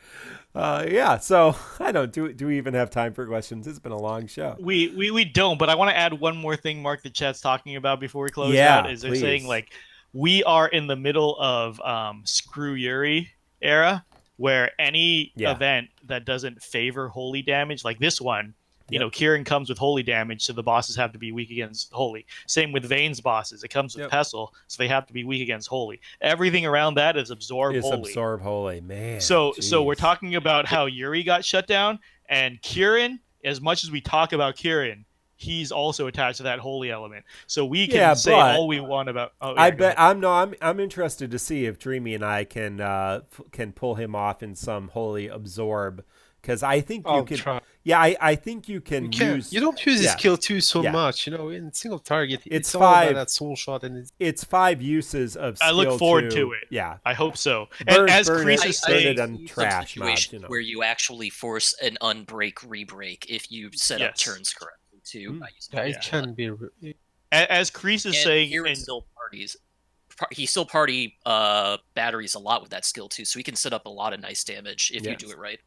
So I don't do we even have time for questions? It's been a long show. We don't, but I want to add one more thing, Mark, the chat's talking about before we close out. Is they're saying like we are in the middle of Screw Yuri era, where any event that doesn't favor holy damage, like this one, you know, Kieran comes with holy damage, so the bosses have to be weak against holy. Same with VIII's bosses. It comes with Pestle, so they have to be weak against holy. Everything around that is absorb holy. Man. So we're talking about how Yuri got shut down, and Kieran, as much as we talk about Kieran, he's also attached to that holy element. So we can say all we want about. I'm interested to see if Dreamy and I can pull him off in some holy absorb. Because I think you can. Try. Yeah, I think you can use. You don't use his skill 2 so much, you know. In single target, it's all 5. About that soul shot, and it's 5 uses of. Skill I look forward 2. to it. Yeah, I hope so. And as Kriese stated on trash mods, where you actually force an unbreak rebreak if you set up turns correctly too. It can be. As Kriese is saying, Kieran still parties. He still party batteries a lot with that skill too, so he can set up a lot of nice damage if you do it right.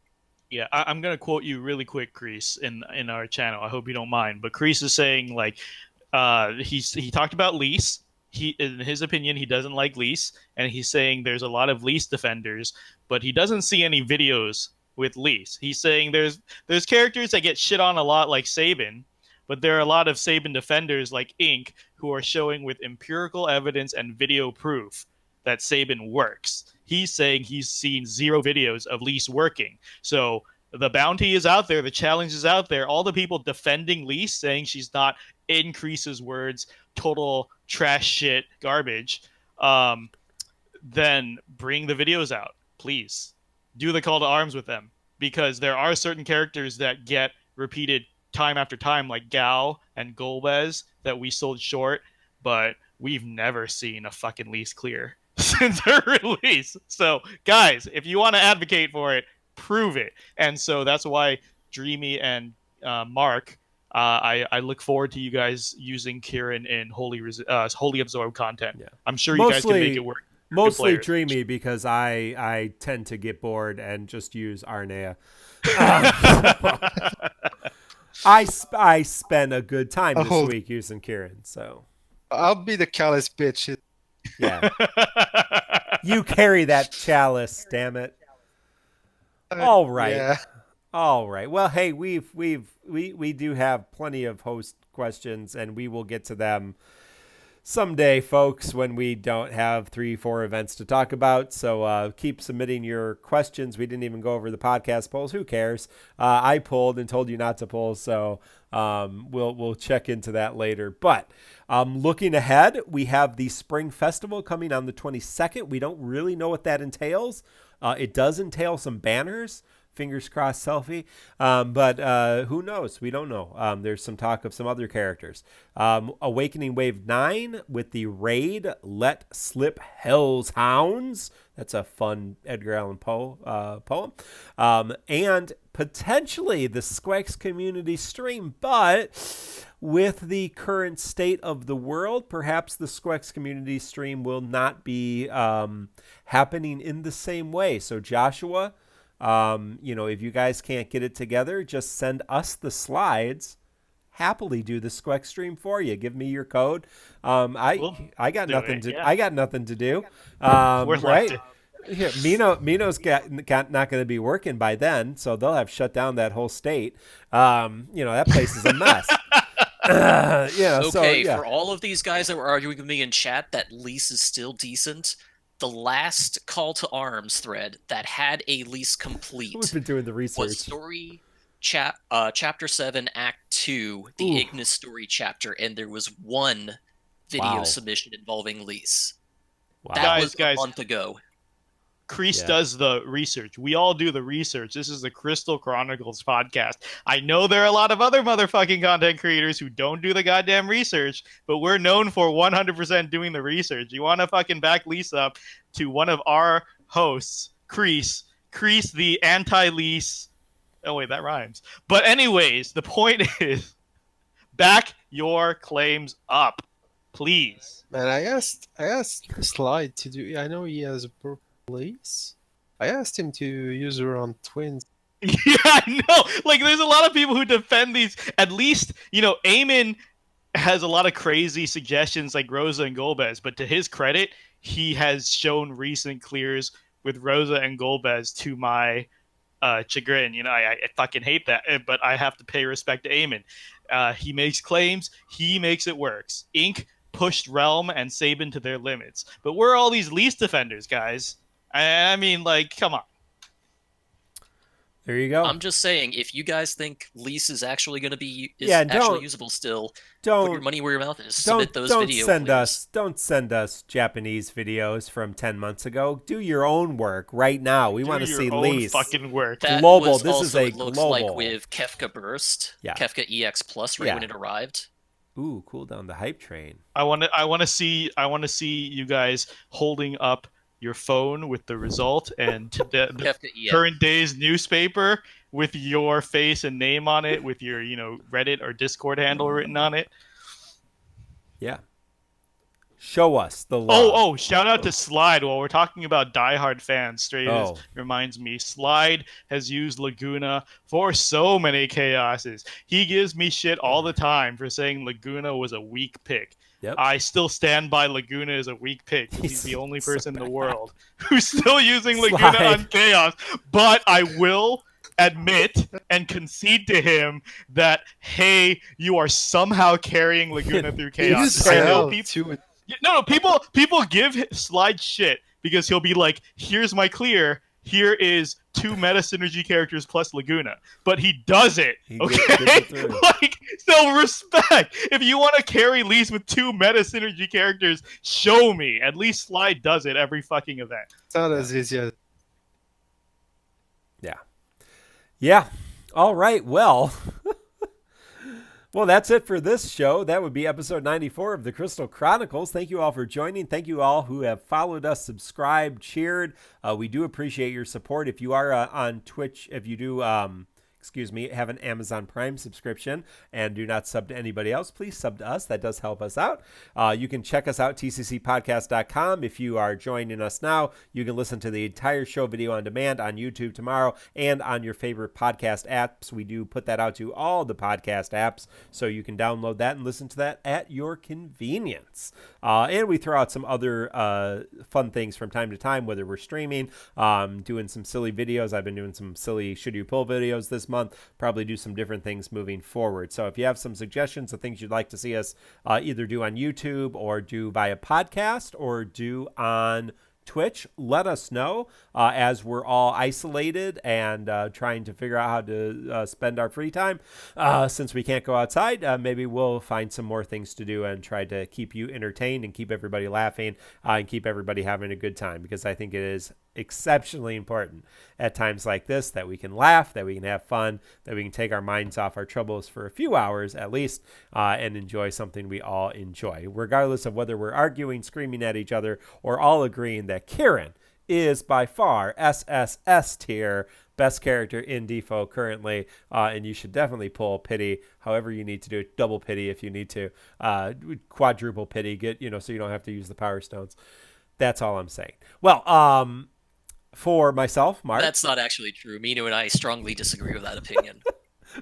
Yeah, I'm going to quote you really quick, Kriese, in our channel. I hope you don't mind. But Kriese is saying, like, he talked about Lise, in his opinion, he doesn't like Lys, and he's saying there's a lot of Lys defenders, but he doesn't see any videos with Lys. He's saying there's characters that get shit on a lot, like Sabin, but there are a lot of Sabin defenders like Ink who are showing with empirical evidence and video proof that Sabin works. He's saying he's seen 0 videos of Lys working. So the bounty is out there, the challenge is out there. All the people defending Lys, saying she's not, in Kriese's words, total trash shit garbage, then bring the videos out, please. Do the call to arms with them, because there are certain characters that get repeated time after time, like Gao and Golbez, that we sold short, but we've never seen a fucking Lys clear since her release. So, guys, if you want to advocate for it, prove it. And so that's why Dreamy and Mark, I look forward to you guys using Kieran in Holy Absorb content. Yeah. I'm sure you guys can make it work. Mostly Dreamy, because I tend to get bored and just use Arnea. I spent a good time this week using Kieran, so I'll be the callous bitch. yeah. You carry that chalice, damn it. All right. Yeah. All right. Well, hey, we do have plenty of host questions, and we will get to them someday, folks, when we don't have 3-4 events to talk about. So keep submitting your questions. We didn't even go over the podcast polls. Who cares? I pulled and told you not to pull, so we'll check into that later. But looking ahead, we have the Spring Festival coming on the 22nd. We don't really know what that entails. It does entail some banners. Fingers crossed selfie. But who knows? We don't know. There's some talk of some other characters. Awakening Wave 9 with the raid Let Slip Hell's Hounds. That's a fun Edgar Allan Poe poem. And potentially the Squex community stream. But with the current state of the world, perhaps the Squex community stream will not be happening in the same way. So Joshua, if you guys can't get it together, just send us the slides. Happily do the Squex stream for you. Give me your code. I got nothing to do. Right? Yeah, Mino's not going to be working by then, so they'll have shut down that whole state. That place is a mess. For all of these guys that were arguing with me in chat that Lys is still decent, the last call to arms thread that had a Lys complete We've been doing the research. Was story chapter 7 act 2, the Ignis story chapter, and there was one video submission involving Lys. Wow. That was a month ago. Kriese does the research. We all do the research. This is the Crystal Chronicles podcast. I know there are a lot of other motherfucking content creators who don't do the goddamn research, but we're known for 100% doing the research. You want to fucking back Lisa up to one of our hosts, Kriese, the anti-Lys. Oh, wait, that rhymes. But anyways, the point is, back your claims up, please. Man, I asked Slide to do. I know he has a purple Lys. I asked him to use her on twins. Yeah, I know. Like, there's a lot of people who defend these. At least, Eamon has a lot of crazy suggestions like Rosa and Golbez, but to his credit, he has shown recent clears with Rosa and Golbez to my chagrin. I fucking hate that, but I have to pay respect to Eamon. He makes claims. He makes it works. Ink pushed Realm and Sabin to their limits. But we're all these Lys defenders, guys. I mean, come on. There you go. I'm just saying, if you guys think Lys is actually going to be actually usable still, put your money where your mouth is. Submit those videos. Don't send us Japanese videos from 10 months ago. Do your own work right now. We want to see Lys. Fucking work. That global. Was this also, is a it looks global. Like with Kefka Burst, Kefka EX Plus, right when it arrived. Ooh, cool down the hype train. I want to see you guys holding up your phone with the result and the current day's newspaper with your face and name on it, with your Reddit or Discord handle written on it. Yeah. Show us the love. Oh, shout out to Slide. While we're talking about diehard fans, reminds me, Slide has used Laguna for so many chaoses. He gives me shit all the time for saying Laguna was a weak pick. Yep. I still stand by Laguna as a weak pick. He's the only so person in the bad. world who's still using Laguna Slide. on Chaos. But I will admit and concede to him that, hey, you are somehow carrying Laguna through Chaos. I know people. No, people give Slide shit because he'll be like, here's my clear. Here is 2 meta synergy characters plus Laguna, but he does it. Okay, like, so respect. If you want to carry least with 2 meta synergy characters, show me. At least Slide does it every fucking event. It's not as easy as. Yeah. All right. Well. Well, that's it for this show. That would be episode 94 of the Crystal Chronicles. Thank you all for joining. Thank you all who have followed us, subscribed, cheered. We do appreciate your support. If you are on Twitch, if you do, have an Amazon Prime subscription and do not sub to anybody else, please sub to us. That does help us out. You can check us out, tccpodcast.com. If you are joining us now, you can listen to the entire show video on demand on YouTube tomorrow and on your favorite podcast apps. We do put that out to all the podcast apps, so you can download that and listen to that at your convenience. And we throw out some other fun things from time to time, whether we're streaming, doing some silly videos. I've been doing some silly Should You Pull videos this month. Probably do some different things moving forward. So if you have some suggestions of things you'd like to see us either do on YouTube or do via podcast or do on Twitch, let us know as we're all isolated and trying to figure out how to spend our free time. Since we can't go outside, maybe we'll find some more things to do and try to keep you entertained and keep everybody laughing and keep everybody having a good time, because I think it is exceptionally important at times like this that we can laugh, that we can have fun, that we can take our minds off our troubles for a few hours at least and enjoy something we all enjoy, regardless of whether we're arguing, screaming at each other, or all agreeing that Kieran is by far SSS tier best character in Defo currently, and you should definitely pull pity however you need to do it, double pity if you need to, quadruple pity, get so you don't have to use the power stones. That's all I'm saying. Well, for myself, Mark. That's not actually true. Mino and I strongly disagree with that opinion.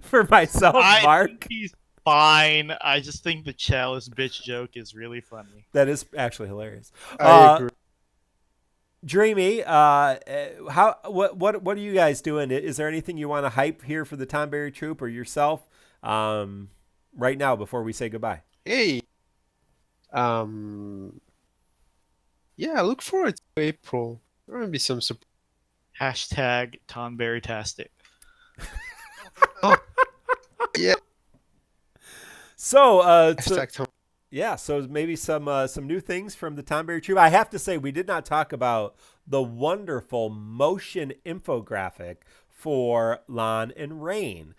For myself, Mark. Think he's fine. I just think the chalice bitch joke is really funny. That is actually hilarious. I agree. Dreamy, what are you guys doing? Is there anything you want to hype here for the Tonberry Troop or yourself right now before we say goodbye? Hey. Yeah, look forward to April. There might be some surprise. Hashtag Tonberry-tastic. Oh, yeah. So, Yeah, so maybe some new things from the Tonberry Troop. I have to say, we did not talk about the wonderful motion infographic for Lann and Reynn.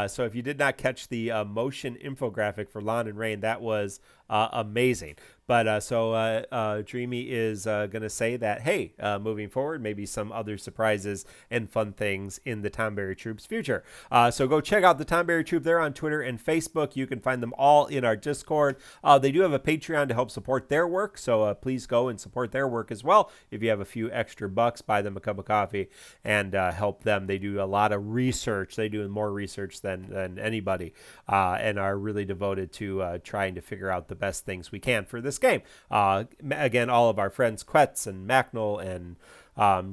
So if you did not catch the motion infographic for Lann and Reynn, that was amazing. But so Dreamy is going to say that, hey, moving forward, maybe some other surprises and fun things in the Tonberry Troop's future. So go check out the Tonberry Troop there on Twitter and Facebook. You can find them all in our Discord. They do have a Patreon to help support their work, so please go and support their work as well. If you have a few extra bucks, buy them a cup of coffee and help them. They do a lot of research. They do more research than anybody and are really devoted to trying to figure out the best things we can for this game. Again, all of our friends Quetz and Macnol and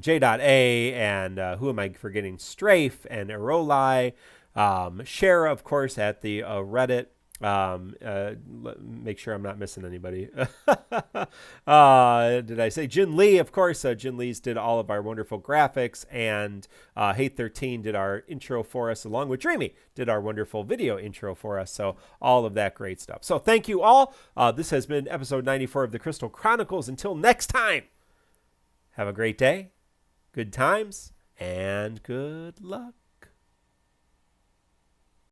J.A and who am I forgetting? Strafe and Erolai, Shara, of course, at the Reddit. Make sure I'm not missing anybody. Did I say Jin Lee? Of course, Jin Lee's did all of our wonderful graphics, and Hate 13 did our intro for us, along with Dreamy did our wonderful video intro for us. So all of that great stuff. So thank you all. This has been episode 94 of the Crystal Chronicles. Until next time, have a great day, good times, and good luck.